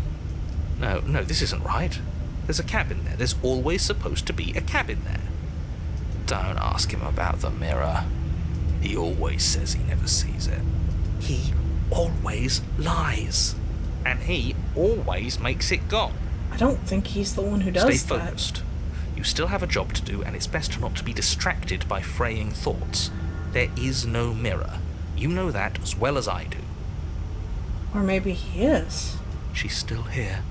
No, this isn't right. There's a cabin there. There's always supposed to be a cabin there. Don't ask him about the mirror. He always says he never sees it. He always lies. And he always makes it gone. I don't think he's the one who does that. Stay focused. You still have a job to do, and it's best not to be distracted by fraying thoughts. There is no mirror. You know that as well as I do. Or maybe he is. She's still here,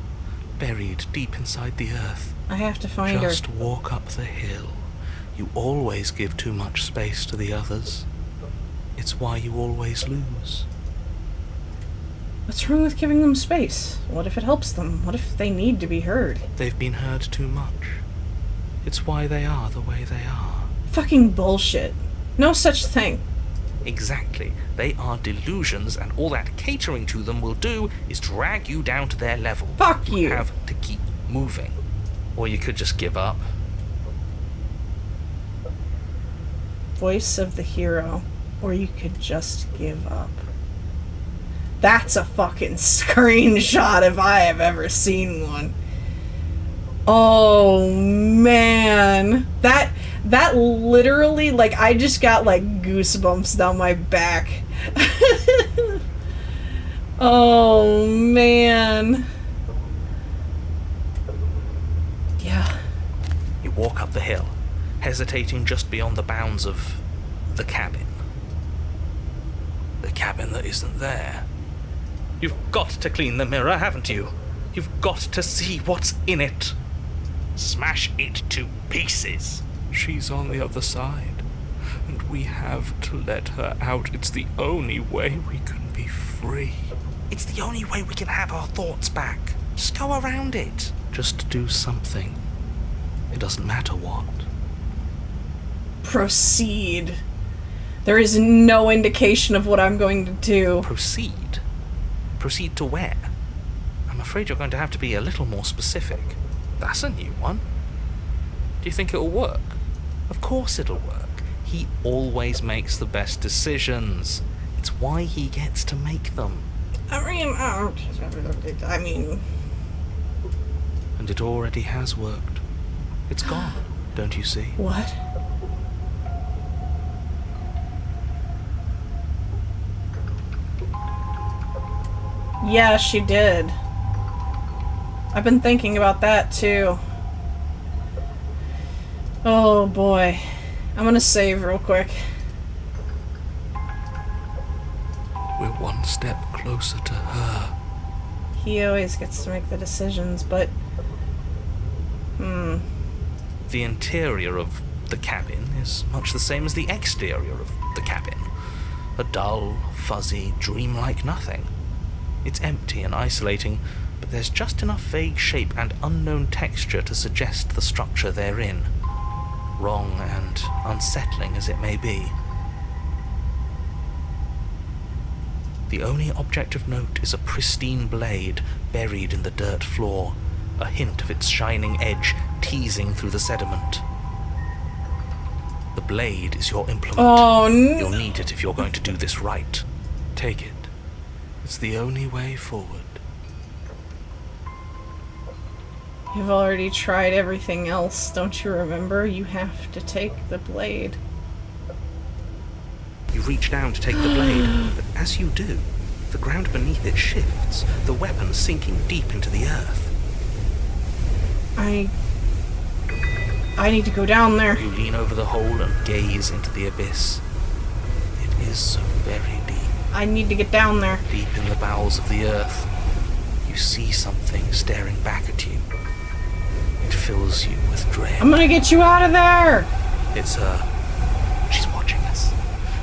buried deep inside the earth. I have to find her. Just walk up the hill. You always give too much space to the others. It's why you always lose. What's wrong with giving them space? What if it helps them? What if they need to be heard? They've been heard too much. It's why they are the way they are. Fucking bullshit. No such thing. Exactly. They are delusions, and all that catering to them will do is drag you down to their level. Fuck you. You have to keep moving. Or you could just give up. Voice of the hero. Or you could just give up. That's a fucking screenshot if I have ever seen one. Oh man. That literally, like, I just got like goosebumps down my back. Oh man. Yeah. You walk up the hill, hesitating just beyond the bounds of the cabin. The cabin that isn't there. You've got to clean the mirror, haven't you? You've got to see what's in it. Smash it to pieces. She's on the other side, and we have to let her out. It's the only way we can be free. It's the only way we can have our thoughts back. Just go around it. Just do something. It doesn't matter what. Proceed. There is no indication of what I'm going to do. Proceed? Proceed to where? I'm afraid you're going to have to be a little more specific. That's a new one. Do you think it'll work? Of course it'll work. He always makes the best decisions. It's why he gets to make them. I mean... And it already has worked. It's gone, don't you see? What? Yeah, she did. I've been thinking about that too. Oh boy. I'm gonna save real quick. We're one step closer to her. He always gets to make the decisions, but... The interior of the cabin is much the same as the exterior of the cabin. A dull, fuzzy, dreamlike nothing. It's empty and isolating, but there's just enough vague shape and unknown texture to suggest the structure they're in. Wrong and unsettling as it may be. The only object of note is a pristine blade buried in the dirt floor, a hint of its shining edge teasing through the sediment. The blade is your implement. Oh, You'll need it if you're going to do this right. Take it. It's the only way forward. You've already tried everything else, don't you remember? You have to take the blade. You reach down to take the blade, but as you do, the ground beneath it shifts, the weapon sinking deep into the earth. I need to go down there. You lean over the hole and gaze into the abyss. It is so very deep. I need to get down there. Deep in the bowels of the earth, you see something staring back at you. It fills you with dread. I'm gonna get you out of there! It's her. She's watching us.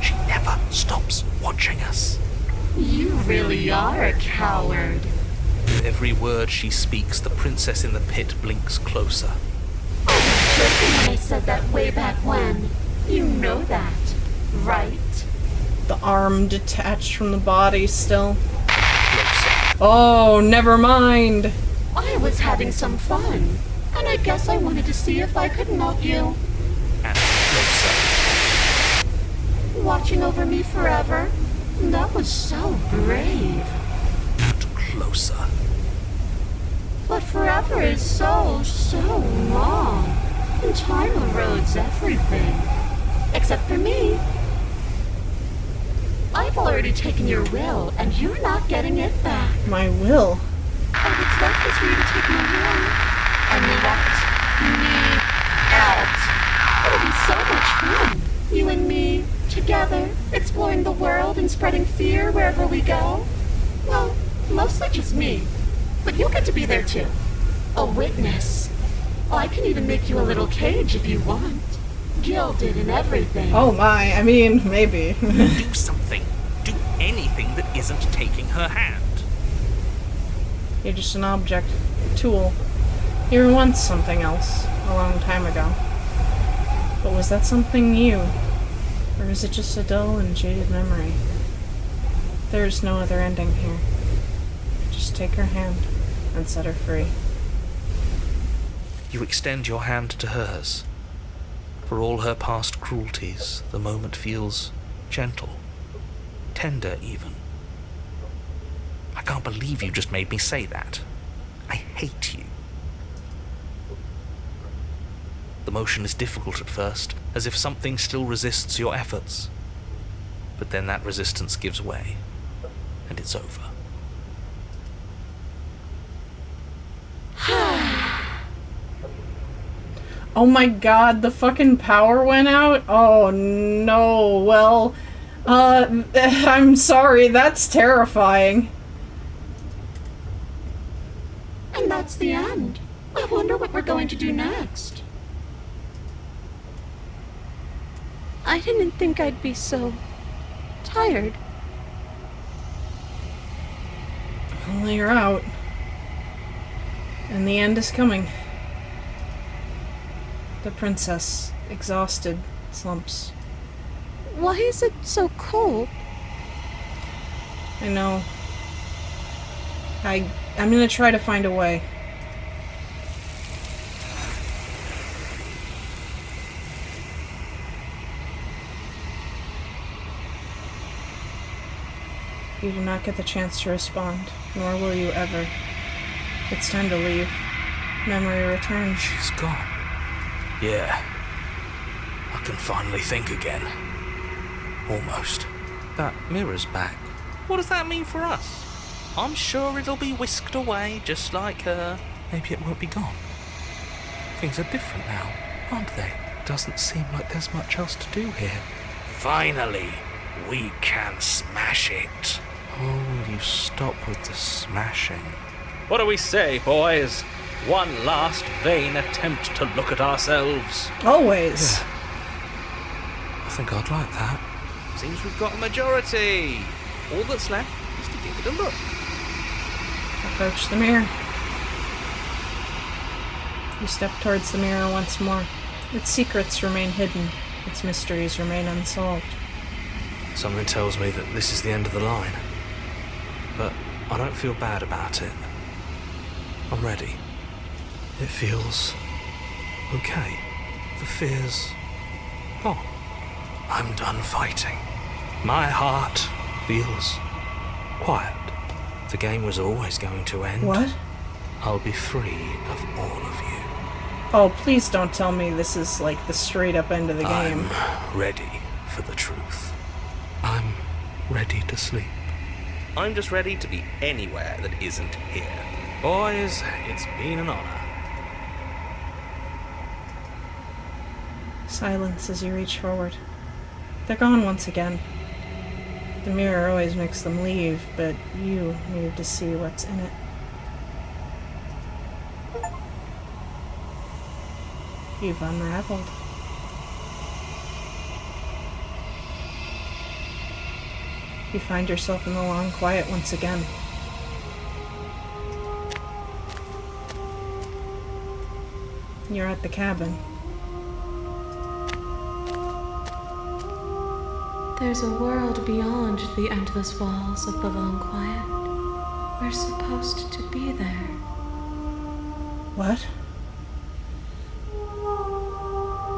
She never stops watching us. You really are a coward. With every word she speaks, the princess in the pit blinks closer. I was joking when I said that way back when. You know that, right? The arm detached from the body still. Closer. Oh, never mind. I was having some fun, and I guess I wanted to see if I could melt you. And closer. Watching over me forever? That was so brave. And closer. But forever is so long. And time erodes everything. Except for me. I've already taken your will, and you're not getting it back. My will. All that's left is for you to take my will and let me out. It'll be so much fun. You and me, together, exploring the world and spreading fear wherever we go. Well, mostly just me. But you'll get to be there too. A witness. I can even make you a little cage if you want. Gilded and everything. Oh my, I mean, maybe. Do something. Do anything that isn't taking her hand. You're just an object. A tool. You were once something else, a long time ago. But was that something new? Or is it just a dull and jaded memory? There's no other ending here. Just take her hand and set her free. You extend your hand to hers. For all her past cruelties, the moment feels gentle, tender even. I can't believe you just made me say that. I hate you. The motion is difficult at first, as if something still resists your efforts. But then that resistance gives way, and it's over. Oh my god, the fucking power went out? Oh no, well, I'm sorry, that's terrifying. And that's the end. I wonder what we're going to do next. I didn't think I'd be so tired. Well, you're out. And the end is coming. The princess, exhausted, slumps. Why is it so cold? I know. I'm gonna try to find a way. You do not get the chance to respond, nor will you ever. It's time to leave. Memory returns. She's gone. Yeah. I can finally think again. Almost. That mirror's back. What does that mean for us? I'm sure it'll be whisked away, just like her. Maybe it won't be gone. Things are different now, aren't they? Doesn't seem like there's much else to do here. Finally, we can smash it. Oh, will you stop with the smashing? What do we say, boys? One last vain attempt to look at ourselves. Always. I think I'd like that. Seems we've got a majority. All that's left is to give it a look. Approach the mirror. You step towards the mirror once more. Its secrets remain hidden. Its mysteries remain unsolved. Something tells me that this is the end of the line. But I don't feel bad about it. I'm ready. It feels okay. The fear's gone. I'm done fighting. My heart feels quiet. The game was always going to end. What? I'll be free of all of you. Oh, please don't tell me this is like the straight up end of the game. I'm ready for the truth. I'm ready to sleep. I'm just ready to be anywhere that isn't here. Boys, it's been an honor. Silence as you reach forward. They're gone once again. The mirror always makes them leave, but you need to see what's in it. You've unraveled. You find yourself in the long quiet once again. You're at the cabin. There's a world beyond the endless walls of the long quiet. We're supposed to be there. What?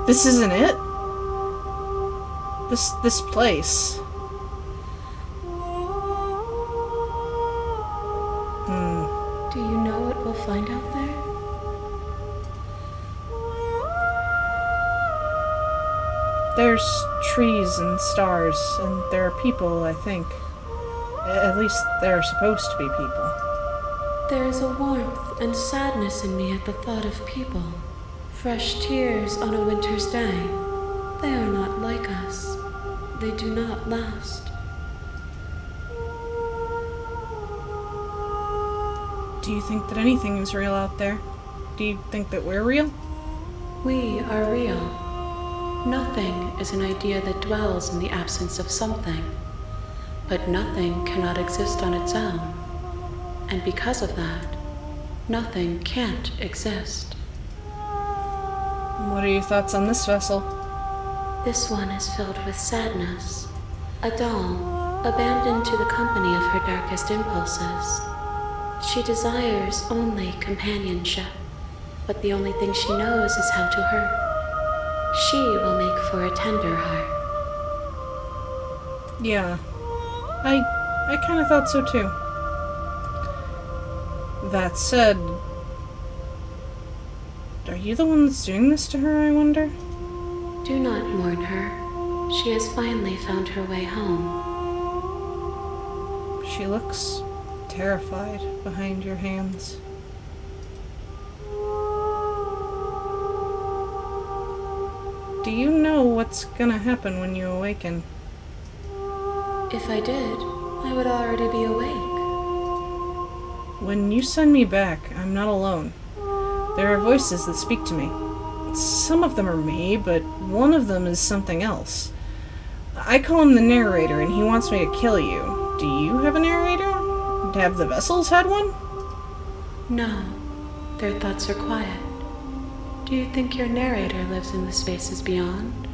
This isn't it? This place. Do you know what we'll find out there? There's trees and stars, and there are people, I think. At least there are supposed to be people. There is a warmth and sadness in me at the thought of people. Fresh tears on a winter's day. They are not like us. They do not last. Do you think that anything is real out there? Do you think that we're real? We are real. Nothing is an idea that dwells in the absence of something. But nothing cannot exist on its own. And because of that, nothing can't exist. What are your thoughts on this vessel? This one is filled with sadness. A doll, abandoned to the company of her darkest impulses. She desires only companionship, but the only thing she knows is how to hurt. She will make for a tender heart. Yeah. I kind of thought so too. That said, are you the one that's doing this to her, I wonder? Do not mourn her. She has finally found her way home. She looks terrified behind your hands. Do you know what's gonna happen when you awaken? If I did, I would already be awake. When you send me back, I'm not alone. There are voices that speak to me. Some of them are me, but one of them is something else. I call him the narrator, and he wants me to kill you. Do you have a narrator? Have the vessels had one? No, their thoughts are quiet. Do you think your narrator lives in the spaces beyond?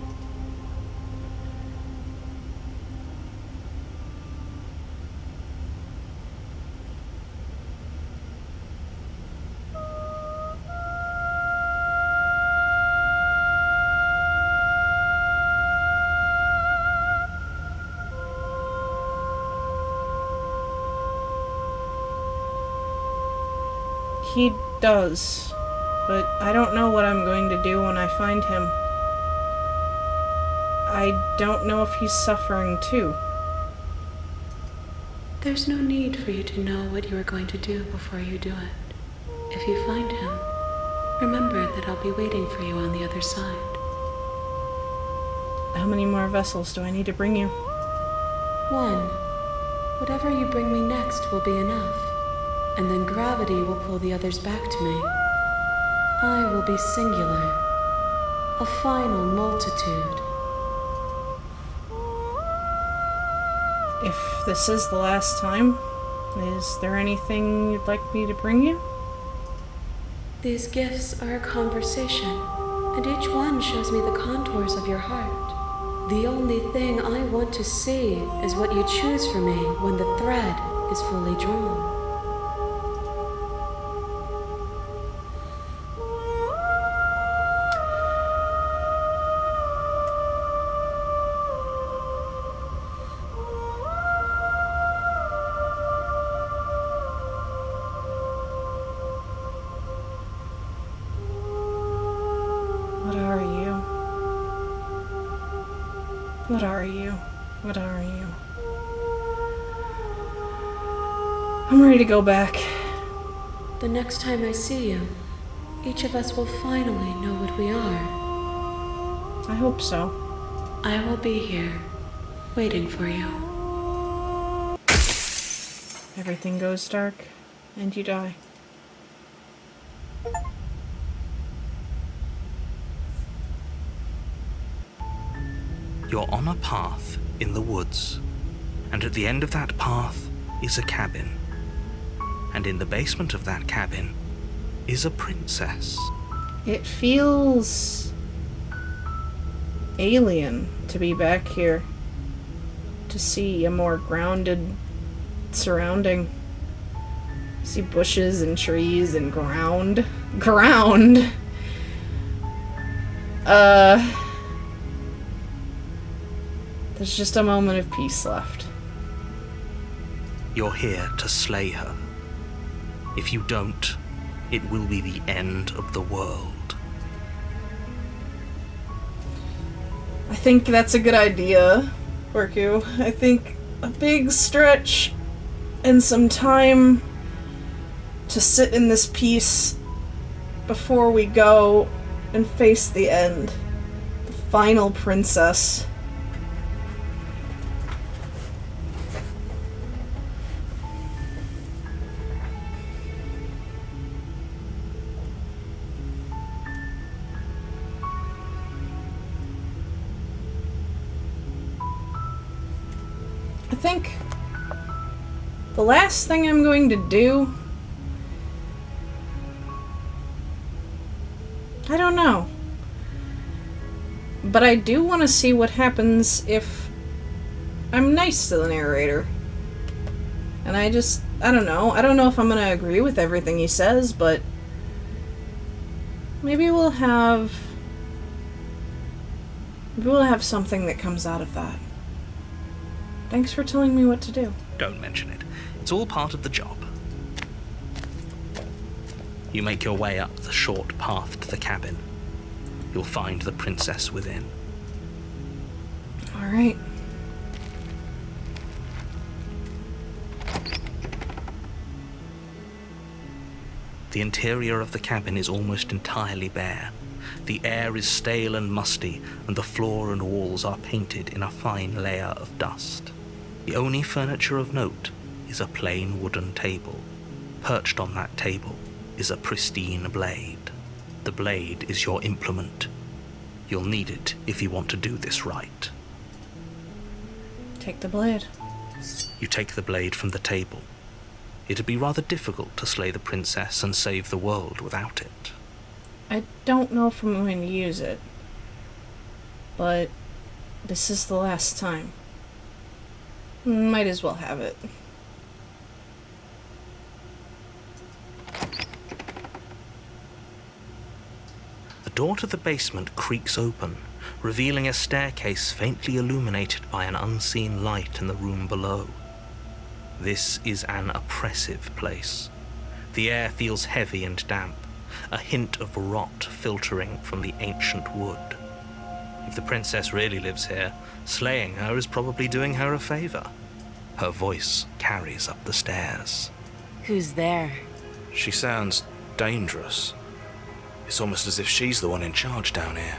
He does, but I don't know what I'm going to do when I find him. I don't know if he's suffering too. There's no need for you to know what you are going to do before you do it. If you find him, remember that I'll be waiting for you on the other side. How many more vessels do I need to bring you? One. Whatever you bring me next will be enough. And then gravity will pull the others back to me. I will be singular, a final multitude. If this is the last time, is there anything you'd like me to bring you? These gifts are a conversation, and each one shows me the contours of your heart. The only thing I want to see is what you choose for me when the thread is fully drawn. What are you? What are you? What are you? I'm ready to go back. The next time I see you, each of us will finally know what we are. I hope so. I will be here, waiting for you. Everything goes dark, and you die. You're on a path in the woods, and at the end of that path is a cabin. And in the basement of that cabin is a princess. It feels alien to be back here, to see a more grounded surrounding. See bushes and trees and ground. There's just a moment of peace left. You're here to slay her. If you don't, it will be the end of the world. I think that's a good idea, Orku. I think a big stretch and some time to sit in this peace before we go and face the end. The final princess. I think the last thing I'm going to do, I don't know, but I do want to see what happens if I'm nice to the narrator. And I don't know. I don't know if I'm going to agree with everything he says, but maybe we'll have something that comes out of that. Thanks for telling me what to do. Don't mention it. It's all part of the job. You make your way up the short path to the cabin. You'll find the princess within. All right. The interior of the cabin is almost entirely bare. The air is stale and musty, and the floor and walls are painted in a fine layer of dust. The only furniture of note is a plain wooden table. Perched on that table is a pristine blade. The blade is your implement. You'll need it if you want to do this right. Take the blade. You take the blade from the table. It'd be rather difficult to slay the princess and save the world without it. I don't know if I'm going to use it, but this is the last time. Might as well have it. The door to the basement creaks open, revealing a staircase faintly illuminated by an unseen light in the room below. This is an oppressive place. The air feels heavy and damp, a hint of rot filtering from the ancient wood. If the princess really lives here, slaying her is probably doing her a favor. Her voice carries up the stairs. Who's there? She sounds dangerous. It's almost as if she's the one in charge down here.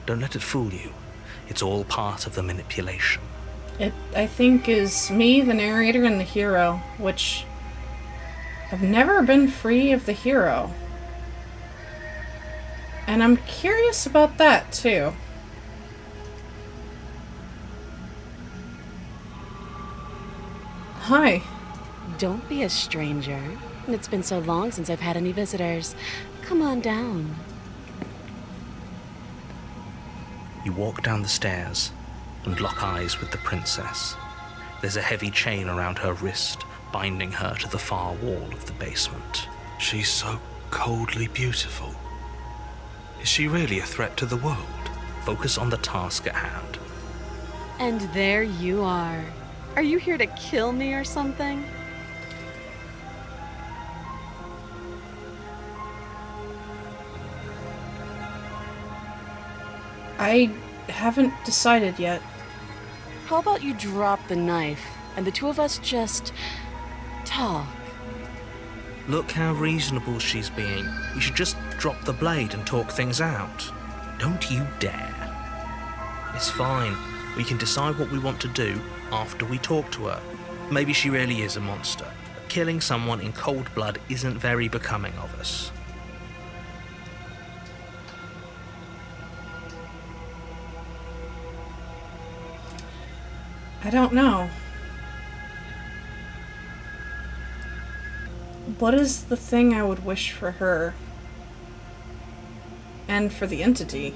Don't let it fool you. It's all part of the manipulation. It, I think, is me, the narrator, and the hero, which I've never been free of the hero. And I'm curious about that, too. Hi. Don't be a stranger. It's been so long since I've had any visitors. Come on down. You walk down the stairs and lock eyes with the princess. There's a heavy chain around her wrist, binding her to the far wall of the basement. She's so coldly beautiful. Is she really a threat to the world? Focus on the task at hand. And there you are. Are you here to kill me or something? I haven't decided yet. How about you drop the knife and the two of us just talk? Look how reasonable she's being. We should just drop the blade and talk things out. Don't you dare. It's fine. We can decide what we want to do after we talk to her. Maybe she really is a monster. Killing someone in cold blood isn't very becoming of us. I don't know. What is the thing I would wish for her? And for the entity?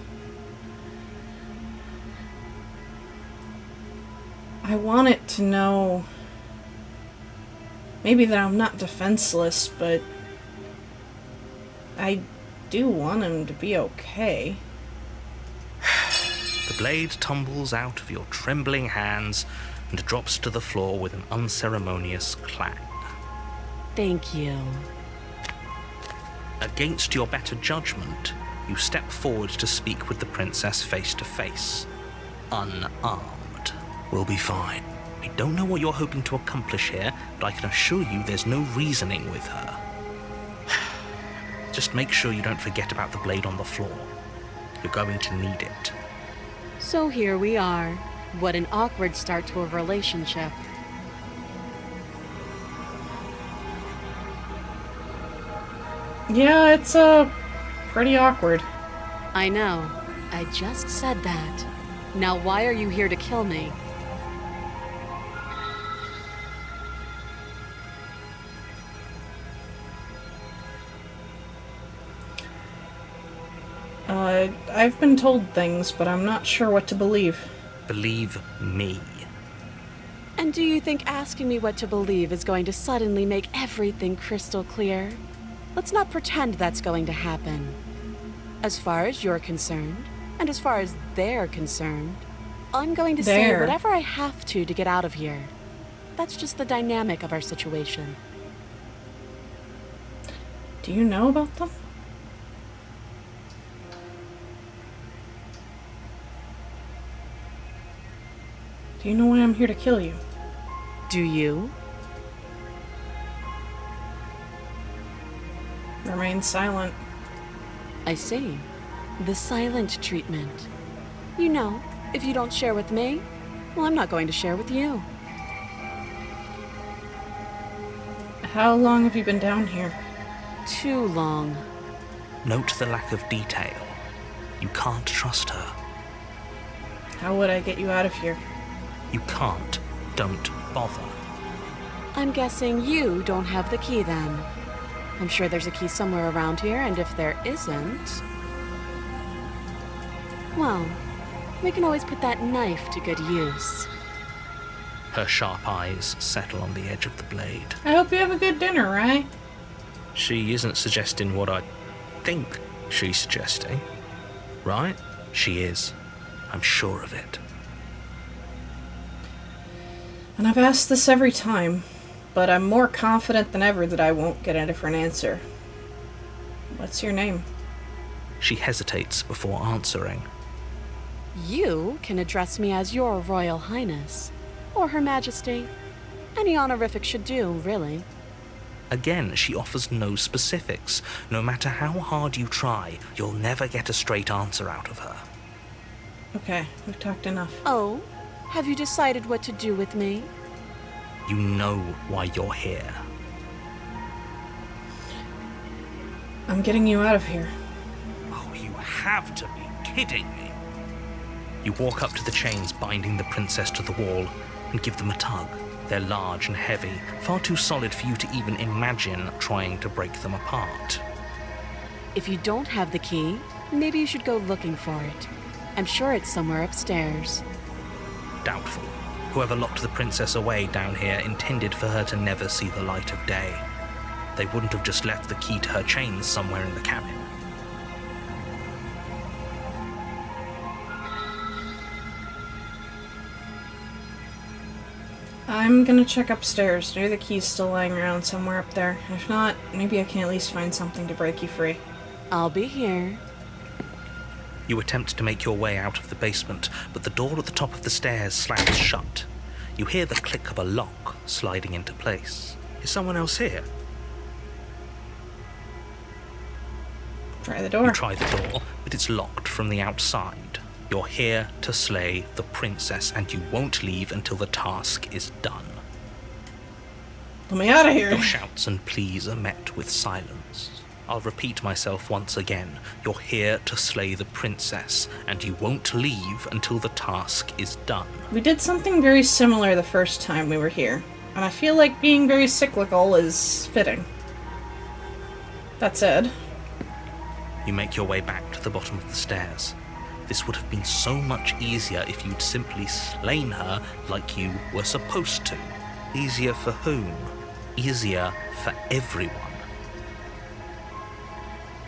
I want it to know... maybe that I'm not defenseless, but... I do want him to be okay. The blade tumbles out of your trembling hands and drops to the floor with an unceremonious clang. Thank you. Against your better judgment, you step forward to speak with the princess face to face, unarmed. We'll be fine. I don't know what you're hoping to accomplish here, but I can assure you there's no reasoning with her. Just make sure you don't forget about the blade on the floor. You're going to need it. So here we are. What an awkward start to a relationship. Yeah, it's, pretty awkward. I know. I just said that. Now why are you here to kill me? I've been told things, but I'm not sure what to believe. Believe me. And do you think asking me what to believe is going to suddenly make everything crystal clear? Let's not pretend that's going to happen. As far as you're concerned, and as far as they're concerned, I'm going to say whatever I have to get out of here. That's just the dynamic of our situation. Do you know about them? Do you know why I'm here to kill you? Do you? Remain silent. I see. The silent treatment. You know, if you don't share with me, well, I'm not going to share with you. How long have you been down here? Too long. Note the lack of detail. You can't trust her. How would I get you out of here? You can't. Don't bother. I'm guessing you don't have the key then. I'm sure there's a key somewhere around here, and if there isn't... well, we can always put that knife to good use. Her sharp eyes settle on the edge of the blade. I hope you have a good dinner, right? She isn't suggesting what I think she's suggesting. Right? She is. I'm sure of it. And I've asked this every time, but I'm more confident than ever that I won't get a different answer. What's your name? She hesitates before answering. You can address me as Your Royal Highness, or Her Majesty. Any honorific should do, really. Again, she offers no specifics. No matter how hard you try, you'll never get a straight answer out of her. Okay, we've talked enough. Oh, have you decided what to do with me? You know why you're here. I'm getting you out of here. Oh, you have to be kidding me. You walk up to the chains binding the princess to the wall and give them a tug. They're large and heavy, far too solid for you to even imagine trying to break them apart. If you don't have the key, maybe you should go looking for it. I'm sure it's somewhere upstairs. Doubtful. Whoever locked the princess away down here intended for her to never see the light of day. They wouldn't have just left the key to her chains somewhere in the cabin. I'm gonna check upstairs. Maybe the key's still lying around somewhere up there. If not, maybe I can at least find something to break you free. I'll be here. You attempt to make your way out of the basement, but the door at the top of the stairs slams shut. You hear the click of a lock sliding into place. Is someone else here? Try the door. You try the door, but it's locked from the outside. You're here to slay the princess, and you won't leave until the task is done. Let me out of here. Your shouts and pleas are met with silence. I'll repeat myself once again. You're here to slay the princess, and you won't leave until the task is done. We did something very similar the first time we were here, and I feel like being very cyclical is fitting. That said... You make your way back to the bottom of the stairs. This would have been so much easier if you'd simply slain her like you were supposed to. Easier for whom? Easier for everyone.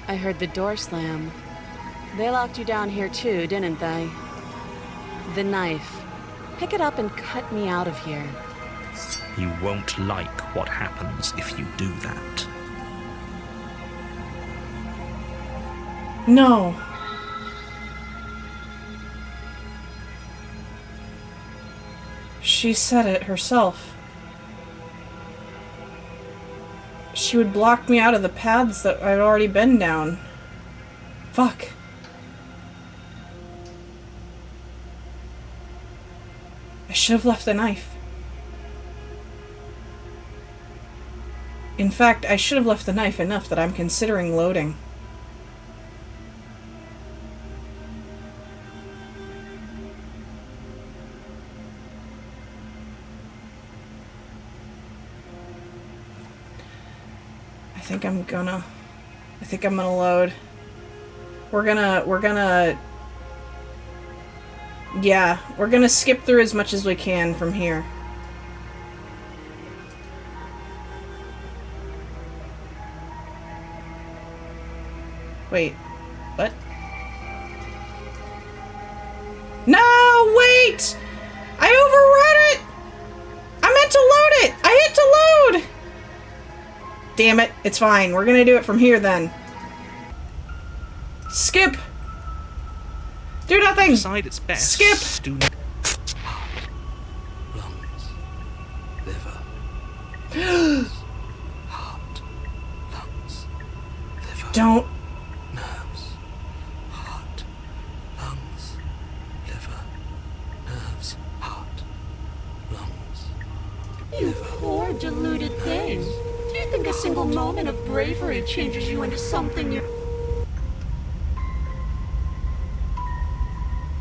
I heard the door slam. They locked you down here too, didn't they? The knife. Pick it up and cut me out of here. You won't like what happens if you do that. No. She said it herself. She would block me out of the paths that I'd already been down. Fuck. I should have left the knife. In fact, I should have left the knife enough that I'm considering loading. I think I'm gonna load. We're gonna skip through as much as we can from here. Wait, what? No, wait! I overrode it! I meant to load it! I hit to load! Damn it, it's fine. We're gonna do it from here then. Skip! Do nothing! Decide it's best. Skip! Do lungs, liver, heart, lungs, liver. Don't. Nerves, heart, lungs, liver, nerves, heart, lungs. You poor deluded thing. Do you think a single moment of bravery changes you into something you're...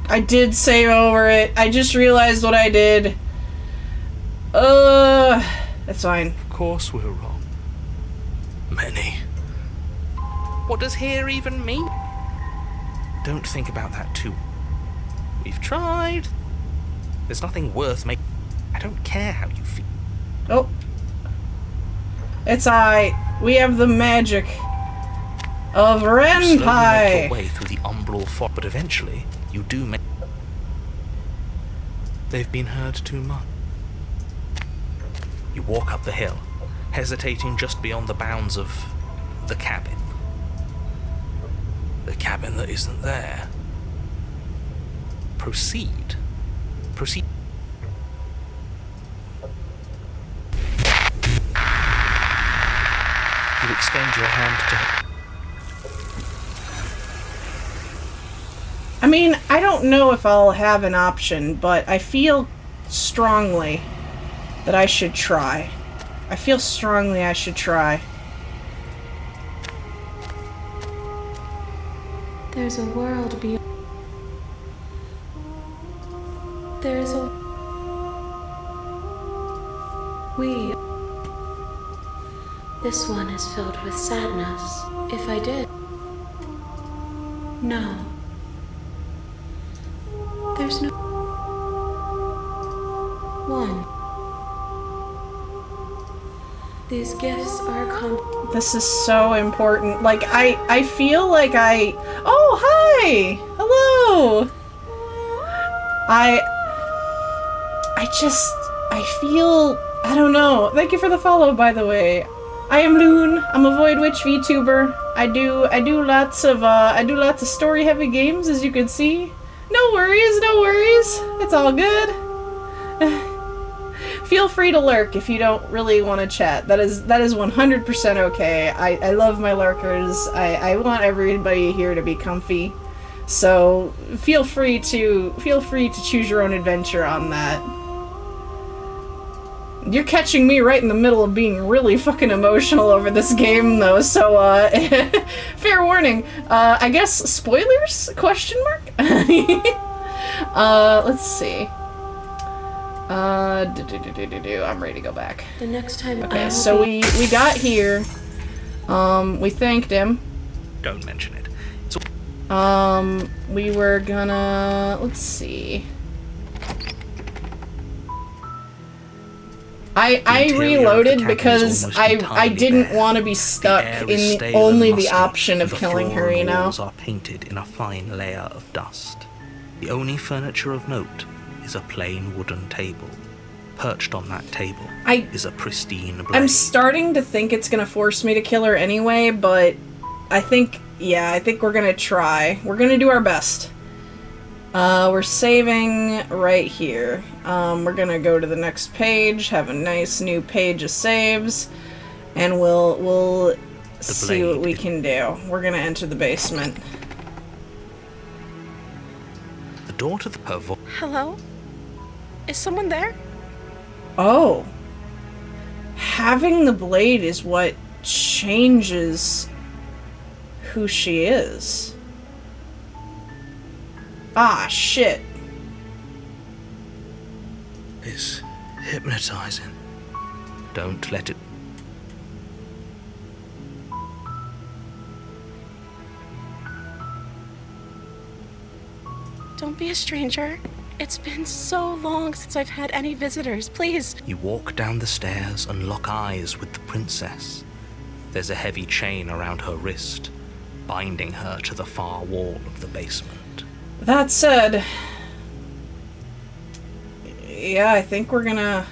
I did save over it. I just realized what I did. That's fine. Of course we're wrong. Many. What does here even mean? Don't think about that too. We've tried. There's nothing worth making. I don't care how you feel. Oh. It's we have the magic of You slowly make Renpai. your way through the umbral fog, but eventually you do make. They've been hurt too much. You walk up the hill, hesitating just beyond the bounds of the cabin. The cabin that isn't there. Proceed. Proceed. You extend your hand to her. I mean, I don't know if I'll have an option, but I feel strongly that I should try. I feel strongly I should try. There's a world beyond. There's a. We. This one is filled with sadness. If I did. No. There's no. One. These gifts are This is so important. Like, I feel like Oh, hi! Hello! I feel... I don't know. Thank you for the follow, by the way. I am Loon. I'm a Void Witch VTuber. I do lots of story-heavy games, as you can see. No worries, no worries. It's all good. Feel free to lurk if you don't really want to chat. That is 100% okay. I love my lurkers. I want everybody here to be comfy. So feel free to choose your own adventure on that. You're catching me right in the middle of being really fucking emotional over this game though, so fair warning. I guess spoilers? Question mark? Let's see. I'm ready to go back. The next time. Okay, so we got here. We thanked him. Don't mention it. It's We were gonna... Let's see. I reloaded because I didn't want to be stuck in only the option of killing her, you know? The walls are painted in a fine layer of dust. The only furniture of note is a plain wooden table. Perched on that table is a pristine blade. I'm starting to think it's gonna force me to kill her anyway, but I think we're gonna try. We're gonna do our best. We're saving right here. We're gonna go to the next page, have a nice new page of saves, and we'll see what we can do. We're gonna enter the basement. The door to the pervo. Hello? Is someone there? Oh. Having the blade is what changes who she is. Ah, shit. It's hypnotizing. Don't let it. Don't be a stranger. It's been so long since I've had any visitors. Please. You walk down the stairs and lock eyes with the princess. There's a heavy chain around her wrist, binding her to the far wall of the basement. That said, yeah, I think we're gonna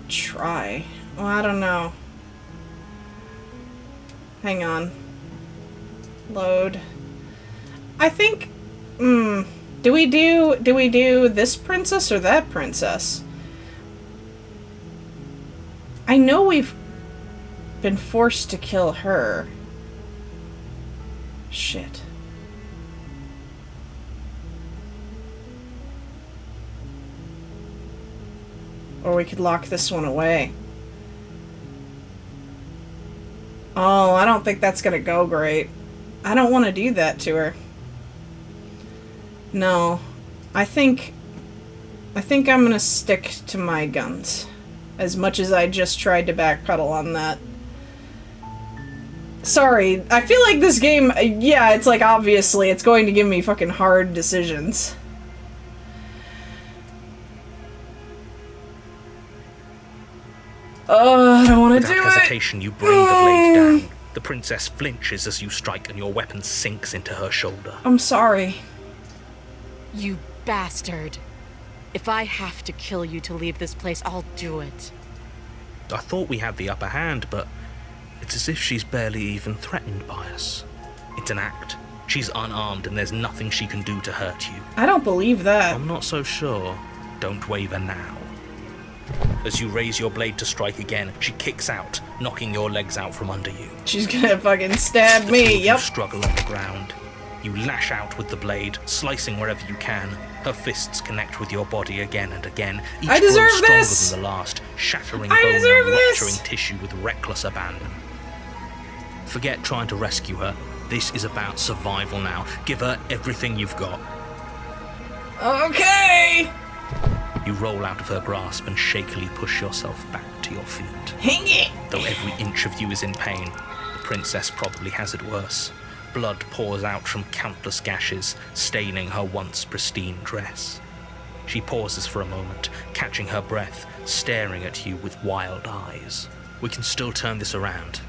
try. Well, I don't know. Hang on. Load. I think, do we do this princess or that princess? I know we've been forced to kill her. Shit. Or we could lock this one away. Oh, I don't think that's gonna go great. I don't want to do that to her. No. I think I'm gonna stick to my guns. As much as I just tried to backpedal on that. Sorry, I feel like this game, yeah, it's like obviously it's going to give me fucking hard decisions. I don't want to do it! Without hesitation, you bring the blade down. The princess flinches as you strike and your weapon sinks into her shoulder. I'm sorry. You bastard. If I have to kill you to leave this place, I'll do it. I thought we had the upper hand, but it's as if she's barely even threatened by us. It's an act. She's unarmed and there's nothing she can do to hurt you. I don't believe that. I'm not so sure. Don't waver now. As you raise your blade to strike again, she kicks out, knocking your legs out from under you. She's gonna fucking stab The two me, of you yep. struggle on the ground. You lash out with the blade, slicing wherever you can. Her fists connect with your body again and again. Each I deserve blow stronger this! than the last, shattering I bone deserve and this! rupturing tissue with reckless abandon. Forget trying to rescue her. This is about survival now. Give her everything you've got. Okay! You roll out of her grasp and shakily push yourself back to your feet. Hang it! Though every inch of you is in pain, the princess probably has it worse. Blood pours out from countless gashes, staining her once pristine dress. She pauses for a moment, catching her breath, staring at you with wild eyes. We can still turn this around.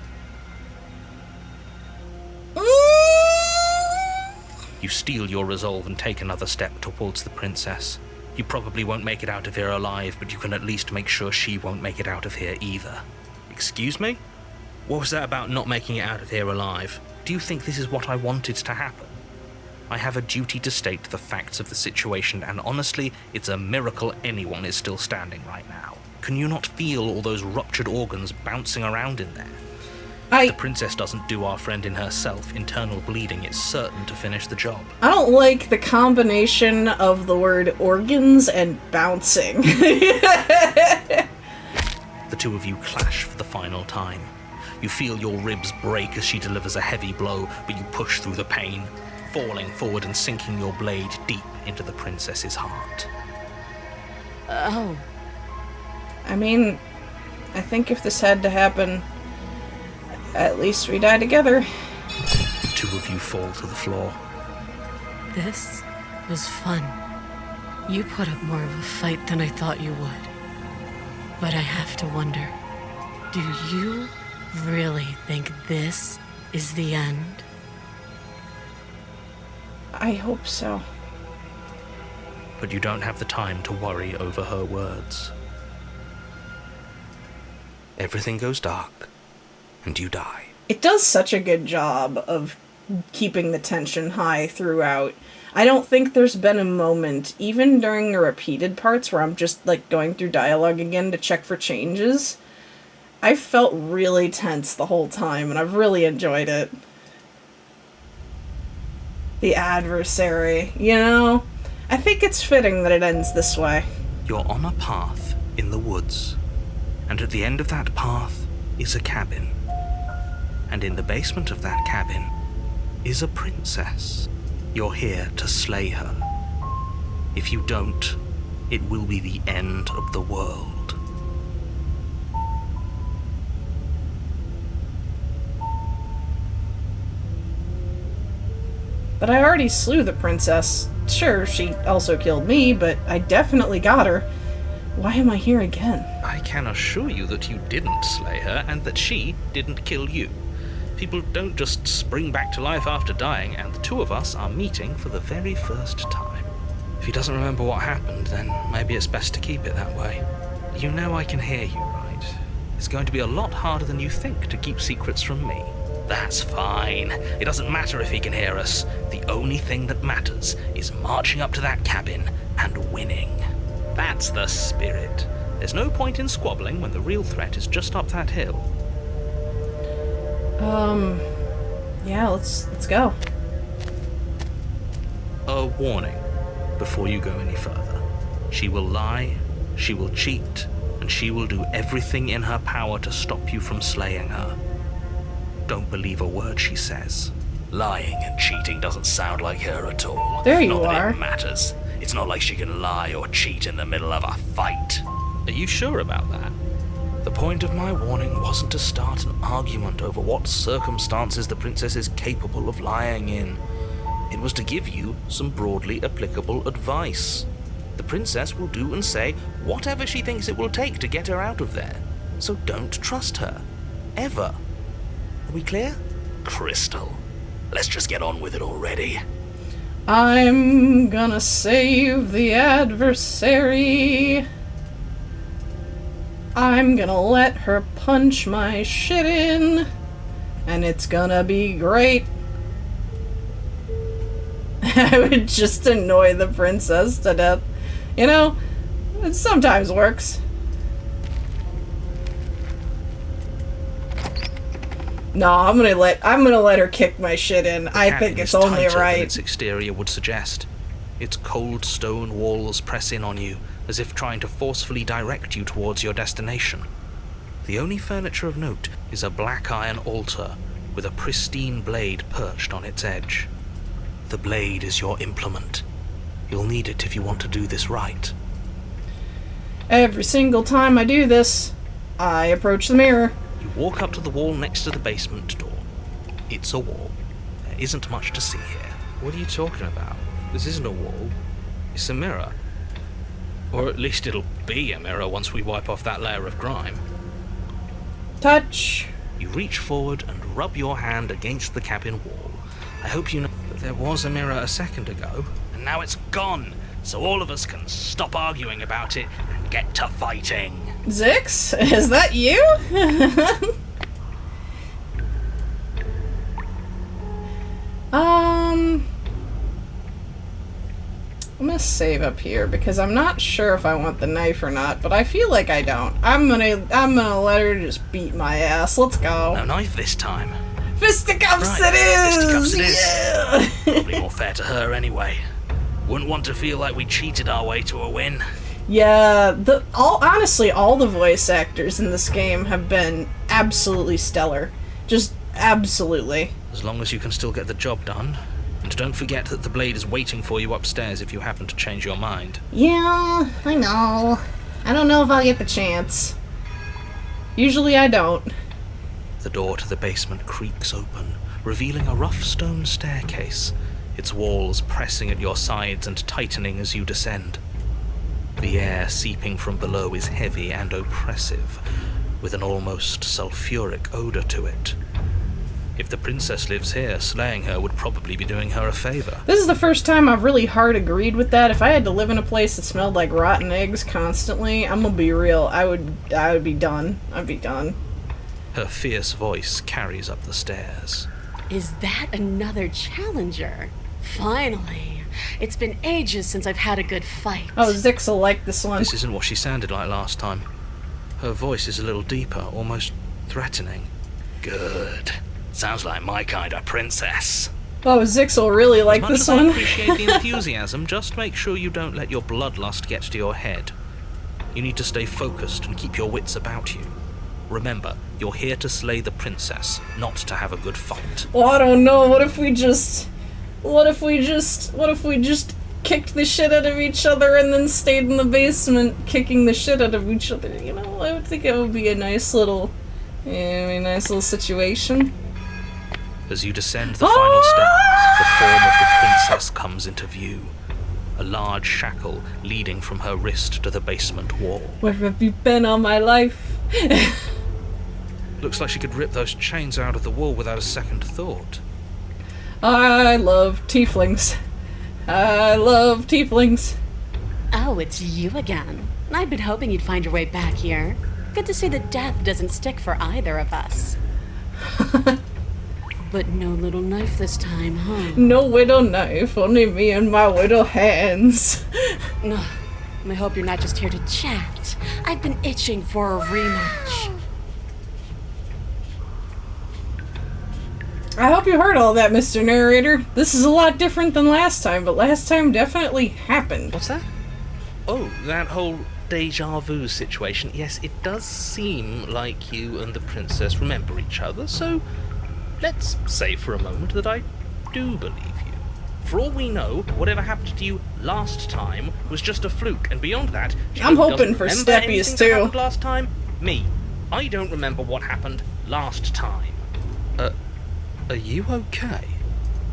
You steel your resolve and take another step towards the princess. You probably won't make it out of here alive, but you can at least make sure she won't make it out of here either. Excuse me? What was that about not making it out of here alive? Do you think this is what I wanted to happen? I have a duty to state the facts of the situation, and honestly, it's a miracle anyone is still standing right now. Can you not feel all those ruptured organs bouncing around in there? If the princess doesn't do our friend in herself, internal bleeding is certain to finish the job. I don't like the combination of the word organs and bouncing. The two of you clash for the final time. You feel your ribs break as she delivers a heavy blow, but you push through the pain, falling forward and sinking your blade deep into the princess's heart. Oh. I mean, I think if this had to happen, at least we die together. The two of you fall to the floor. This was fun. You put up more of a fight than I thought you would. But I have to wonder, do you really think this is the end? I hope so. But you don't have the time to worry over her words. Everything goes dark, and you die. It does such a good job of keeping the tension high throughout. I don't think there's been a moment, even during the repeated parts where I'm just like going through dialogue again to check for changes. I felt really tense the whole time, and I've really enjoyed it. The adversary, you know? I think it's fitting that it ends this way. You're on a path in the woods, and at the end of that path is a cabin. And in the basement of that cabin is a princess. You're here to slay her. If you don't, it will be the end of the world. But I already slew the princess. Sure, she also killed me, but I definitely got her. Why am I here again? I can assure you that you didn't slay her, and that she didn't kill you. People don't just spring back to life after dying, and the two of us are meeting for the very first time. If he doesn't remember what happened, then maybe it's best to keep it that way. You know I can hear you, right? It's going to be a lot harder than you think to keep secrets from me. That's fine. It doesn't matter if he can hear us. The only thing that matters is marching up to that cabin and winning. That's the spirit. There's no point in squabbling when the real threat is just up that hill. Yeah, let's go. A warning before you go any further. She will lie, she will cheat, and she will do everything in her power to stop you from slaying her. Don't believe a word she says. Lying and cheating doesn't sound like her at all. There you Not that are. it matters. It's not like she can lie or cheat in the middle of a fight. Are you sure about that? The point of my warning wasn't to start an argument over what circumstances the princess is capable of lying in. It was to give you some broadly applicable advice. The princess will do and say whatever she thinks it will take to get her out of there. So don't trust her. Ever. Are we clear? Crystal, let's just get on with it already. I'm gonna save the adversary. I'm gonna let her punch my shit in. And it's gonna be great. I would just annoy the princess to death. You know, it sometimes works. No, I'm gonna let her kick my shit in. I think Cabin it's is only tighter than right. its exterior would suggest. Its cold stone walls press in on you, as if trying to forcefully direct you towards your destination. The only furniture of note is a black iron altar with a pristine blade perched on its edge. The blade is your implement. You'll need it if you want to do this right. Every single time I do this, I approach the mirror. You walk up to the wall next to the basement door. It's a wall. There isn't much to see here. What are you talking about? This isn't a wall. It's a mirror. Or at least it'll be a mirror once we wipe off that layer of grime. Touch. You reach forward and rub your hand against the cabin wall. I hope you know that there was a mirror a second ago, and now it's gone, so all of us can stop arguing about it and get to fighting. Zix, is that you? I'm gonna save up here because I'm not sure if I want the knife or not, but I feel like I don't. I'm gonna let her just beat my ass. Let's go. No knife this time. Fisticuffs Right, it is! fisticuffs it is. Yeah! Probably more fair to her anyway. Wouldn't want to feel like we cheated our way to a win. Yeah, honestly, all the voice actors in this game have been absolutely stellar. Just absolutely. As long as you can still get the job done. And don't forget that the blade is waiting for you upstairs if you happen to change your mind. Yeah, I know. I don't know if I'll get the chance. Usually I don't. The door to the basement creaks open, revealing a rough stone staircase, its walls pressing at your sides and tightening as you descend. The air seeping from below is heavy and oppressive, with an almost sulfuric odor to it. If the princess lives here, slaying her would probably be doing her a favor. This is the first time I've really hard agreed with that. If I had to live in a place that smelled like rotten eggs constantly, I'm gonna be real, I would be done. I'd be done. Her fierce voice carries up the stairs. Is that another challenger? Finally. It's been ages since I've had a good fight. Oh, Zix will like this one. This isn't what she sounded like last time. Her voice is a little deeper, almost threatening. Good. Sounds like my kind of princess. Oh, Zix will really like As much this as I one. appreciate the enthusiasm, just make sure you don't let your bloodlust get to your head. You need to stay focused and keep your wits about you. Remember, you're here to slay the princess, not to have a good fight. Well, I don't know. What if we just kicked the shit out of each other and then stayed in the basement kicking the shit out of each other? You know, I would think it would be a nice little situation. As you descend the final step, the form of the princess comes into view. A large shackle leading from her wrist to the basement wall. Where have you been all my life? Looks like she could rip those chains out of the wall without a second thought. I love tieflings. I love tieflings. Oh, it's you again. I've been hoping you'd find your way back here. Good to see that death doesn't stick for either of us. But no little knife this time, huh? No widow knife, only me and my widow hands. Ugh, I hope you're not just here to chat. I've been itching for a rematch. I hope you heard all that, Mr. Narrator. This is a lot different than last time, but last time definitely happened. What's that? Oh, that whole deja vu situation. Yes, it does seem like you and the princess remember each other, so let's say for a moment that I do believe you. For all we know, whatever happened to you last time was just a fluke, and beyond that, I'm Joe hoping doesn't for remember Steppies anything that too. happened last time. Me, I don't remember what happened last time. Are you okay?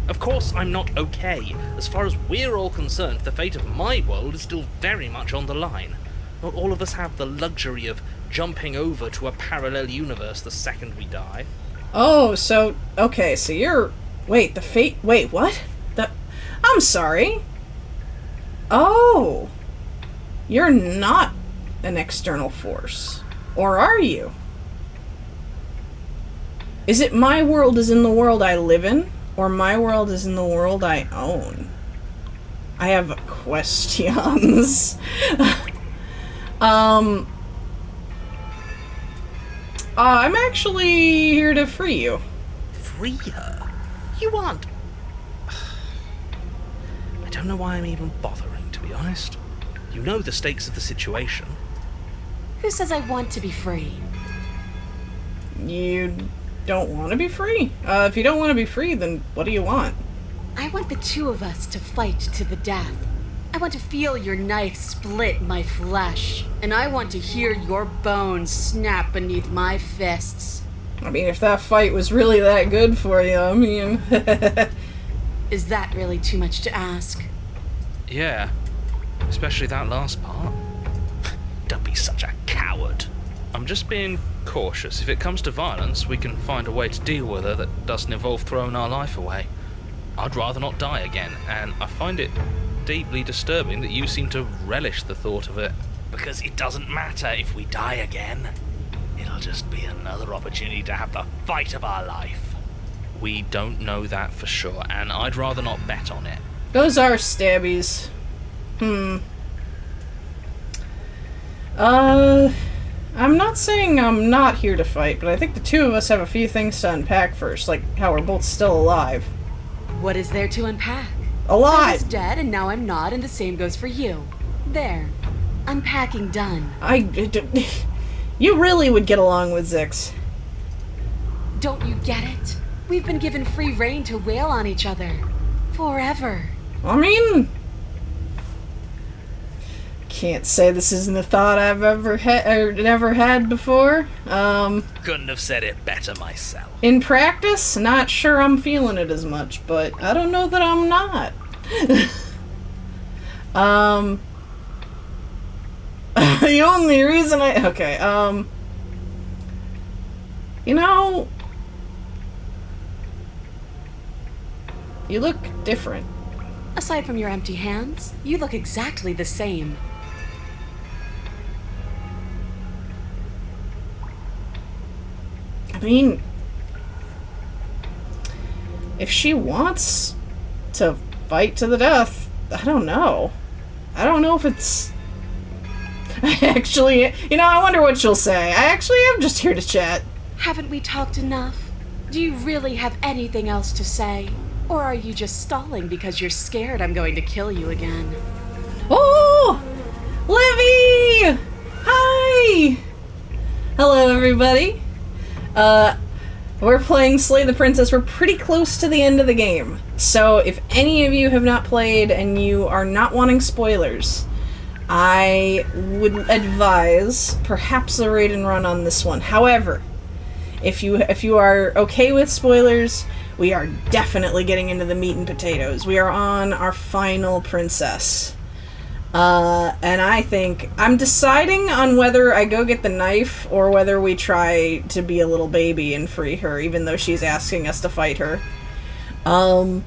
Of course I'm not okay. As far as we're all concerned, the fate of my world is still very much on the line. Not all of us have the luxury of jumping over to a parallel universe the second we die. Oh, so okay, so you're wait, the fate wait, what? I'm sorry. Oh. You're not an external force. Or are you? Is it my world is in the world I live in? Or my world is in the world I own? I have questions. I'm actually here to free you. Free her? You aren't... I don't know why I'm even bothering, to be honest. You know the stakes of the situation. Who says I want to be free? You don't want to be free? If you don't want to be free, then what do you want? I want the two of us to fight to the death. I want to feel your knife split my flesh, and I want to hear your bones snap beneath my fists. I mean, if that fight was really that good for you, I mean... Is that really too much to ask? Yeah, especially that last part. Don't be such a coward. I'm just being cautious. If it comes to violence, we can find a way to deal with her that doesn't involve throwing our life away. I'd rather not die again, and I find it deeply disturbing that you seem to relish the thought of it. Because it doesn't matter if we die again. It'll just be another opportunity to have the fight of our life. We don't know that for sure, and I'd rather not bet on it. Those are stabbies. I'm not saying I'm not here to fight, but I think the two of us have a few things to unpack first, like how we're both still alive. What is there to unpack? I Alive! was dead, and now I'm not, and the same goes for you. There. Unpacking done. You really would get along with Zix. Don't you get it? We've been given free rein to wail on each other. Forever. I mean... Can't say this isn't a thought I've ever had before. Couldn't have said it better myself. In practice, not sure I'm feeling it as much, but I don't know that I'm not. The only reason you know, you look different. Aside from your empty hands, you look exactly the same. I mean, if she wants to fight to the death, I don't know. I don't know if it's... Actually, I wonder what she'll say. I actually am just here to chat. Haven't we talked enough? Do you really have anything else to say? Or are you just stalling because you're scared I'm going to kill you again? Oh! Livy! Hi! Hello, everybody. We're playing Slay the Princess. We're pretty close to the end of the game. So if any of you have not played and you are not wanting spoilers, I would advise perhaps a raid and run on this one. However, if you are okay with spoilers, we are definitely getting into the meat and potatoes. We are on our final princess. And I think I'm deciding on whether I go get the knife or whether we try to be a little baby and free her, even though she's asking us to fight her. But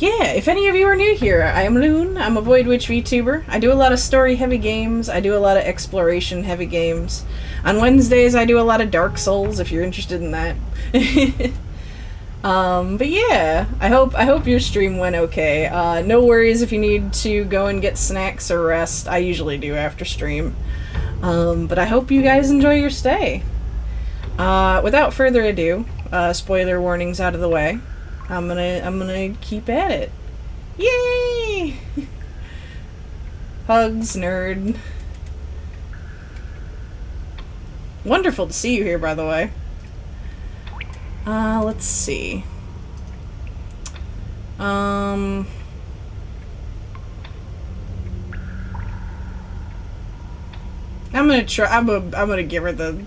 yeah, if any of you are new here, I am Loon. I'm a Void Witch VTuber. I do a lot of story-heavy games. I do a lot of exploration-heavy games. On Wednesdays, I do a lot of Dark Souls, if you're interested in that. But yeah, I hope your stream went okay. No worries if you need to go and get snacks or rest. I usually do after stream. But I hope you guys enjoy your stay. Without further ado, spoiler warnings out of the way. I'm gonna keep at it. Yay! Hugs, nerd. Wonderful to see you here, by the way. Let's see. I'm gonna try. I'm gonna give her the.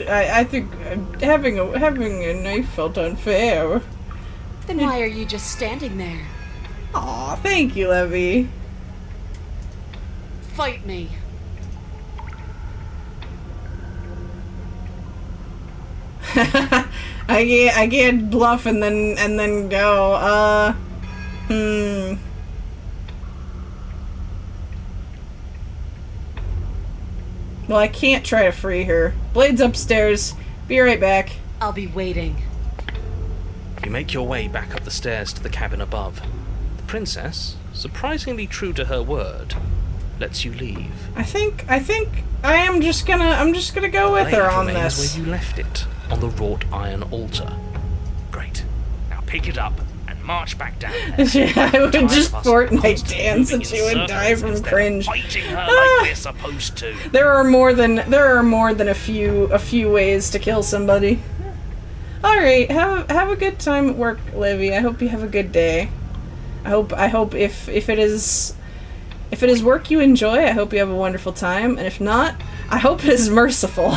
I think having a knife felt unfair. Then why are you just standing there? Aw, thank you, Levy. Fight me. I can't bluff and then go. Well, I can't try to free her. Blade's upstairs. Be right back. I'll be waiting. You make your way back up the stairs to the cabin above. The princess, surprisingly true to her word, lets you leave. I think I'm just gonna go with her on remains this. where you left it, on the wrought iron altar. Great. Now pick it up and march back down there. Yeah, I would Time just of us Fortnite dance moving and in she would die circles from instead of cringe. Fighting her like we're supposed to. There are more than a few ways to kill somebody. All right, have a good time at work, Livy. I hope you have a good day. I hope if it is work you enjoy, I hope you have a wonderful time, and if not, I hope it is merciful.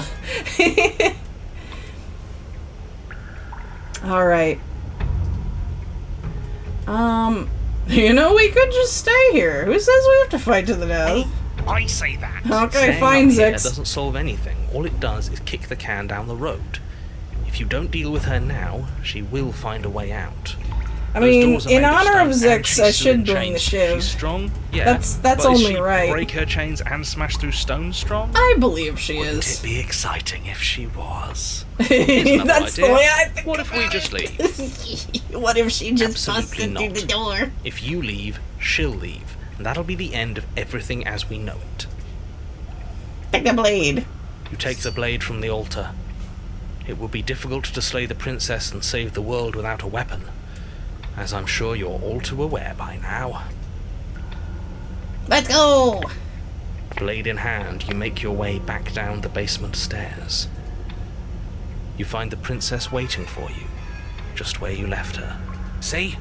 All right. You know, we could just stay here. Who says we have to fight to the death? I say that. Okay, Staying fine, up here Zix. doesn't solve anything. All it does is kick the can down the road. If you don't deal with her now, she will find a way out. I Those mean, doors are in made honor of stone, and Zix, she's I still in should bring the chains. shiv. She's strong, yeah. That's but only is she right. Break her chains and smash through stone strong? I believe she Wouldn't is. it be exciting if she was? Here's another That's the idea. way I think. What if we about just it. leave? What if she just Absolutely busted through not. the door? If you leave, she'll leave, and that'll be the end of everything as we know it. Take the blade. You take the blade from the altar. It will be difficult to slay the princess and save the world without a weapon, as I'm sure you're all too aware by now. Let's go. Blade in hand, you make your way back down the basement stairs. You find the princess waiting for you, just where you left her. See?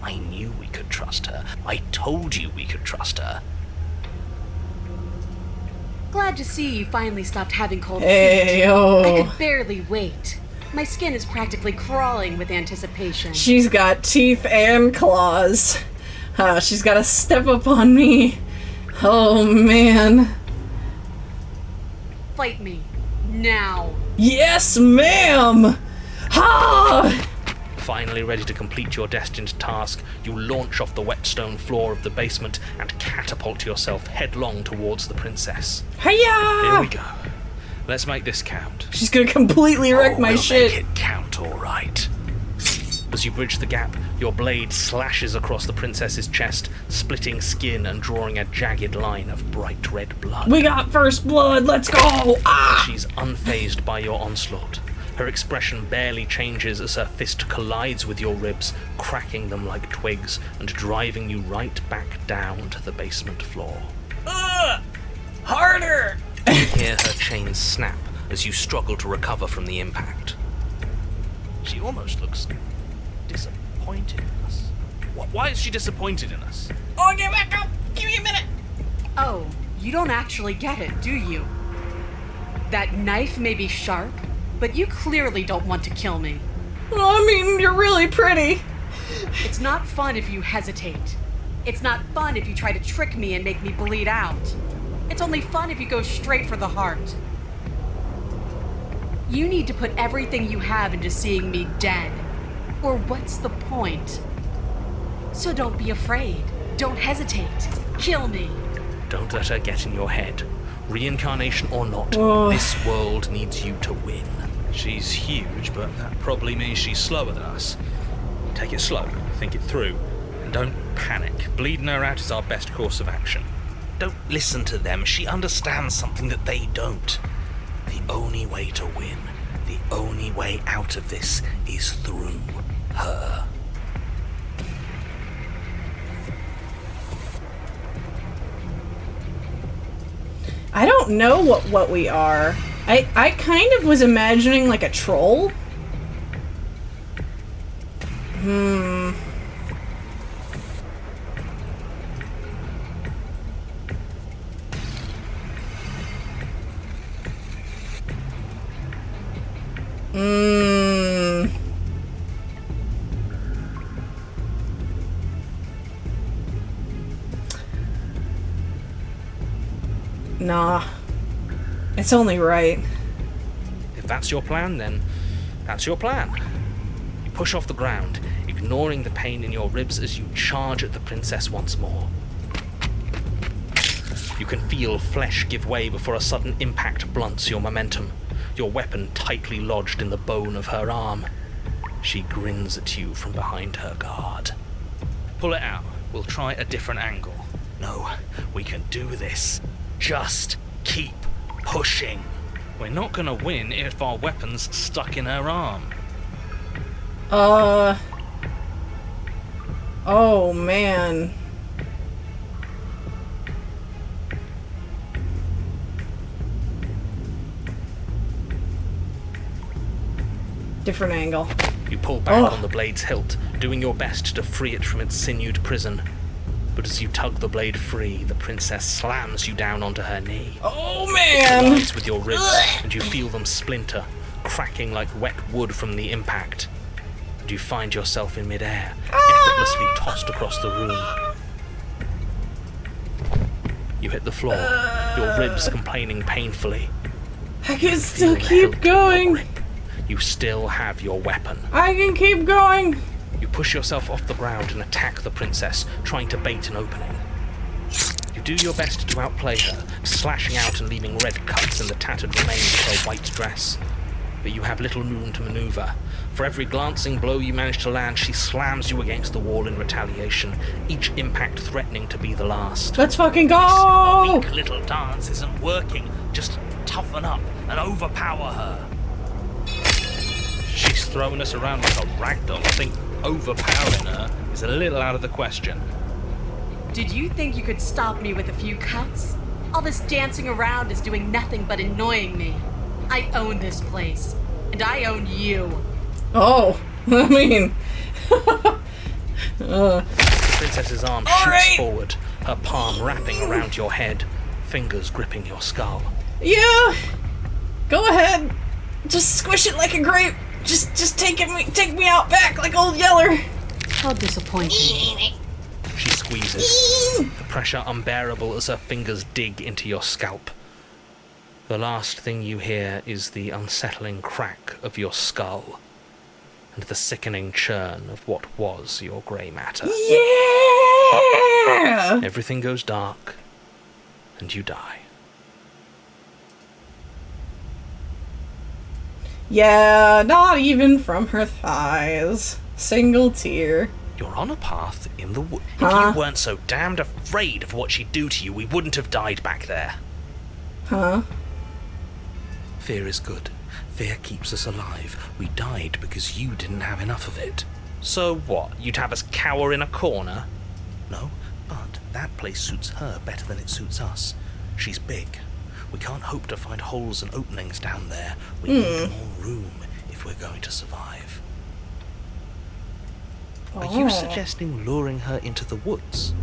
I knew we could trust her. I told you we could trust her. Glad to see you finally stopped having cold Hey, feet. yo. I could barely wait. My skin is practically crawling with anticipation. She's got teeth and claws. She's got to step up on me. Oh, man. Fight me. Now. Yes, ma'am. Ha! Finally ready to complete your destined task, you launch off the wet stone floor of the basement and catapult yourself headlong towards the princess. Hiya! Here we go. Let's make this count. She's gonna completely wreck my we'll shit. Make it count, all right. As you bridge the gap, your blade slashes across the princess's chest, splitting skin and drawing a jagged line of bright red blood. We got first blood. Let's go. Ah! She's unfazed by your onslaught. Her expression barely changes as her fist collides with your ribs, cracking them like twigs and driving you right back down to the basement floor. Harder. You hear her chains snap as you struggle to recover from the impact. She almost looks disappointed in us. Why is she disappointed in us? Oh, get back up. Give me a minute. Oh, you don't actually get it, do you? That knife may be sharp, but you clearly don't want to kill me. Well, I mean, you're really pretty. It's not fun if you hesitate. It's not fun if you try to trick me and make me bleed out. It's only fun if you go straight for the heart. You need to put everything you have into seeing me dead. Or what's the point? So don't be afraid. Don't hesitate. Kill me. Don't let her get in your head. Reincarnation or not, Oh. this world needs you to win. She's huge, but that probably means she's slower than us. Take it slow, think it through, and don't panic. Bleeding her out is our best course of action. Don't listen to them. She understands something that they don't. The only way to win, the only way out of this is through her. I don't know what we are. I kind of was imagining like a troll. Nah. It's only right. If that's your plan, then that's your plan. You push off the ground, ignoring the pain in your ribs as you charge at the princess once more. You can feel flesh give way before a sudden impact blunts your momentum, your weapon tightly lodged in the bone of her arm. She grins at you from behind her guard. Pull it out. We'll try a different angle. No, we can do this. Just keep pushing. We're not gonna win if our weapon's stuck in her arm. Oh, man. Different angle. You pull back on the blade's hilt, doing your best to free it from its sinewed prison. But as you tug the blade free, the princess slams you down onto her knee. Oh, It man! collides with your ribs, and you feel them splinter, cracking like wet wood from the impact. And you find yourself in midair, effortlessly tossed across the room. You hit the floor, your ribs complaining painfully. I can still Feel the hilt keep of your going. grip. You still have your weapon. I can keep going. You push yourself off the ground and attack the princess, trying to bait an opening. You do your best to outplay her, slashing out and leaving red cuts in the tattered remains of her white dress. But you have little room to maneuver. For every glancing blow you manage to land, she slams you against the wall in retaliation, each impact threatening to be the last. Let's fucking go! Weak little dance isn't working. Just toughen up and overpower her. She's throwing us around like a ragdoll. I think overpowering her is a little out of the question. Did you think you could stop me with a few cuts? All this dancing around is doing nothing but annoying me. I own this place, and I own you. Oh, I mean... The princess's arm shoots forward, her palm wrapping around your head, fingers gripping your skull. Yeah! Go ahead. Just squish it like a grape. Just take me out back like old Yeller. How disappointing. She squeezes, the pressure unbearable as her fingers dig into your scalp. The last thing you hear is the unsettling crack of your skull and the sickening churn of what was your grey matter. Yeah! Everything goes dark, and you die. Yeah, not even from her thighs. Single tear. You're on a path in the wood. Huh? If you weren't so damned afraid of what she'd do to you, we wouldn't have died back there. Huh? Fear is good. Fear keeps us alive. We died because you didn't have enough of it. So what? You'd have us cower in a corner? No, but that place suits her better than it suits us. She's big. We can't hope to find holes and openings down there. We need more room if we're going to survive. Are you suggesting luring her into the woods?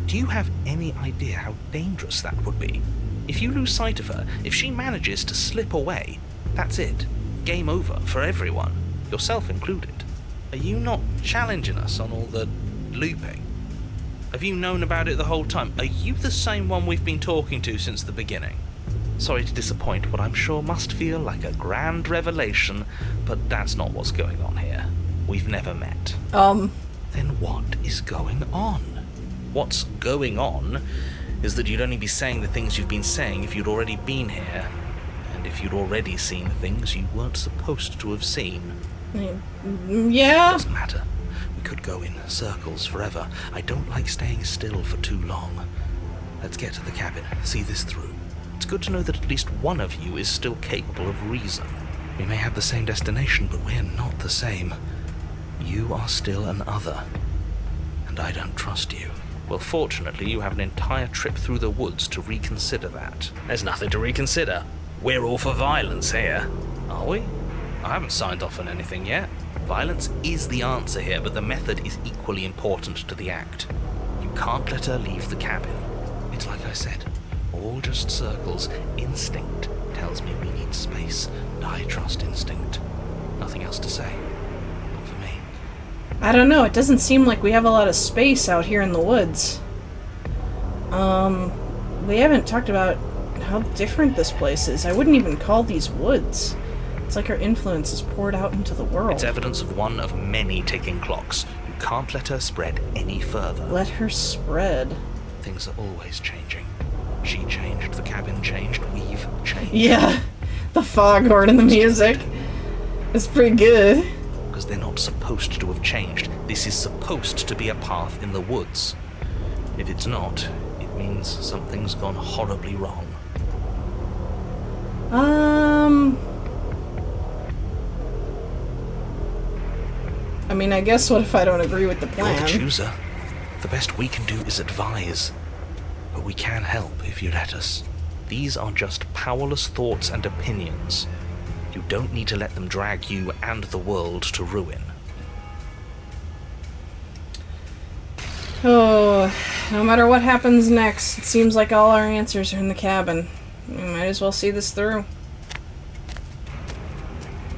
Do you have any idea how dangerous that would be? If you lose sight of her, if she manages to slip away, that's it. Game over for everyone, yourself included. Are you not challenging us on all the looping? Have you known about it the whole time? Are you the same one we've been talking to since the beginning? Sorry to disappoint what I'm sure must feel like a grand revelation, but that's not what's going on here. We've never met. Then what is going on? What's going on is that you'd only be saying the things you've been saying if you'd already been here, and if you'd already seen things you weren't supposed to have seen. Yeah? Doesn't matter. We could go in circles forever. I don't like staying still for too long. Let's get to the cabin, see this through. It's good to know that at least one of you is still capable of reason. We may have the same destination, but we're not the same. You are still an other, and I don't trust you. Well, fortunately, you have an entire trip through the woods to reconsider that. There's nothing to reconsider. We're all for violence here. Are we? I haven't signed off on anything yet. Violence is the answer here, but the method is equally important to the act. You can't let her leave the cabin. It's like I said, all just circles. Instinct tells me we need space, and I trust instinct. Nothing else to say. Not for me. I don't know, it doesn't seem like we have a lot of space out here in the woods. We haven't talked about how different this place is. I wouldn't even call these woods. It's like her influence is poured out into the world. It's evidence of one of many ticking clocks. You can't let her spread any further. Let her spread. Things are always changing. She changed, the cabin changed, we've changed. Yeah, the foghorn and the music. It's pretty good. Because they're not supposed to have changed. This is supposed to be a path in the woods. If it's not, it means something's gone horribly wrong. I mean, I guess what if I don't agree with the You're plan? the chooser. The best we can do is advise. But we can help if you let us. These are just powerless thoughts and opinions. You don't need to let them drag you and the world to ruin. Oh, no matter what happens next, it seems like all our answers are in the cabin. We might as well see this through.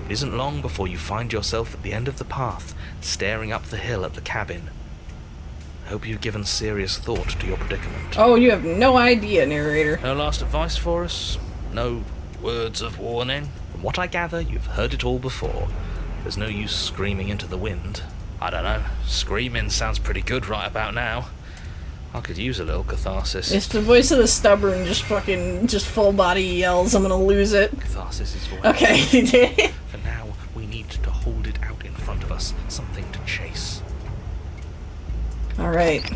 It isn't long before you find yourself at the end of the path, staring up the hill at the cabin. I hope you've given serious thought to your predicament. Oh, you have no idea, narrator. No last advice for us? No words of warning? From what I gather, you've heard it all before. There's no use screaming into the wind. I don't know. Screaming sounds pretty good right about now. I could use a little catharsis. If the voice of the stubborn just full body yells, I'm gonna lose it. Catharsis is voice. Okay. For now, we need to hold it out in front of us. Something to chase. Alright.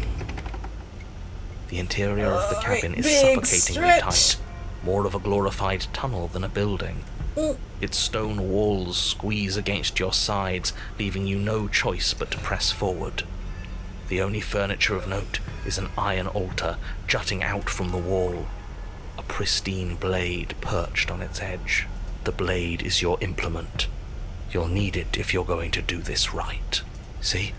The interior of the cabin is big suffocatingly stretch. tight. More of a glorified tunnel than a building. Its stone walls squeeze against your sides, leaving you no choice but to press forward. The only furniture of note is an iron altar jutting out from the wall. A pristine blade perched on its edge. The blade is your implement. You'll need it if you're going to do this right. See?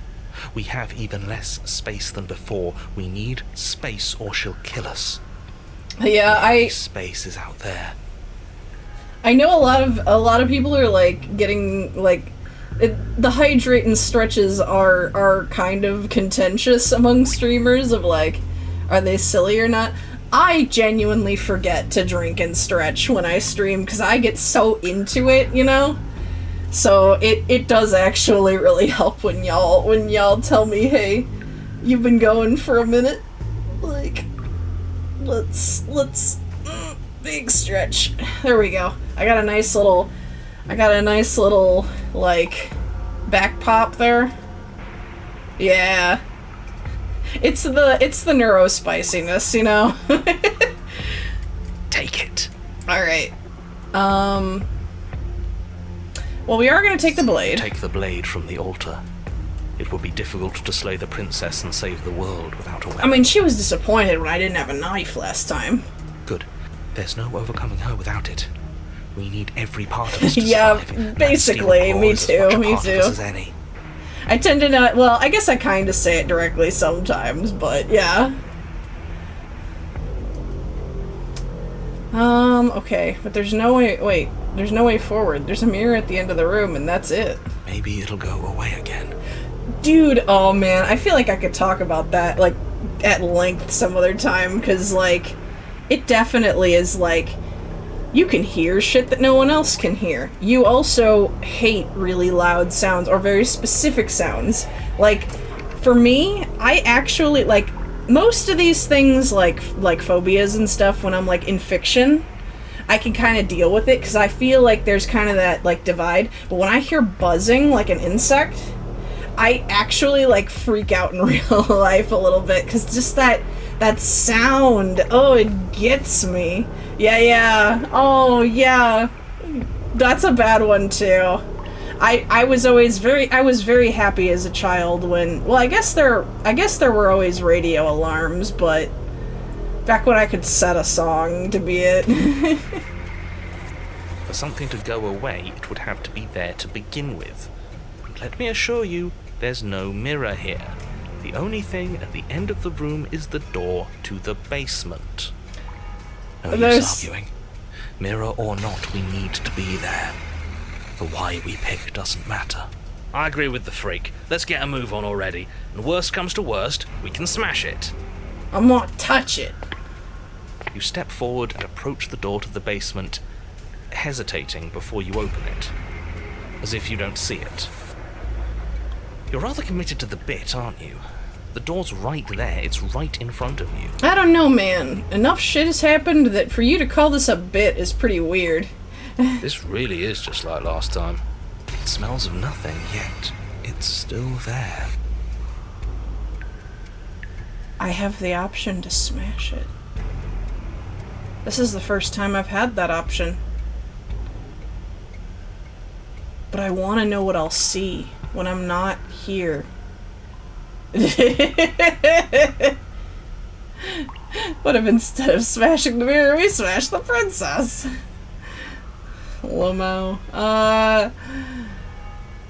We have even less space than before. We need space or she'll kill us. Yeah, Space is out there. I know a lot of people are like getting like the hydrate and stretches are kind of contentious among streamers of like, are they silly or not? I genuinely forget to drink and stretch when I stream because I get so into it, you know? So it does actually really help when y'all tell me, hey, you've been going for a minute. Like, let's big stretch. There we go. I got a nice little like back pop there. Yeah. It's the neuro spiciness, you know? Take it. Alright. Well, we are gonna take the blade. Take the blade from the altar. It would be difficult to slay the princess and save the world without a weapon. I mean, she was disappointed when I didn't have a knife last time. Good. There's no overcoming her without it. We need every part of us to Yeah, survive. And basically, that steel core me is as much a too, me part of us too. as any. I tend to not, well, I guess I kind of say it directly sometimes, but yeah. Okay, but there's no way, wait, there's no way forward. There's a mirror at the end of the room, and that's it. Maybe it'll go away again. Dude, oh man, I feel like I could talk about that, like, at length some other time, because, like, it definitely is, like, you can hear shit that no one else can hear. You also hate really loud sounds, or very specific sounds. Like, for me, I actually, like, most of these things, like phobias and stuff, when I'm, like, in fiction, I can kind of deal with it, because I feel like there's kind of that, like, divide. But when I hear buzzing, like an insect, I actually, like, freak out in real life a little bit, because just that sound, oh, it gets me. Yeah, oh, yeah. That's a bad one, too. I was very happy as a child when, well, I guess there were always radio alarms, but back when I could set a song to be it. For something to go away, it would have to be there to begin with. And let me assure you, there's no mirror here. The only thing at the end of the room is the door to the basement. No use arguing. Mirror or not, we need to be there. The why we pick doesn't matter. I agree with the freak. Let's get a move on already. And worst comes to worst, we can smash it. I'm gonna touch it. You step forward and approach the door to the basement, hesitating before you open it, as if you don't see it. You're rather committed to the bit, aren't you? The door's right there, it's right in front of you. I don't know, man. Enough shit has happened that for you to call this a bit is pretty weird. This really is just like last time. It smells of nothing, yet it's still there. I have the option to smash it. This is the first time I've had that option. But I want to know what I'll see when I'm not here. What if instead of smashing the mirror, we smash the princess? Lomo.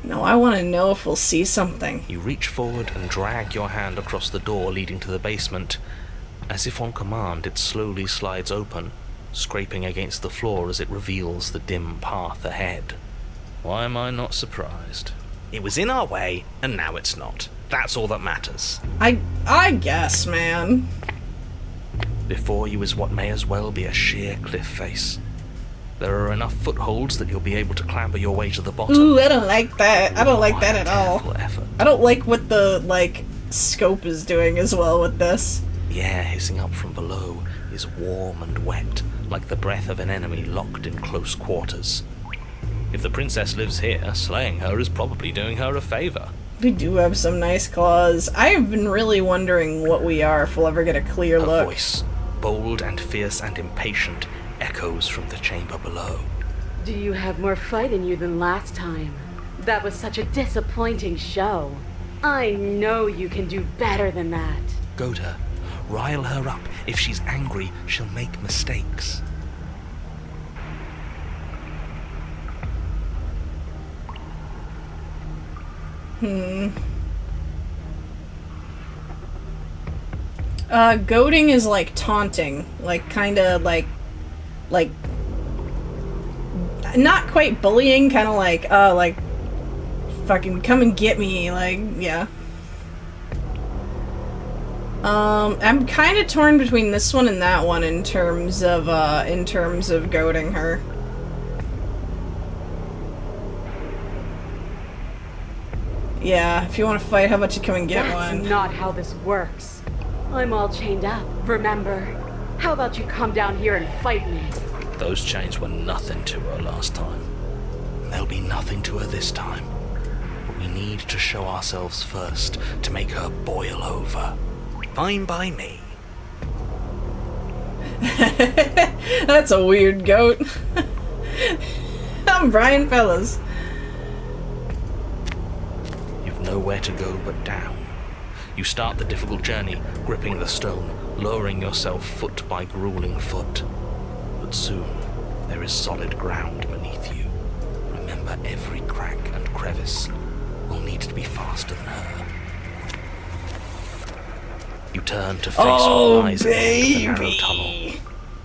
No, I want to know if we'll see something. You reach forward and drag your hand across the door leading to the basement. As if on command, it slowly slides open, scraping against the floor as it reveals the dim path ahead. Why am I not surprised? It was in our way, and now it's not. That's all that matters. I guess, man. Before you is what may as well be a sheer cliff face. There are enough footholds that you'll be able to clamber your way to the bottom. Ooh, I don't like that. I don't like that at all. Effort. I don't like what the, scope is doing as well with this. The air hissing up from below is warm and wet, like the breath of an enemy locked in close quarters. If the princess lives here, slaying her is probably doing her a favor. We do have some nice claws. I have been really wondering what we are, if we'll ever get a clear look. A voice, bold and fierce and impatient, echoes from the chamber below. Do you have more fight in you than last time? That was such a disappointing show. I know you can do better than that. Goad her. Rile her up. If she's angry, she'll make mistakes. Goading is like taunting. Kinda like not quite bullying, kinda like fucking come and get me, yeah. I'm kinda torn between this one and that one in terms of goading her. Yeah, if you want to fight, how about you come and get one? That's not how this works. I'm all chained up, remember? How about you come down here and fight me? Those chains were nothing to her last time. There'll be nothing to her this time. But we need to show ourselves first to make her boil over. Fine by me. That's a weird goat. I'm Brian Fellas. You've nowhere to go but down. You start the difficult journey, gripping the stone, lowering yourself foot by grueling foot. But soon, there is solid ground beneath you. Remember, every crack and crevice will need to be faster than her. You turn to face what lies at the end of the narrow tunnel.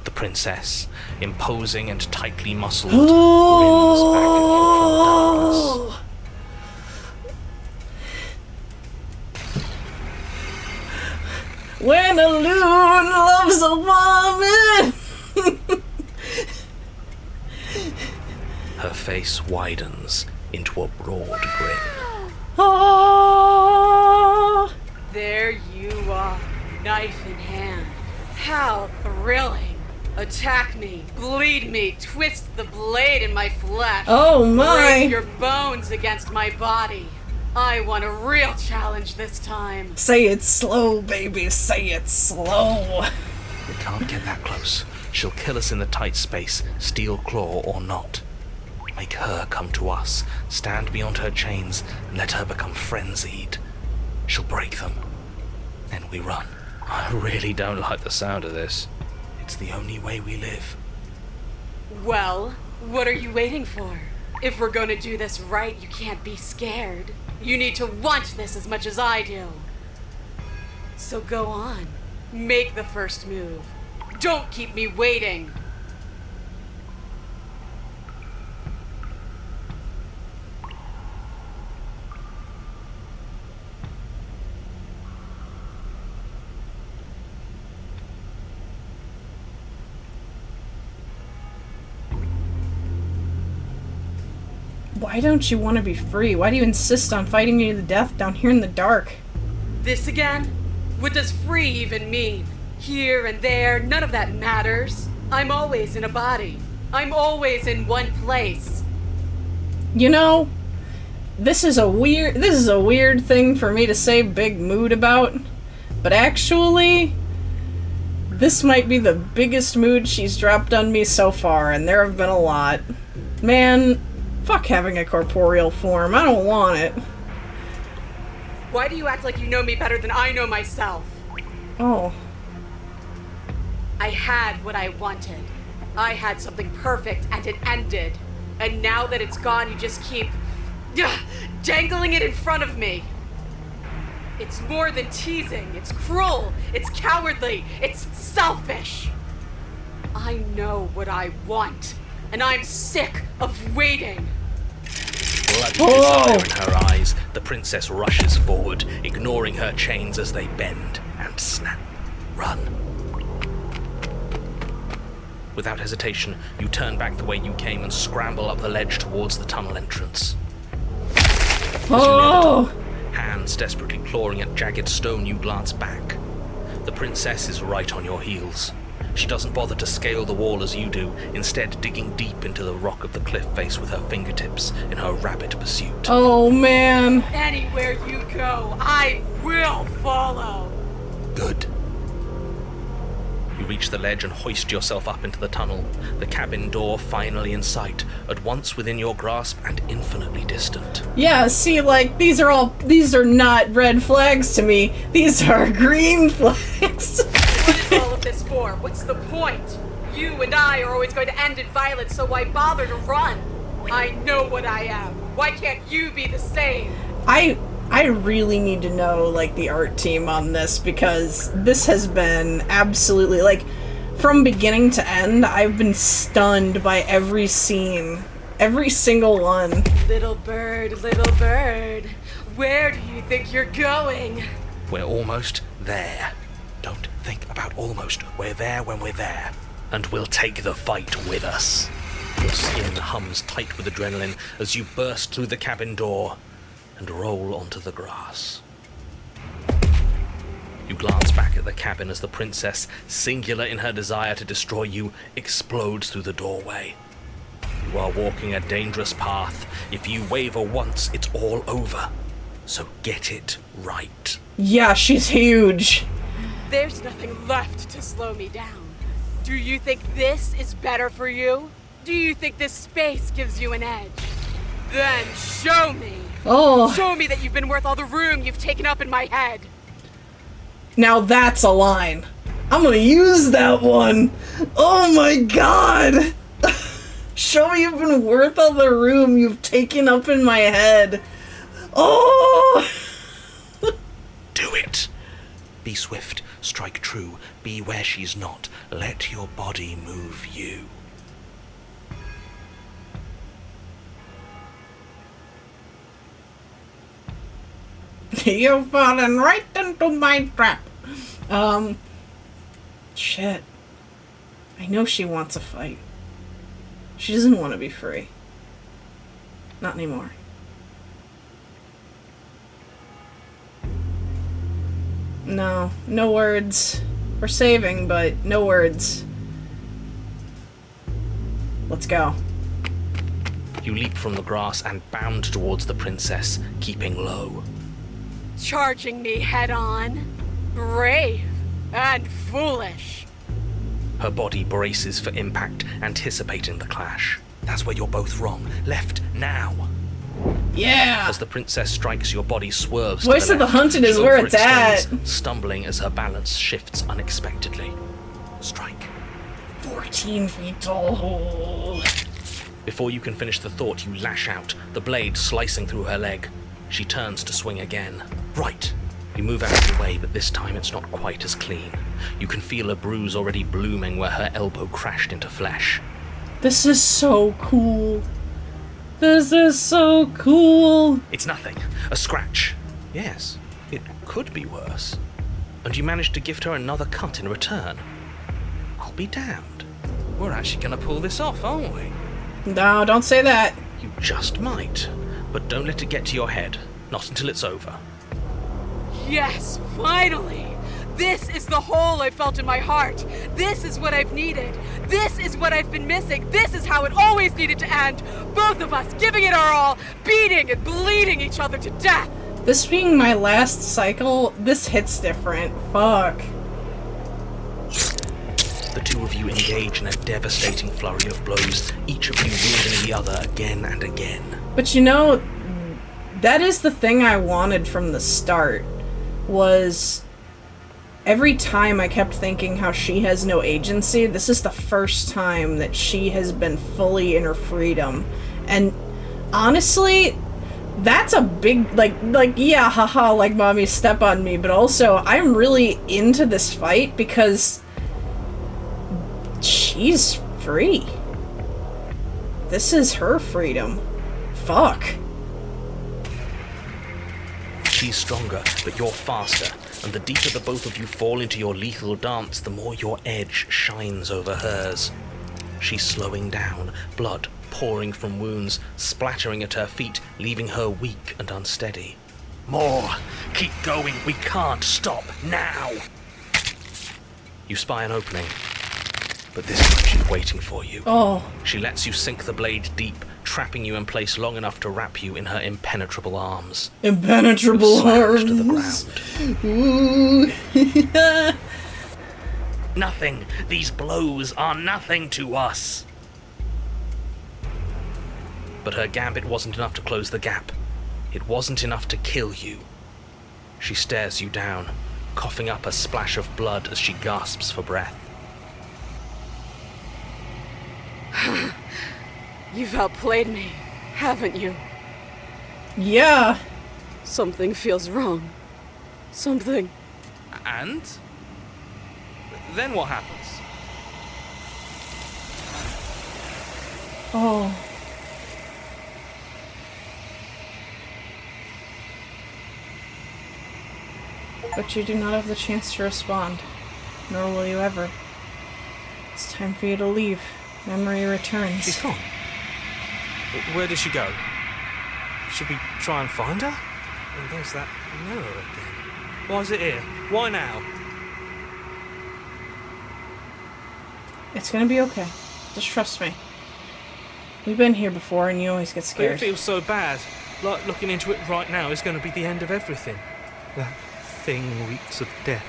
The princess, imposing and tightly muscled, grins back at you from the darkness. When a loon loves a woman! Her face widens into a broad grin. Oh! There you are, knife in hand. How thrilling. Attack me, bleed me, twist the blade in my flesh. Oh my! Break your bones against my body. I want a real challenge this time. Say it slow, baby. Say it slow. We can't get that close. She'll kill us in the tight space, steel claw or not. Make her come to us, stand beyond her chains, and let her become frenzied. She'll break them. Then we run. I really don't like the sound of this. It's the only way we live. Well, what are you waiting for? If we're gonna do this right, you can't be scared. You need to want this as much as I do. So go on. Make the first move. Don't keep me waiting. Why don't you want to be free? Why do you insist on fighting me to the death down here in the dark? This again? What does free even mean? Here and there, none of that matters. I'm always in a body. I'm always in one place. You know, this is a weird thing for me to say big mood about, but actually, this might be the biggest mood she's dropped on me so far, and there have been a lot. Man, fuck having a corporeal form. I don't want it. Why do you act like you know me better than I know myself? Oh. I had what I wanted. I had something perfect and it ended. And now that it's gone, you just keep dangling it in front of me. It's more than teasing. It's cruel. It's cowardly. It's selfish. I know what I want, and I'm sick of waiting. Bloody desire in her eyes, the princess rushes forward, ignoring her chains as they bend and snap. Run. Without hesitation, you turn back the way you came and scramble up the ledge towards the tunnel entrance. Oh! Hands desperately clawing at jagged stone, you glance back. The princess is right on your heels. She doesn't bother to scale the wall as you do, instead digging deep into the rock of the cliff face with her fingertips in her rapid pursuit. Oh, man. Anywhere you go, I will follow. Good. You reach the ledge and hoist yourself up into the tunnel, the cabin door finally in sight, at once within your grasp and infinitely distant. Yeah, see, like, these are not red flags to me. These are green flags. What is all of this for? What's the point? You and I are always going to end in violence, so why bother to run? I know what I am. Why can't you be the same? I really need to know, like, the art team on this, because this has been absolutely, like, from beginning to end, I've been stunned by every scene. Every single one. Little bird, where do you think you're going? We're almost there. Don't think about almost. We're there when we're there. And we'll take the fight with us. Your skin hums tight with adrenaline as you burst through the cabin door and roll onto the grass. You glance back at the cabin as the princess, singular in her desire to destroy you, explodes through the doorway. You are walking a dangerous path. If you waver once, it's all over. So get it right. Yeah, she's huge. There's nothing left to slow me down. Do you think this is better for you? Do you think this space gives you an edge? Then show me. Oh. Show me that you've been worth all the room you've taken up in my head. Now that's a line. I'm gonna use that one. Oh my god. Show me you've been worth all the room you've taken up in my head. Oh. Do it. Be swift, strike true, be where she's not. Let your body move you. You've fallen right into my trap. Shit. I know she wants a fight. She doesn't want to be free. Not anymore. No words. We're saving, but no words. Let's go. You leap from the grass and bound towards the princess, keeping low. Charging me head on. Brave and foolish. Her body braces for impact, anticipating the clash. That's where you're both wrong. Left now. Yeah! As the princess strikes, your body swerves Voice to the of the left. Hunted is She where it's at. overextends, stumbling as her balance shifts unexpectedly. Strike. 14 feet tall. Before you can finish the thought, you lash out, the blade slicing through her leg. She turns to swing again. Right. You move out of the way, but this time it's not quite as clean. You can feel a bruise already blooming where her elbow crashed into flesh. This is so cool. This is so cool. It's nothing. A scratch. Yes, it could be worse. And you managed to gift her another cut in return. I'll be damned. We're actually going to pull this off, aren't we? No, don't say that. You just might. But don't let it get to your head. Not until it's over. Yes, finally! This is the hole I felt in my heart. This is what I've needed. This is what I've been missing. This is how it always needed to end. Both of us giving it our all, beating and bleeding each other to death. This being my last cycle, this hits different. Fuck. The two of you engage in a devastating flurry of blows, each of you wounding the other again and again. But you know, that is the thing I wanted from the start, was every time I kept thinking how she has no agency. This is the first time that she has been fully in her freedom. And honestly, that's a big, yeah, haha, like mommy step on me, but also I'm really into this fight because she's free. This is her freedom. Fuck. She's stronger, but you're faster, and the deeper the both of you fall into your lethal dance, the more your edge shines over hers. She's slowing down, blood pouring from wounds, splattering at her feet, leaving her weak and unsteady. More! Keep going! We can't stop now! You spy an opening, but this time she's waiting for you. Oh. She lets you sink the blade deep, trapping you in place long enough to wrap you in her impenetrable arms. Impenetrable arms. To the ground. Ooh. Nothing. These blows are nothing to us. But her gambit wasn't enough to close the gap. It wasn't enough to kill you. She stares you down, coughing up a splash of blood as she gasps for breath. You've outplayed me, haven't you? Yeah. Something feels wrong. Something. And? Then what happens? Oh. But you do not have the chance to respond, nor will you ever. It's time for you to leave. Memory returns. She's gone. Where did she go? Should we try and find her? And there's that mirror again. Why is it here? Why now? It's gonna be okay. Just trust me. We've been here before and you always get scared. It feels so bad. Like looking into it right now is going to be the end of everything. That thing reeks of death.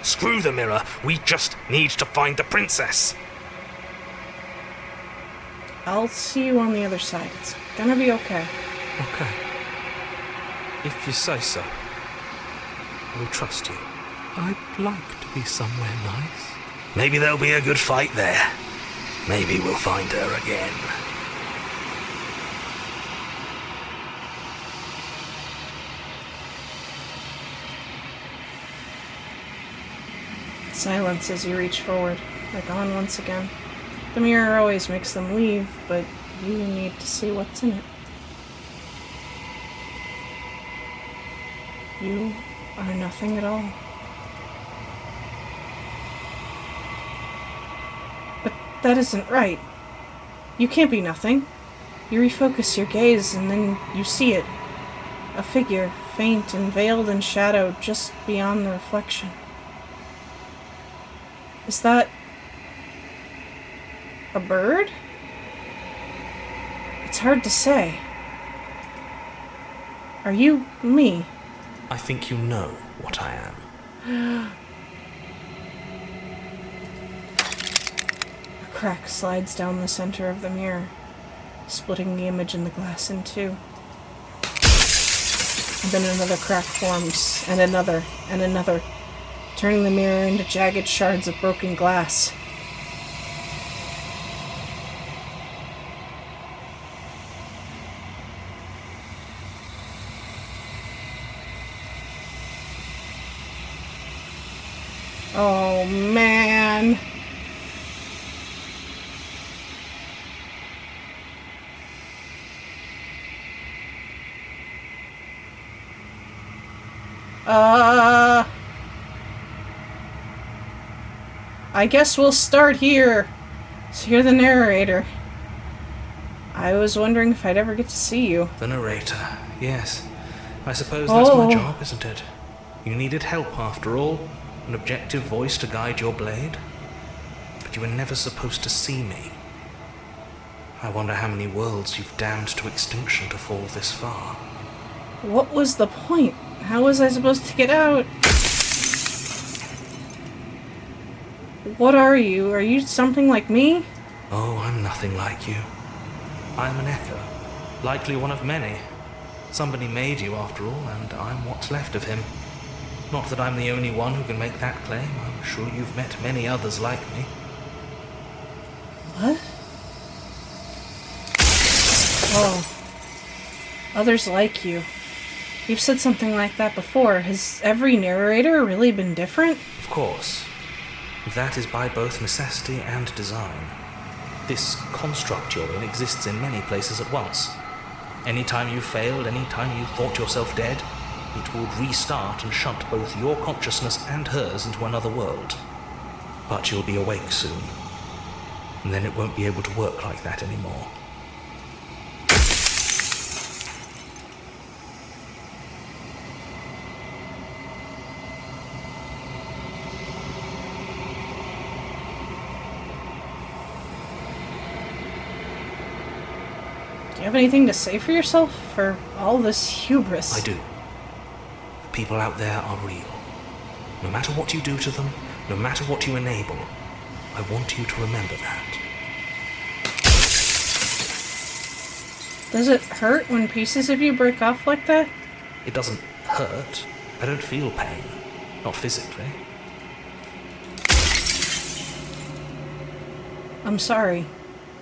Screw the mirror. We just need to find the princess. I'll see you on the other side. It's gonna be okay. Okay. If you say so. We'll trust you. I'd like to be somewhere nice. Maybe there'll be a good fight there. Maybe we'll find her again. Silence as you reach forward. They're gone once again. The mirror always makes them leave, but you need to see what's in it. You are nothing at all. But that isn't right. You can't be nothing. You refocus your gaze and then you see it. A figure, faint and veiled in shadow just beyond the reflection. Is that a bird? It's hard to say. Are you me? I think you know what I am. A crack slides down the center of the mirror, splitting the image in the glass in two. And then another crack forms, and another, turning the mirror into jagged shards of broken glass. Oh, man. I guess we'll start here. So you're the narrator. I was wondering if I'd ever get to see you. The narrator, yes. I suppose that's my Oh. job, isn't it? You needed help, after all. An objective voice to guide your blade. But you were never supposed to see me. I wonder how many worlds you've damned to extinction to fall this far. What was the point? How was I supposed to get out? What are you? Are you something like me? Oh, I'm nothing like you. I'm an echo. Likely one of many. Somebody made you, after all, and I'm what's left of him. Not that I'm the only one who can make that claim. I'm sure you've met many others like me. What? Oh. Others like you. You've said something like that before. Has every narrator really been different? Of course. That is by both necessity and design. This construct you're in exists in many places at once. Any time you failed, any time you thought yourself dead, it would restart and shunt both your consciousness and hers into another world. But you'll be awake soon, and then it won't be able to work like that anymore. Do you have anything to say for yourself? For all this hubris? I do. The people out there are real. No matter what you do to them, no matter what you enable, I want you to remember that. Does it hurt when pieces of you break off like that? It doesn't hurt. I don't feel pain. Not physically. I'm sorry.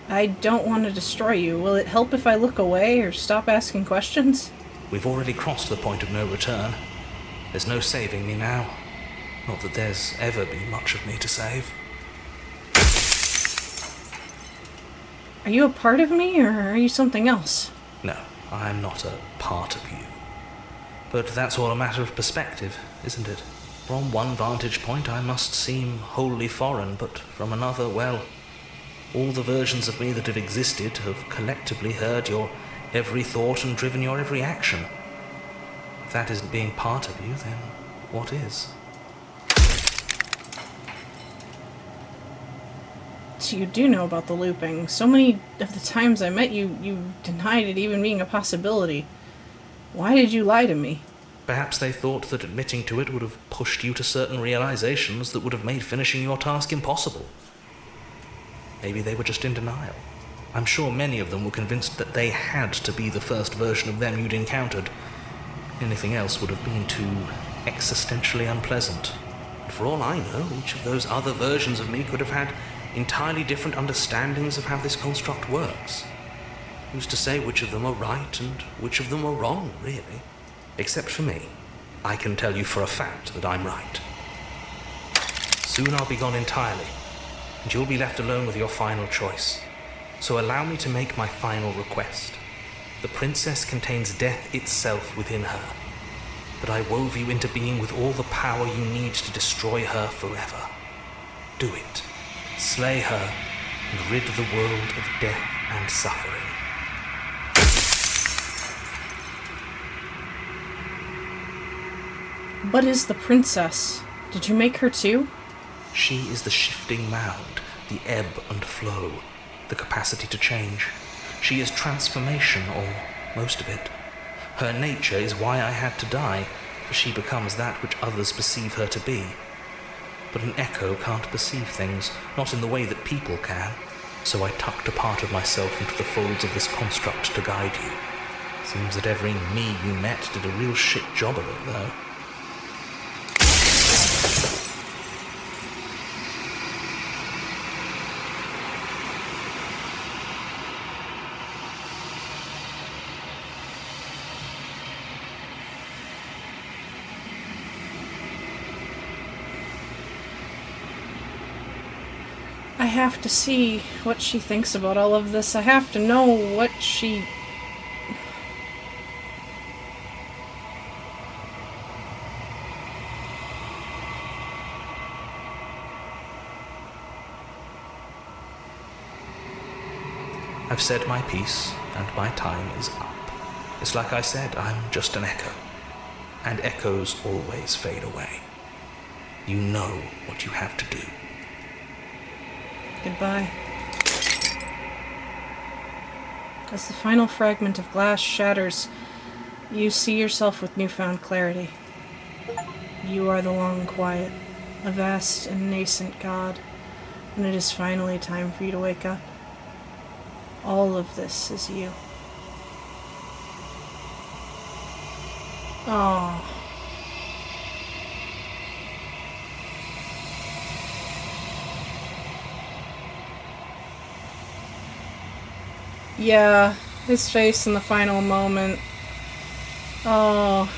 I don't want to destroy you. Will it help if I look away or stop asking questions? We've already crossed the point of no return. There's no saving me now. Not that there's ever been much of me to save. Are you a part of me, or are you something else? No, I'm not a part of you. But that's all a matter of perspective, isn't it? From one vantage point I must seem wholly foreign, but from another, well, all the versions of me that have existed have collectively heard your every thought and driven your every action. If that isn't being part of you, then what is? So you do know about the looping. So many of the times I met you, you denied it even being a possibility. Why did you lie to me? Perhaps they thought that admitting to it would have pushed you to certain realizations that would have made finishing your task impossible. Maybe they were just in denial. I'm sure many of them were convinced that they had to be the first version of them you'd encountered. Anything else would have been too existentially unpleasant. And for all I know, each of those other versions of me could have had entirely different understandings of how this construct works. Who's to say which of them are right and which of them are wrong, really? Except for me. I can tell you for a fact that I'm right. Soon I'll be gone entirely, and you'll be left alone with your final choice. So allow me to make my final request. The princess contains death itself within her, but I wove you into being with all the power you need to destroy her forever. Do it. Slay her, and rid the world of death and suffering. What is the princess? Did you make her too? She is the shifting mound, the ebb and flow, the capacity to change. She is transformation, or most of it. Her nature is why I had to die, for she becomes that which others perceive her to be. But an echo can't perceive things, not in the way that people can, so I tucked a part of myself into the folds of this construct to guide you. Seems that every me you met did a real shit job of it, though. have to see what she thinks about all of this. I have to know what she... I've said my piece, and my time is up. It's like I said, I'm just an echo. And echoes always fade away. You know what you have to do. Goodbye. As the final fragment of glass shatters, you see yourself with newfound clarity. You are the long quiet, a vast and nascent god, and it is finally time for you to wake up. All of this is you. Oh. Yeah, his face in the final moment. Oh.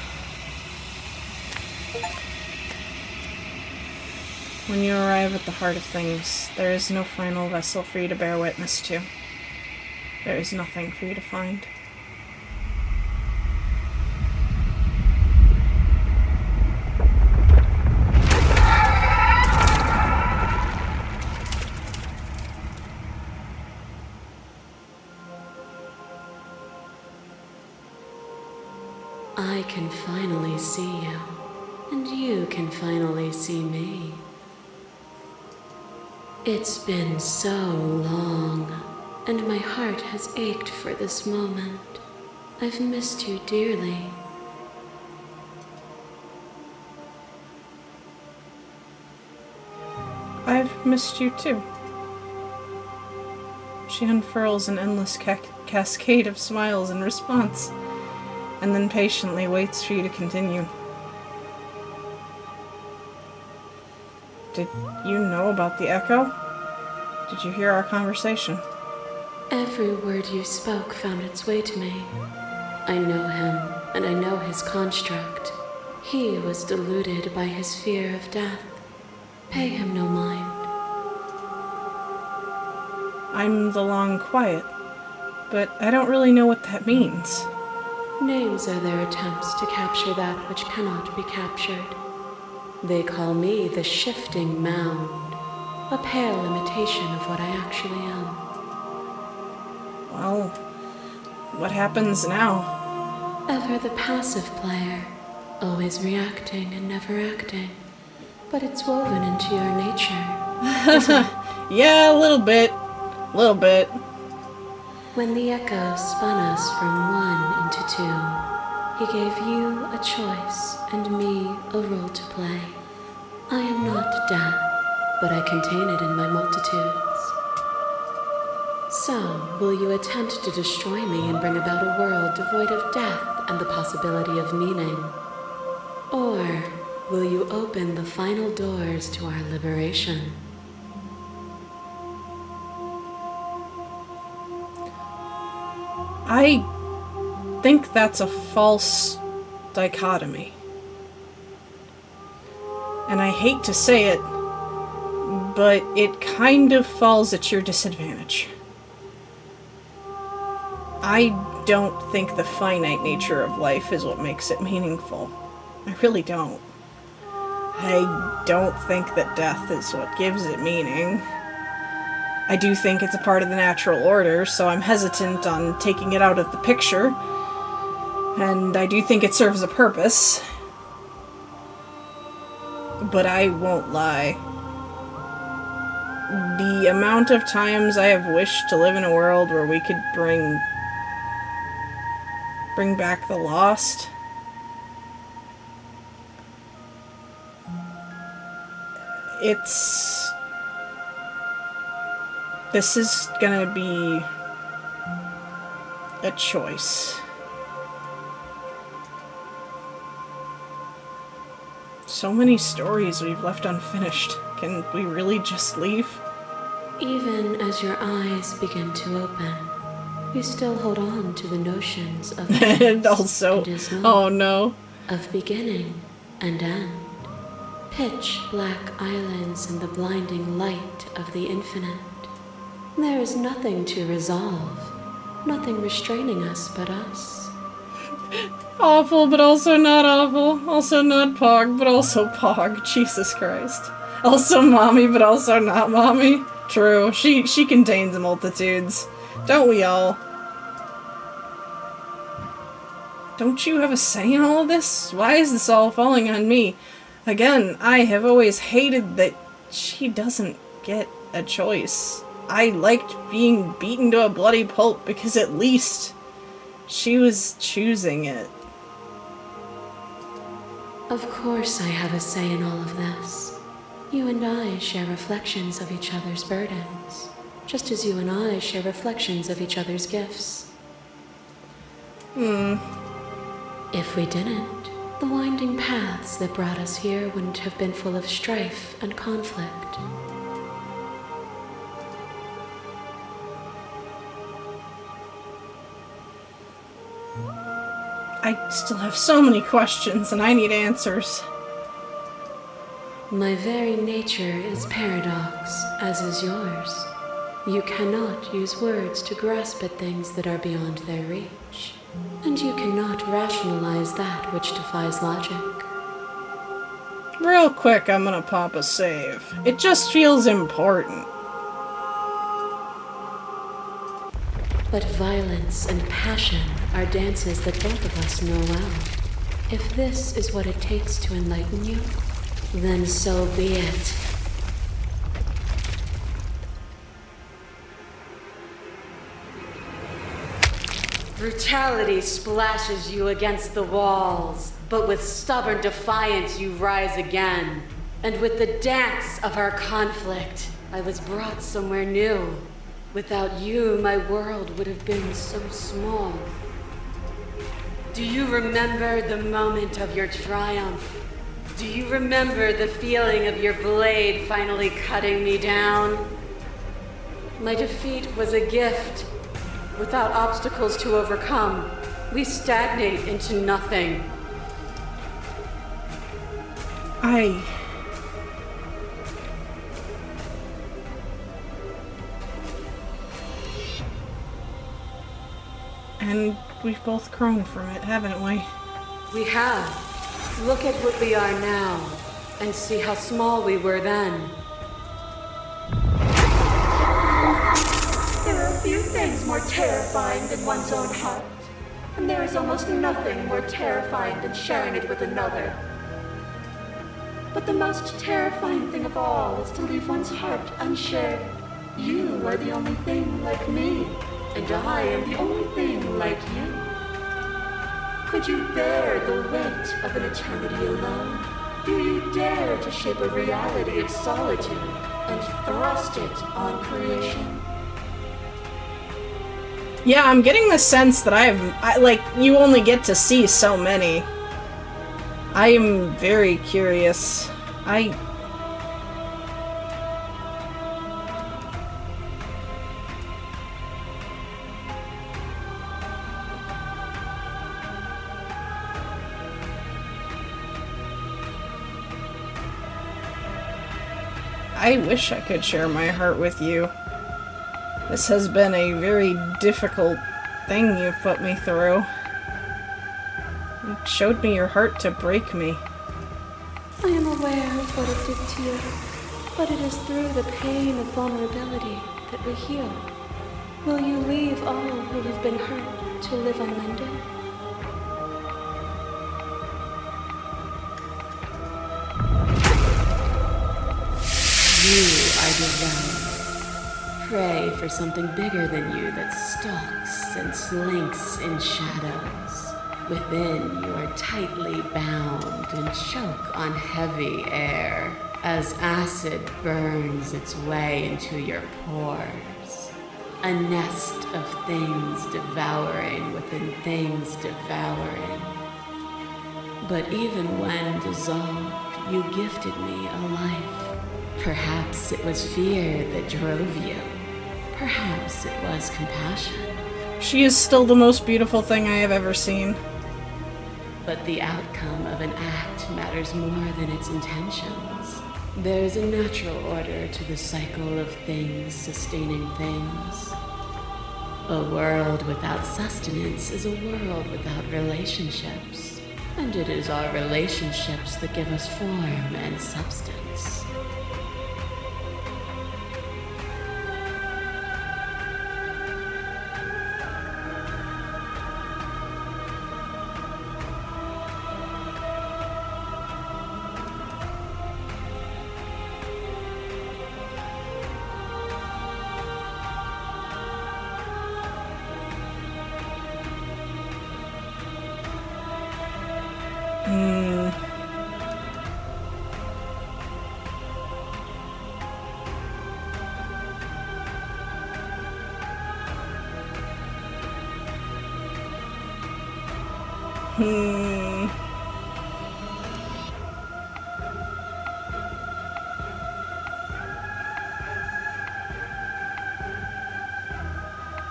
When you arrive at the heart of things, there is no final vessel for you to bear witness to. There is nothing for you to find. I can finally see you, and you can finally see me. It's been so long, and my heart has ached for this moment. I've missed you dearly. I've missed you too. She unfurls an endless cascade of smiles in response, and then patiently waits for you to continue. Did you know about the echo? Did you hear our conversation? Every word you spoke found its way to me. I know him, and I know his construct. He was deluded by his fear of death. Pay him no mind. I'm the long quiet, but I don't really know what that means. Names are their attempts to capture that which cannot be captured. They call me the shifting mound, a pale imitation of what I actually am. Well, what happens now? Ever the passive player, always reacting and never acting. But it's woven into your nature, isn't it? Yeah, a little bit. Little bit. When the echo spun us from one into two, he gave you a choice and me a role to play. I am not death, but I contain it in my multitudes. So, will you attempt to destroy me and bring about a world devoid of death and the possibility of meaning? Or will you open the final doors to our liberation? I think that's a false dichotomy. And I hate to say it, but it kind of falls at your disadvantage. I don't think the finite nature of life is what makes it meaningful. I really don't. I don't think that death is what gives it meaning. I do think it's a part of the natural order, so I'm hesitant on taking it out of the picture. And I do think it serves a purpose. But I won't lie. The amount of times I have wished to live in a world where we could bring back the lost. This is gonna be a choice. So many stories we've left unfinished. Can we really just leave? Even as your eyes begin to open, you still hold on to the notions of And also, and is not, oh no. of beginning and end, Pitch black islands in the blinding light of the infinite. There is nothing to resolve, nothing restraining us but us. Awful, but also not awful. Also not Pog, but also Pog. Jesus Christ. Also mommy, but also not mommy. True, she contains multitudes. Don't we all? Don't you have a say in all of this? Why is this all falling on me? Again, I have always hated that she doesn't get a choice. I liked being beaten to a bloody pulp because at least she was choosing it. Of course I have a say in all of this. You and I share reflections of each other's burdens, just as you and I share reflections of each other's gifts. If we didn't, the winding paths that brought us here wouldn't have been full of strife and conflict. I still have so many questions and I need answers. My very nature is paradox, as is yours. You cannot use words to grasp at things that are beyond their reach, and you cannot rationalize that which defies logic. Real quick, I'm gonna pop a save. It just feels important. But violence and passion are dances that both of us know well. If this is what it takes to enlighten you, then so be it. Brutality splashes you against the walls, but with stubborn defiance you rise again. And with the dance of our conflict, I was brought somewhere new. Without you, my world would have been so small. Do you remember the moment of your triumph? Do you remember the feeling of your blade finally cutting me down? My defeat was a gift. Without obstacles to overcome, we stagnate into nothing. And we've both grown from it, haven't we? We have. Look at what we are now, and see how small we were then. There are few things more terrifying than one's own heart, and there is almost nothing more terrifying than sharing it with another. But the most terrifying thing of all is to leave one's heart unshared. You are the only thing like me, and I am the only thing like you. Could you bear the weight of an eternity alone? Do you dare to shape a reality of solitude and thrust it on creation? Yeah, I'm getting the sense that you only get to see so many. I am very curious. I wish I could share my heart with you. This has been a very difficult thing you've put me through. You showed me your heart to break me. I am aware of what it did to you, but it is through the pain of vulnerability that we heal. Will you leave all who have been hurt to live unmended? You are divine. Pray for something bigger than you that stalks and slinks in shadows. Within, you are tightly bound and choke on heavy air as acid burns its way into your pores. A nest of things devouring within things devouring. But even when dissolved, you gifted me a life. Perhaps it was fear that drove you. Perhaps it was compassion. She is still the most beautiful thing I have ever seen. But the outcome of an act matters more than its intentions. There's a natural order to the cycle of things sustaining things. A world without sustenance is a world without relationships. And it is our relationships that give us form and substance.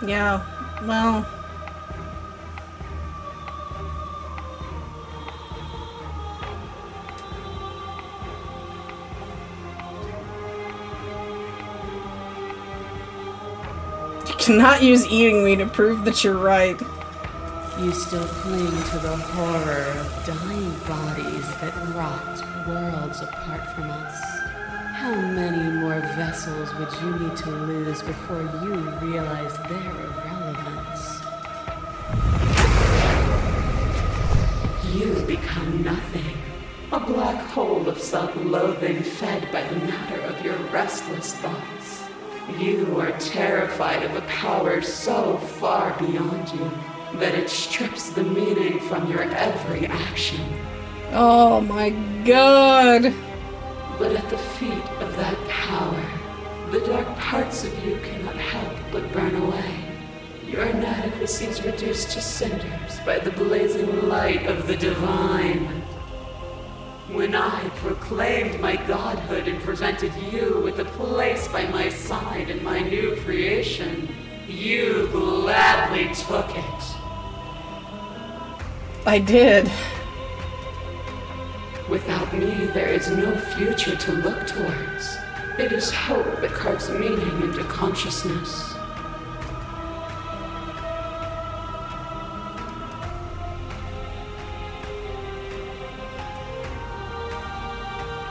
Yeah, well... You cannot use eating me to prove that you're right. You still cling to the horror of dying bodies that rot worlds apart from us. How many more vessels would you need to lose before you realize their irrelevance? You become nothing. A black hole of self-loathing fed by the matter of your restless thoughts. You are terrified of a power so far beyond you that it strips the meaning from your every action. Oh my god! But at the feet of that power, the dark parts of you cannot help but burn away. Your inadequacy is reduced to cinders by the blazing light of the divine. When I proclaimed my godhood and presented you with a place by my side in my new creation, you gladly took it. I did. Without me, there is no future to look towards. It is hope that carves meaning into consciousness.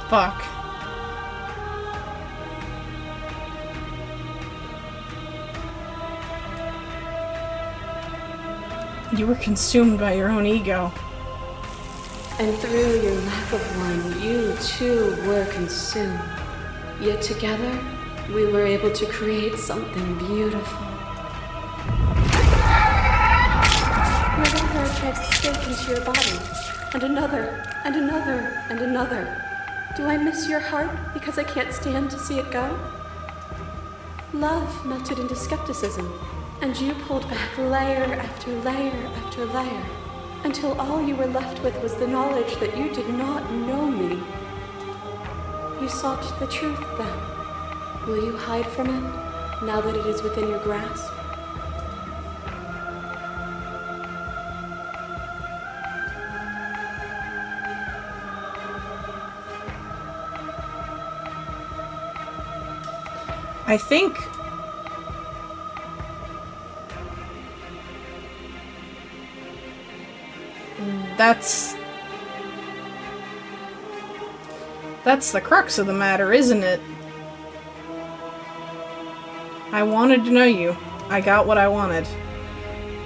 Fuck. You were consumed by your own ego. And through your lack of one, you too were consumed. Yet together, we were able to create something beautiful. Your little hair drives a stake into your body, and another, and another, and another. Do I miss your heart because I can't stand to see it go? Love melted into skepticism, and you pulled back layer after layer after layer, until all you were left with was the knowledge that you did not know me. You sought the truth then. Will you hide from it, now that it is within your grasp? I think... That's the crux of the matter, isn't it? I wanted to know you. I got what I wanted.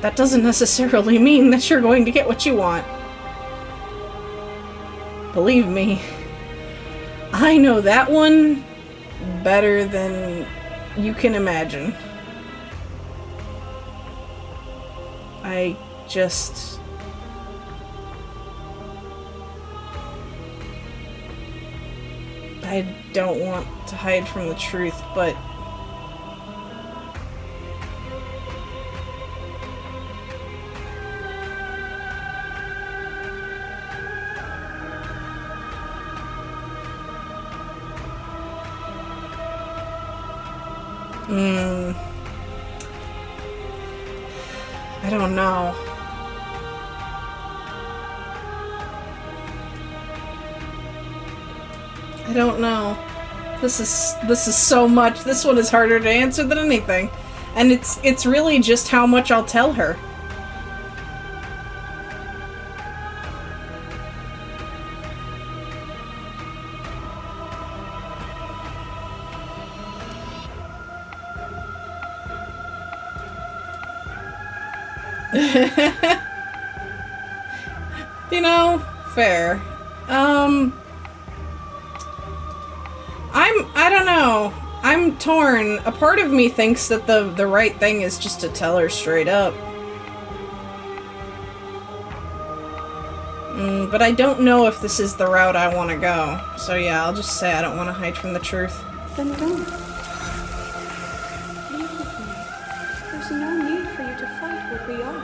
That doesn't necessarily mean that you're going to get what you want. Believe me, I know that one better than you can imagine. I don't want to hide from the truth, but I don't know. I don't know. This is so much. This one is harder to answer than anything. And it's really just how much I'll tell her. You know, fair. I don't know. I'm torn. A part of me thinks that the right thing is just to tell her straight up. But I don't know if this is the route I want to go. So yeah, I'll just say I don't want to hide from the truth. Then don't. Leave with me. There's no need for you to fight what we are.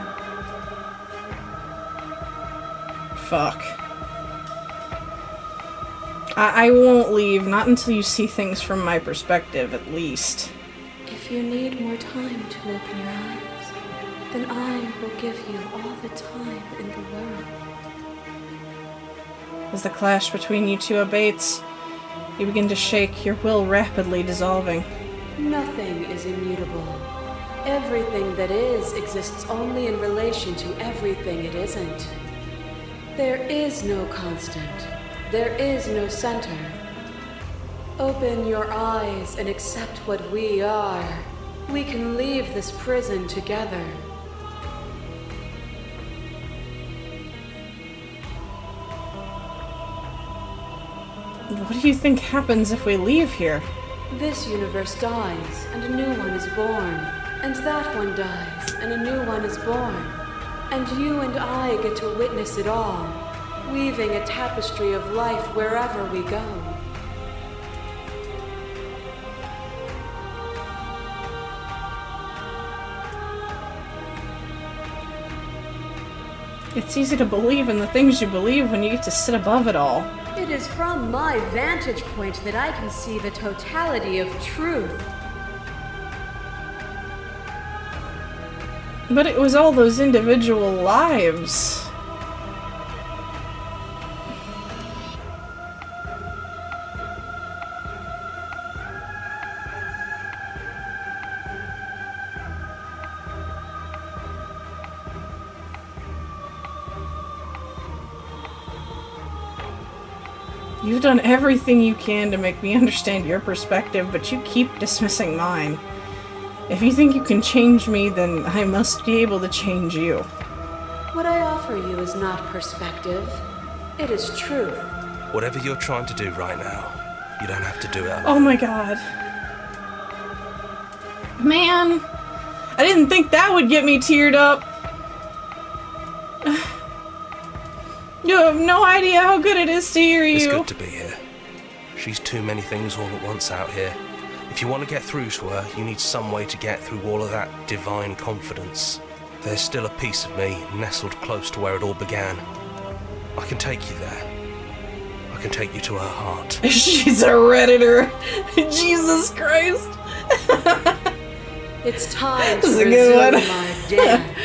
Fuck. I won't leave, not until you see things from my perspective, at least. If you need more time to open your eyes, then I will give you all the time in the world. As the clash between you two abates, you begin to shake, your will rapidly dissolving. Nothing is immutable. Everything that is exists only in relation to everything it isn't. There is no constant. There is no center. Open your eyes and accept what we are. We can leave this prison together. What do you think happens if we leave here? This universe dies, and a new one is born. And that one dies, and a new one is born. And you and I get to witness it all, weaving a tapestry of life wherever we go. It's easy to believe in the things you believe when you get to sit above it all. It is from my vantage point that I can see the totality of truth. But it was all those individual lives. You've done everything you can to make me understand your perspective, but you keep dismissing mine. If you think you can change me, then I must be able to change you. What I offer you is not perspective. It is truth. Whatever you're trying to do right now, you don't have to do it alone. Oh my god. Man, I didn't think that would get me teared up. You have no idea how good it is to hear you. It's good to be here. She's too many things all at once out here. If you want to get through to her, you need some way to get through all of that divine confidence. There's still a piece of me nestled close to where it all began. I can take you there. I can take you to her heart. She's a Redditor. Jesus Christ. It's time This is to a good resume one. my dance.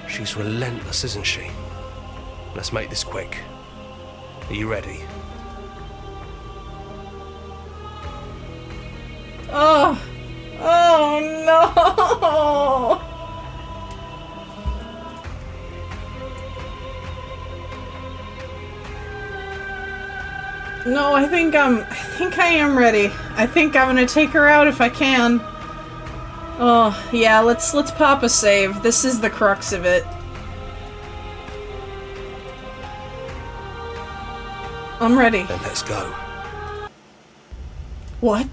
She's relentless, isn't she? Let's make this quick. Are you ready? Oh. Oh no. No, I think I am ready. I think I'm gonna take her out if I can. Oh, yeah, let's pop a save. This is the crux of it. I'm ready. Then let's go. What?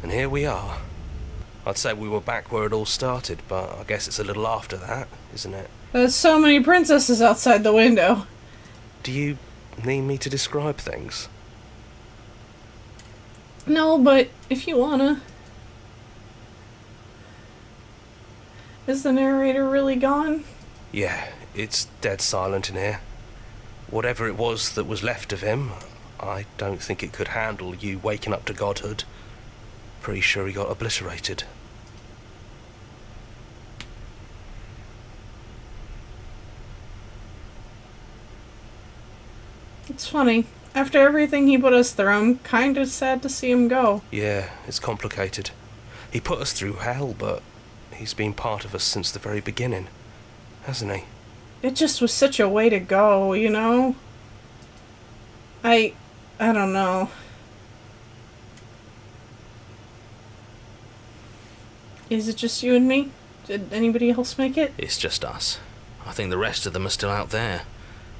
And here we are. I'd say we were back where it all started, but I guess it's a little after that, isn't it? There's so many princesses outside the window. Do you need me to describe things? No, but if you wanna. Is the narrator really gone? Yeah, it's dead silent in here. Whatever it was that was left of him, I don't think it could handle you waking up to godhood. Pretty sure he got obliterated. It's funny. After everything he put us through, I'm kind of sad to see him go. Yeah, it's complicated. He put us through hell, but he's been part of us since the very beginning, hasn't he? It just was such a way to go, you know? I don't know. Is it just you and me? Did anybody else make it? It's just us. I think the rest of them are still out there,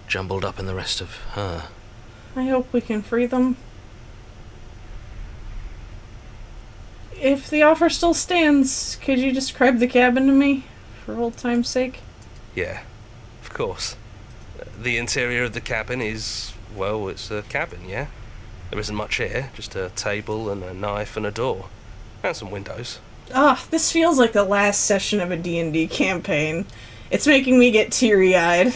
jumbled up in the rest of her. I hope we can free them. If the offer still stands, could you describe the cabin to me, for old time's sake? Yeah, of course. The interior of the cabin is, well, it's a cabin, yeah? There isn't much here, just a table and a knife and a door. And some windows. This feels like the last session of a D&D campaign. It's making me get teary-eyed.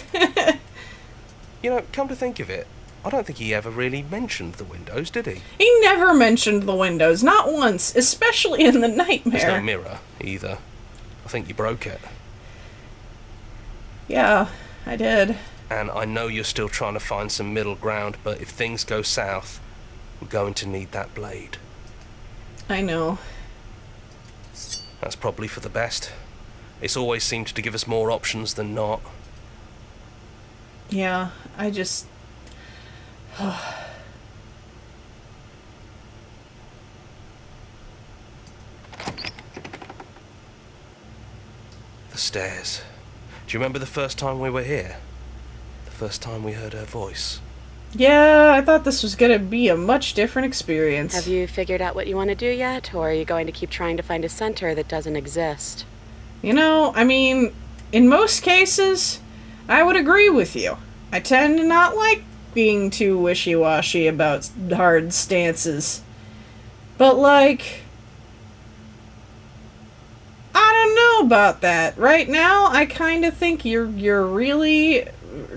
You know, come to think of it, I don't think he ever really mentioned the windows, did he? He never mentioned the windows, not once, especially in the nightmare. There's no mirror, either. I think you broke it. Yeah, I did. And I know you're still trying to find some middle ground, but if things go south, we're going to need that blade. I know. That's probably for the best. It's always seemed to give us more options than not. Yeah, I just... The stairs. Do you remember the first time we were here? The first time we heard her voice? Yeah, I thought this was gonna be a much different experience. Have you figured out what you want to do yet, or are you going to keep trying to find a center that doesn't exist? You know, I mean, in most cases, I would agree with you. I tend to not like being too wishy-washy about hard stances. But, like, I don't know about that. Right now, I kind of think you're really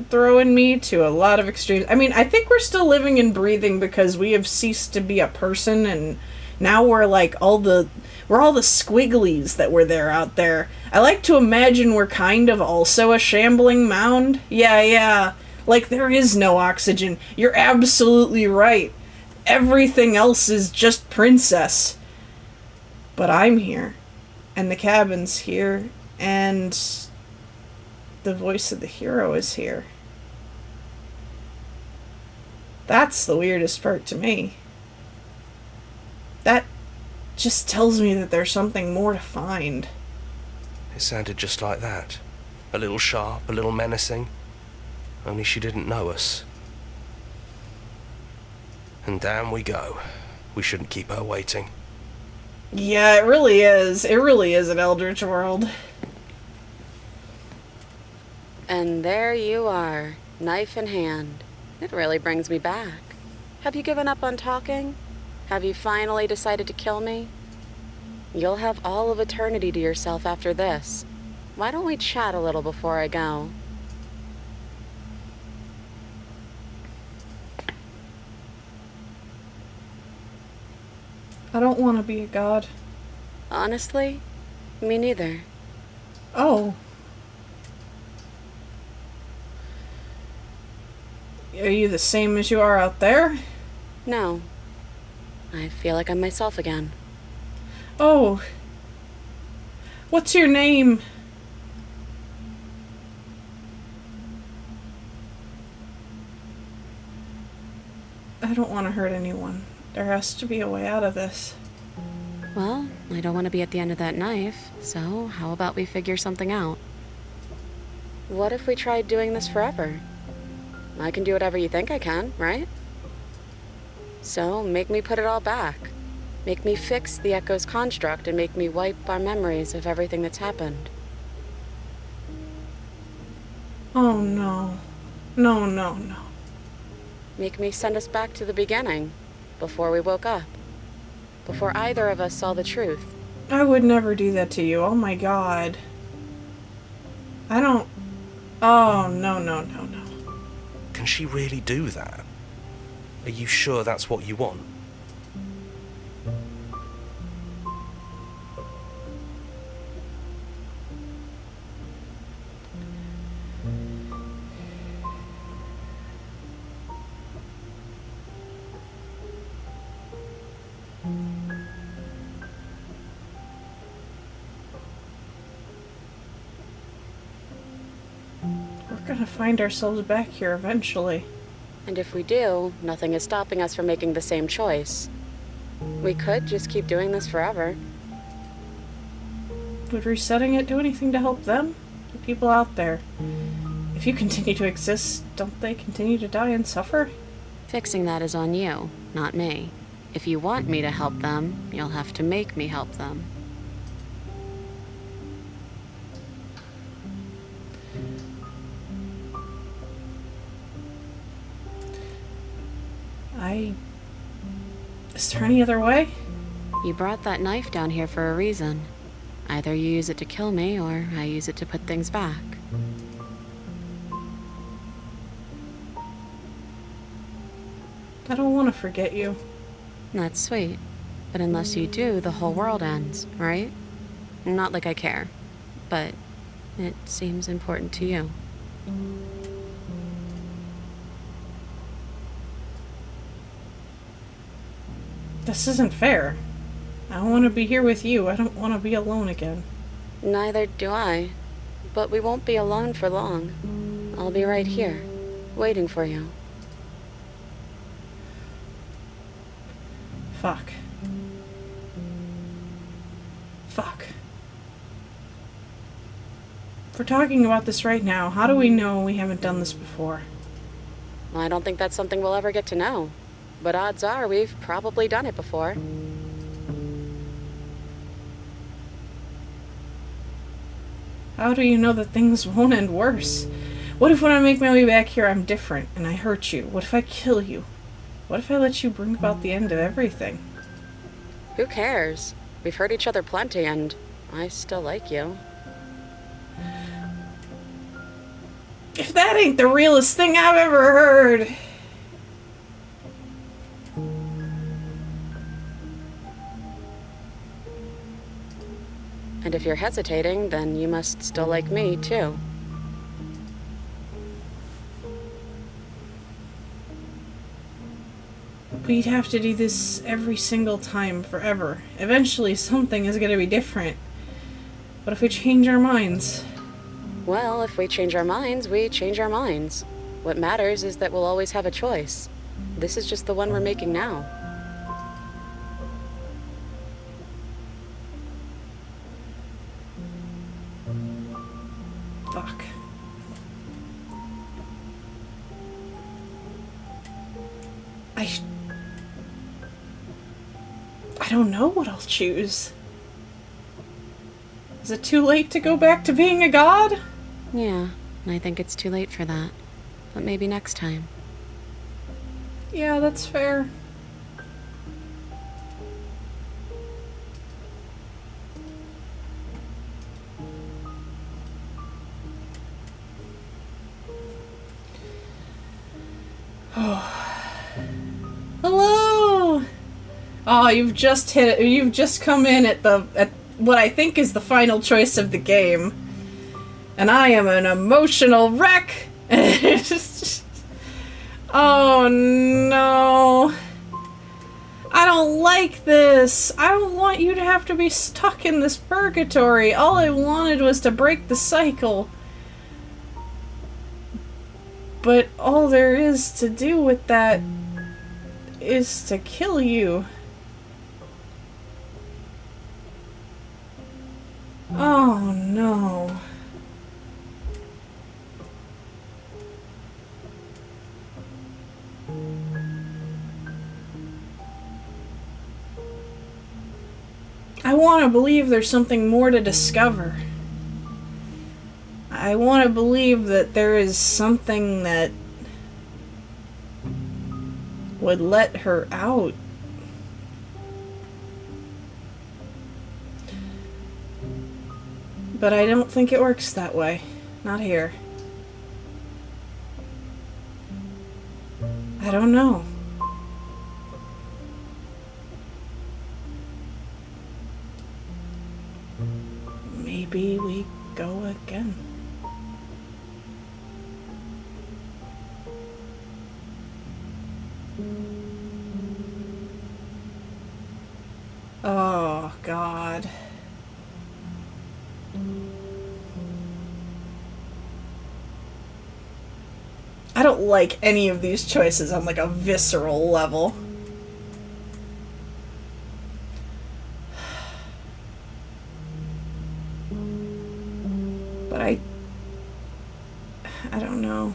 throwing me to a lot of extremes. I mean, I think we're still living and breathing because we have ceased to be a person, and now we're like all the squigglies that were there out there. I like to imagine we're kind of also a shambling mound. Yeah. Like, there is no oxygen. You're absolutely right. Everything else is just princess. But I'm here. And the cabin's here. And the voice of the hero is here. That's the weirdest part to me. That just tells me that there's something more to find. It sounded just like that. A little sharp, a little menacing. Only she didn't know us. And down we go. We shouldn't keep her waiting. Yeah, it really is. It really is an eldritch world. And there you are, knife in hand. It really brings me back. Have you given up on talking? Have you finally decided to kill me? You'll have all of eternity to yourself after this. Why don't we chat a little before I go? I don't want to be a god. Honestly, me neither. Oh. Are you the same as you are out there? No. I feel like I'm myself again. Oh. What's your name? I don't want to hurt anyone. There has to be a way out of this. Well, I don't want to be at the end of that knife, so how about we figure something out? What if we tried doing this forever? I can do whatever you think I can, right? So, make me put it all back. Make me fix the Echo's construct and make me wipe our memories of everything that's happened. Oh no. No. Make me send us back to the beginning, before we woke up. Before either of us saw the truth. I would never do that to you. Oh my god. I don't... Oh, no. Can she really do that? Are you sure that's what you want? gonna find ourselves back here eventually. And if we do, nothing is stopping us from making the same choice. We could just keep doing this forever. Would resetting it do anything to help them? The people out there. If you continue to exist, don't they continue to die and suffer? Fixing that is on you, not me. If you want me to help them, you'll have to make me help them. Is there any other way? You brought that knife down here for a reason. Either you use it to kill me, or I use it to put things back. I don't want to forget you. That's sweet. But unless you do, the whole world ends, right? Not like I care. But it seems important to you. This isn't fair. I want to be here with you. I don't want to be alone again. Neither do I. But we won't be alone for long. I'll be right here, waiting for you. Fuck. Fuck. If we're talking about this right now, how do we know we haven't done this before? I don't think that's something we'll ever get to know. But odds are we've probably done it before. How do you know that things won't end worse? What if when I make my way back here I'm different and I hurt you? What if I kill you? What if I let you bring about the end of everything? Who cares? We've hurt each other plenty, and I still like you. If that ain't the realest thing I've ever heard. And if you're hesitating, then you must still like me, too. We'd have to do this every single time, forever. Eventually, something is going to be different. But if we change our minds? Well, if we change our minds, we change our minds. What matters is that we'll always have a choice. This is just the one we're making now. Fuck. I don't know what I'll choose. Is it too late to go back to being a god? Yeah, I think it's too late for that. But maybe next time. Yeah, that's fair. Hello! Oh, you've just hit it. You've just come in at what I think is the final choice of the game. And I am an emotional wreck. Oh no. I don't like this. I don't want you to have to be stuck in this purgatory. All I wanted was to break the cycle. But all there is to do with that is to kill you. Oh no. I want to believe there's something more to discover. I want to believe that there is something that would let her out. But I don't think it works that way. Not here. I don't know. Maybe we go again. Oh, God. don't like any of these choices on like a visceral level. But I don't know.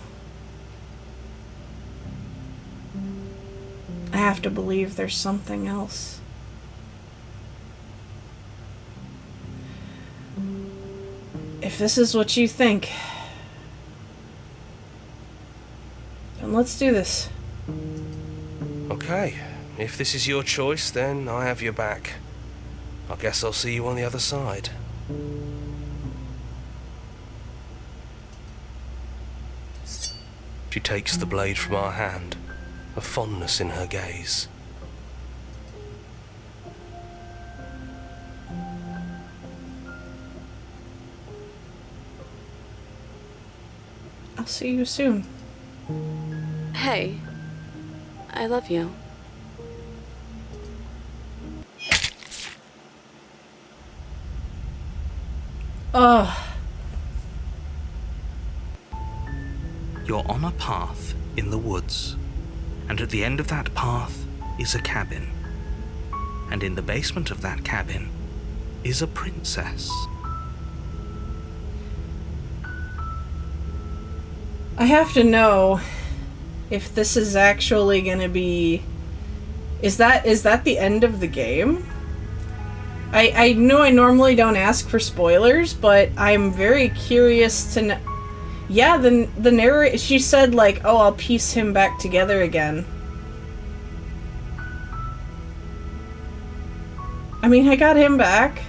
I have to believe there's something else. If this is what you think, then let's do this. Okay, if this is your choice, then I have your back. I guess I'll see you on the other side. She takes the blade from our hand, a fondness in her gaze. I'll see you soon. Hey, I love you. Ugh. You're on a path in the woods, and at the end of that path is a cabin. And in the basement of that cabin is a princess. I have to know if this is actually gonna be... Is that the end of the game? I know I normally don't ask for spoilers, but I'm very curious to know... Yeah, the narrator... She said, like, oh, I'll piece him back together again. I mean, I got him back.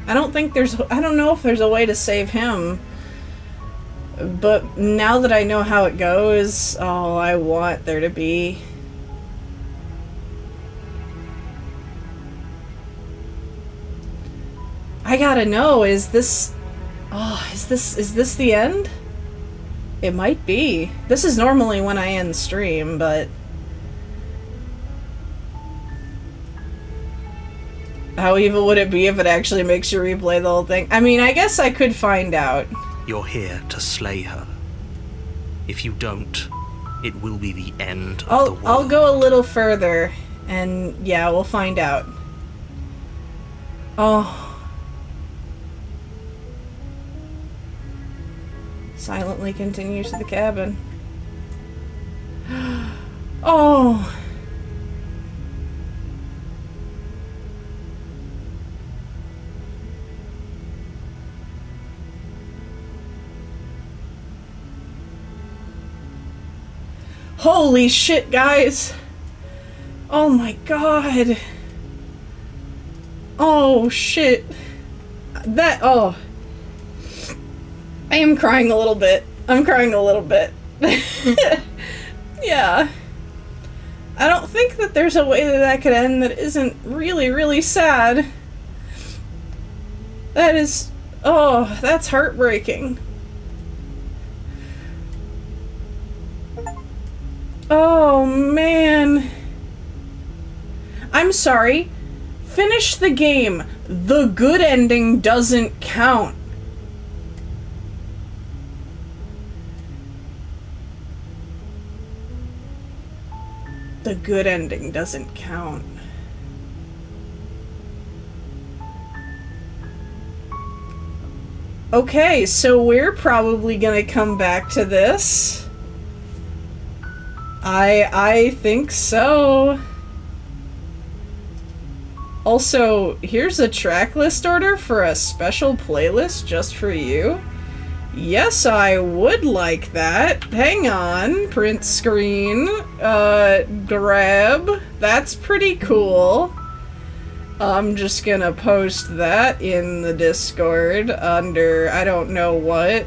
I don't know if there's a way to save him. But now that I know how it goes, oh, I want there to be. I gotta know, is this the end? It might be. This is normally when I end stream, but... How evil would it be if it actually makes you replay the whole thing? I mean, I guess I could find out. You're here to slay her. If you don't, it will be the end of the world. I'll go a little further, and yeah, we'll find out. Oh. Silently continues to the cabin. Oh. Holy shit, guys! Oh my god! Oh shit! Oh. I am crying a little bit. I'm crying a little bit. Yeah. I don't think that there's a way that could end that isn't really, really sad. That is... Oh, that's heartbreaking. Oh, man. I'm sorry. Finish the game. The good ending doesn't count. The good ending doesn't count. Okay, so we're probably gonna come back to this. I think so. Also, here's a track list order for a special playlist just for you. Yes, I would like that. Hang on. Print screen. Grab. That's pretty cool. I'm just gonna post that in the Discord under I don't know what.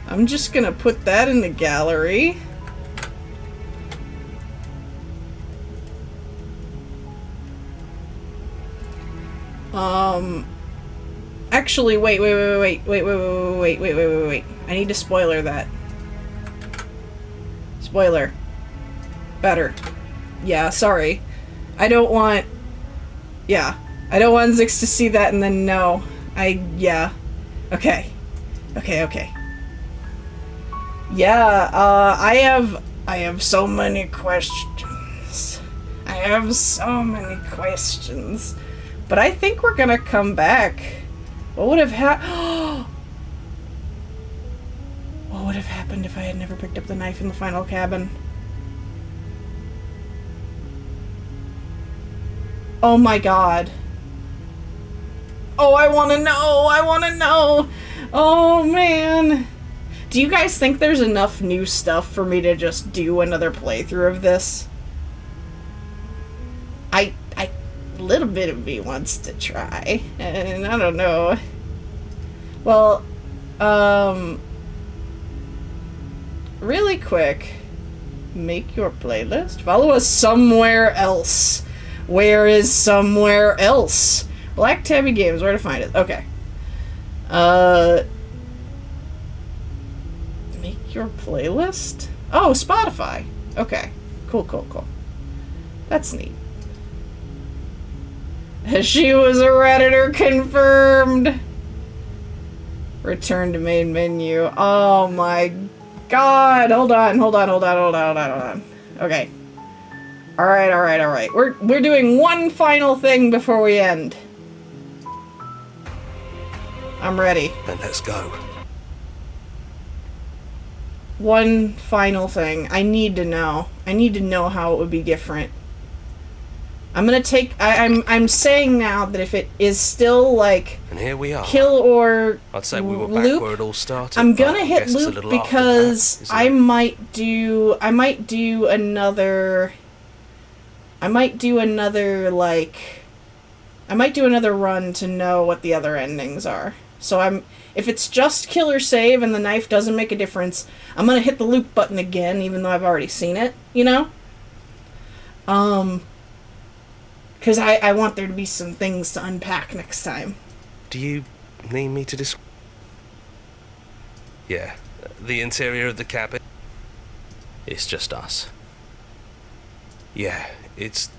I'm just gonna put that in the gallery. Actually, wait. I need to spoiler that. Spoiler. Better. Yeah, sorry. I don't want Zix to see that and then no. Yeah. Okay. Yeah, I have so many questions. I have so many questions. But I think we're gonna come back. What would have happened? What would have happened if I had never picked up the knife in the final cabin? Oh my god. Oh, I wanna know! I wanna know! Oh man! Do you guys think there's enough new stuff for me to just do another playthrough of this? A little bit of me wants to try, and I don't know. Well, really quick, make your playlist. Follow us somewhere else. Where is somewhere else? Black Tabby Games, where to find it? Okay. Make your playlist? Oh, Spotify. Okay. Cool. That's neat. She was a Redditor confirmed. Return to main menu. Oh my god. Hold on. Okay. Alright. We're doing one final thing before we end. I'm ready. Then let's go. One final thing. I need to know. I need to know how it would be different. I'm gonna take... I'm saying now that if it is still, like... And here we are. Kill or I'd say we were back loop, where it all started. I'm gonna but I hit guess it's a loop little after because that, isn't I it? might do another... I might do another run to know what the other endings are. So if it's just kill or save and the knife doesn't make a difference, I'm gonna hit the loop button again, even though I've already seen it, you know? Because I want there to be some things to unpack next time. Do you need me to describe? Yeah, the interior of the cabin. It's just us. Yeah, it's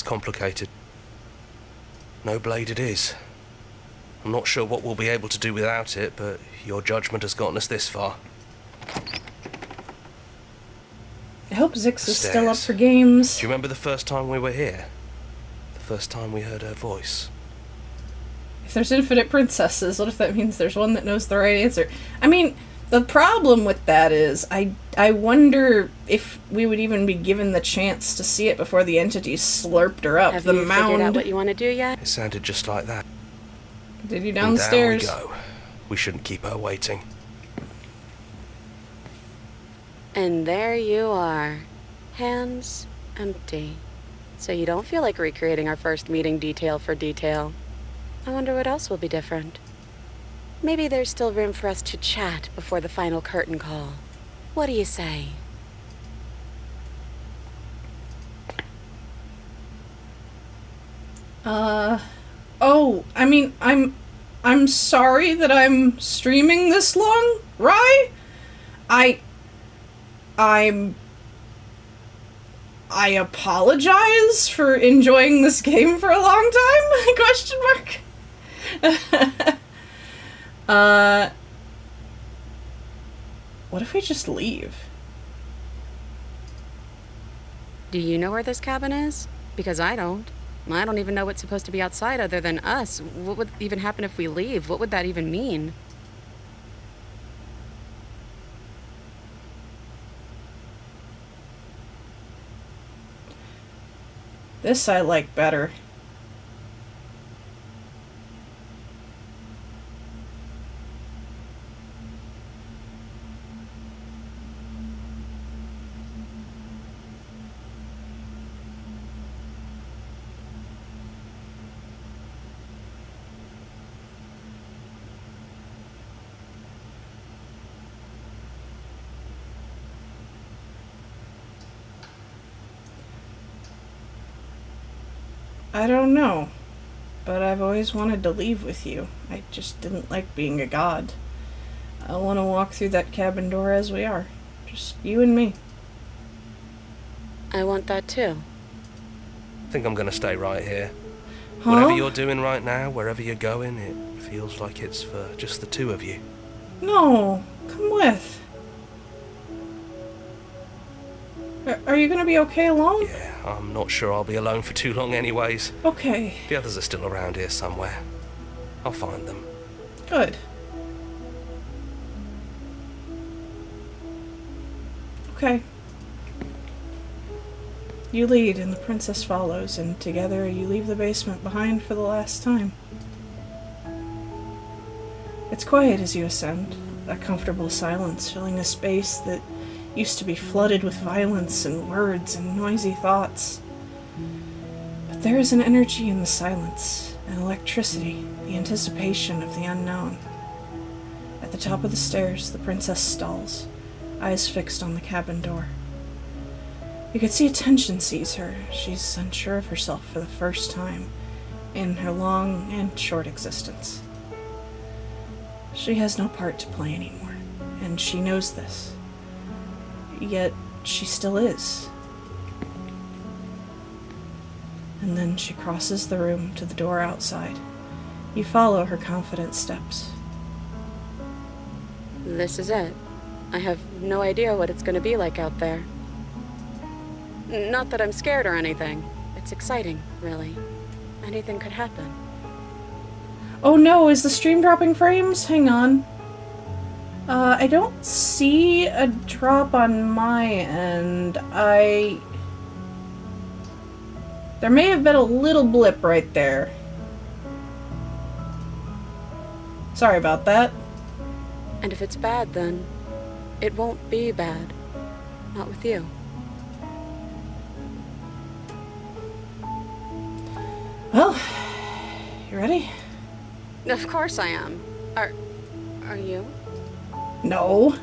complicated. No blade it is. I'm not sure what we'll be able to do without it, but your judgment has gotten us this far. I hope Zix is still up Stairs. for games. Do you remember the first time we were here? The first time we heard her voice? If there's infinite princesses, what if that means there's one that knows the right answer? I mean, the problem with that is, I wonder if we would even be given the chance to see it before the entities slurped her up. Have the you mound. figured out what you want to do yet? It sounded just like that. Continue And downstairs. down we go. We shouldn't keep her waiting. And there you are. Hands empty. So you don't feel like recreating our first meeting detail for detail. I wonder what else will be different. Maybe there's still room for us to chat before the final curtain call. What do you say? Oh, I mean, I'm sorry that I'm streaming this long, right? I apologize for enjoying this game for a long time? Question mark. What if we just leave? Do you know where this cabin is? Because I don't. I don't even know what's supposed to be outside other than us. What would even happen if we leave? What would that even mean? This I like better. I don't know, but I've always wanted to leave with you. I just didn't like being a god. I want to walk through that cabin door as we are. Just you and me. I want that too. I think I'm gonna stay right here. Huh? Whatever you're doing right now, wherever you're going, it feels like it's for just the two of you. No, come with. Are you gonna be okay alone? Yeah, I'm not sure I'll be alone for too long anyways. Okay, The others are still around here somewhere. I'll find them. good. Okay. You lead and the princess follows, and together you leave the basement behind for the last time. It's quiet as you ascend, a comfortable silence filling a space that used to be flooded with violence and words and noisy thoughts. But there is an energy in the silence, an electricity, the anticipation of the unknown. At the top of the stairs, the princess stalls, eyes fixed on the cabin door. You could see a tension seize her. She's unsure of herself for the first time in her long and short existence. She has no part to play anymore, and she knows this. Yet, she still is. And then she crosses the room to the door outside. You follow her confident steps. This is it. I have no idea what it's going to be like out there. Not that I'm scared or anything. It's exciting, really. Anything could happen. Oh no, is the stream dropping frames? Hang on. I don't see a drop on my end. There may have been a little blip right there. Sorry about that. And if it's bad, then it won't be bad. Not with you. Well, you ready? Of course I am. Are you? No.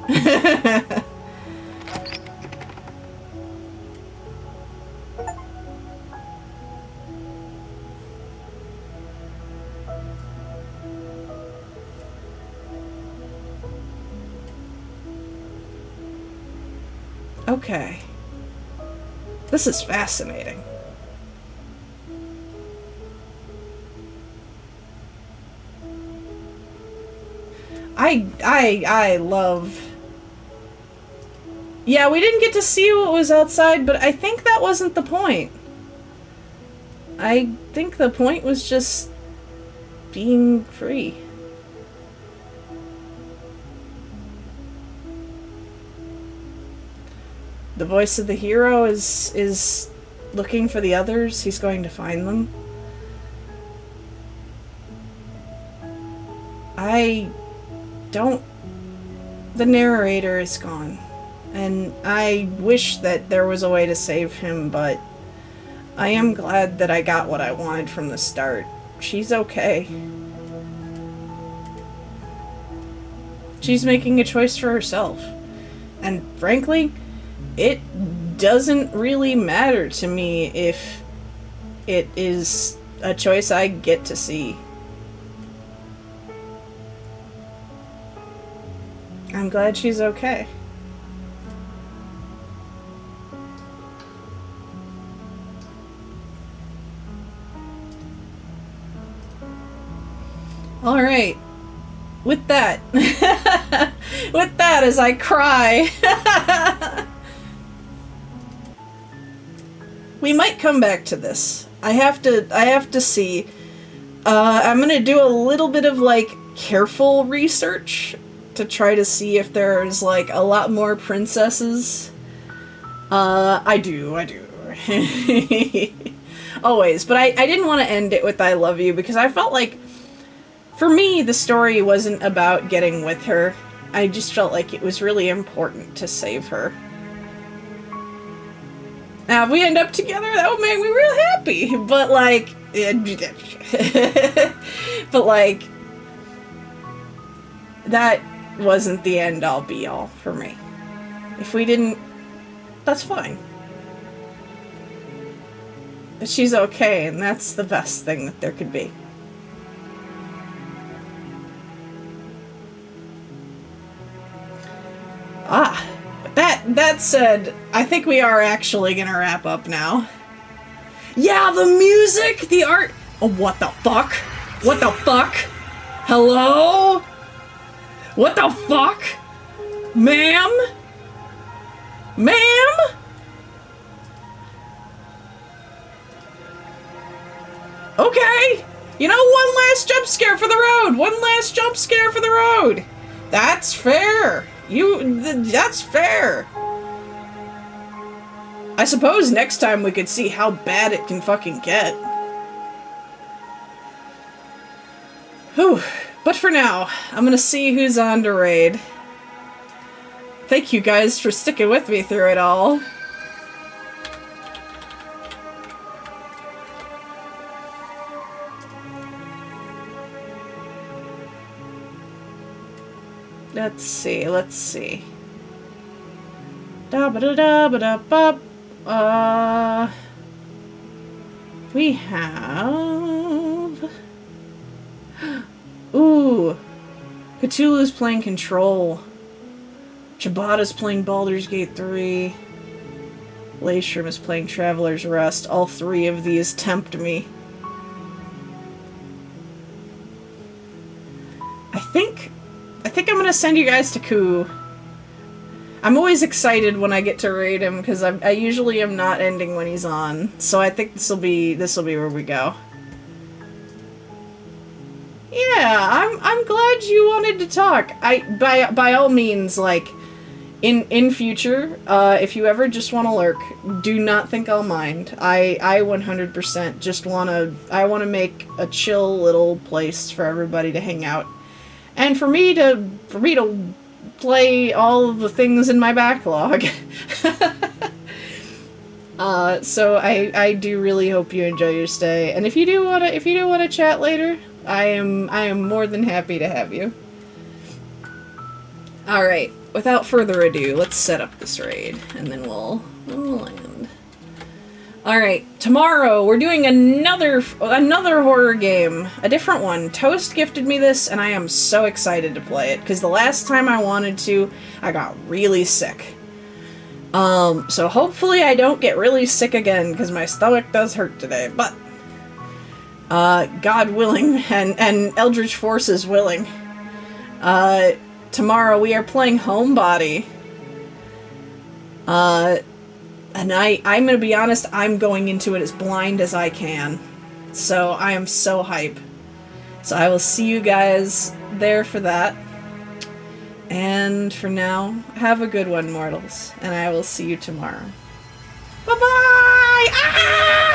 Okay. This is fascinating. I love... Yeah, we didn't get to see what was outside, but I think that wasn't the point. I think the point was just being free. The voice of the hero is looking for the others. He's going to find them. The narrator is gone. And I wish that there was a way to save him, but I am glad that I got what I wanted from the start. She's okay. She's making a choice for herself. And frankly, it doesn't really matter to me if it is a choice I get to see. I'm glad she's okay. All right. With that, as I cry, we might come back to this. I have to see. I'm gonna do a little bit of like careful research to try to see if there's like a lot more princesses. I do. Always, but I didn't want to end it with I love you because I felt like, for me, the story wasn't about getting with her. I just felt like it was really important to save her. Now, if we end up together, that would make me real happy. But, like... but, like... that wasn't the end-all be-all for me. If we didn't... that's fine. But she's okay, and that's the best thing that there could be. But that said, I think we are actually gonna wrap up now. Yeah, the music, the art. Oh, what the fuck? What the fuck? Hello? What the fuck? Ma'am? Ma'am? Okay. You know, one last jump scare for the road. One last jump scare for the road. That's fair. That's fair. I suppose next time we could see how bad it can fucking get. Whew. But for now, I'm gonna see who's on to raid. Thank you guys for sticking with me through it all. Let's see, let's see. Da ba da da ba da ba. We have. Ooh. Cthulhu's playing Control. Ciabatta's playing Baldur's Gate 3. Lashram is playing Traveler's Rest. All three of these tempt me. I think I'm gonna send you guys to Ku. I'm always excited when I get to raid him because I usually am not ending when he's on. So I think this will be where we go. Yeah, I'm glad you wanted to talk. By all means, like in future, if you ever just want to lurk, do not think I'll mind. I 100% just I wanna make a chill little place for everybody to hang out. And for me to play all of the things in my backlog. So I do really hope you enjoy your stay. And if you do wanna chat later, I am more than happy to have you. Alright, without further ado, let's set up this raid and then we'll land. Alright, tomorrow we're doing another horror game. A different one. Toast gifted me this and I am so excited to play it because the last time I wanted to, I got really sick. So hopefully I don't get really sick again because my stomach does hurt today, but God willing and Eldritch Forces willing. Tomorrow we are playing Homebody. And I'm gonna be honest, I'm going into it as blind as I can. So I am so hype. So I will see you guys there for that. And for now, have a good one, mortals. And I will see you tomorrow. Bye-bye! Ah!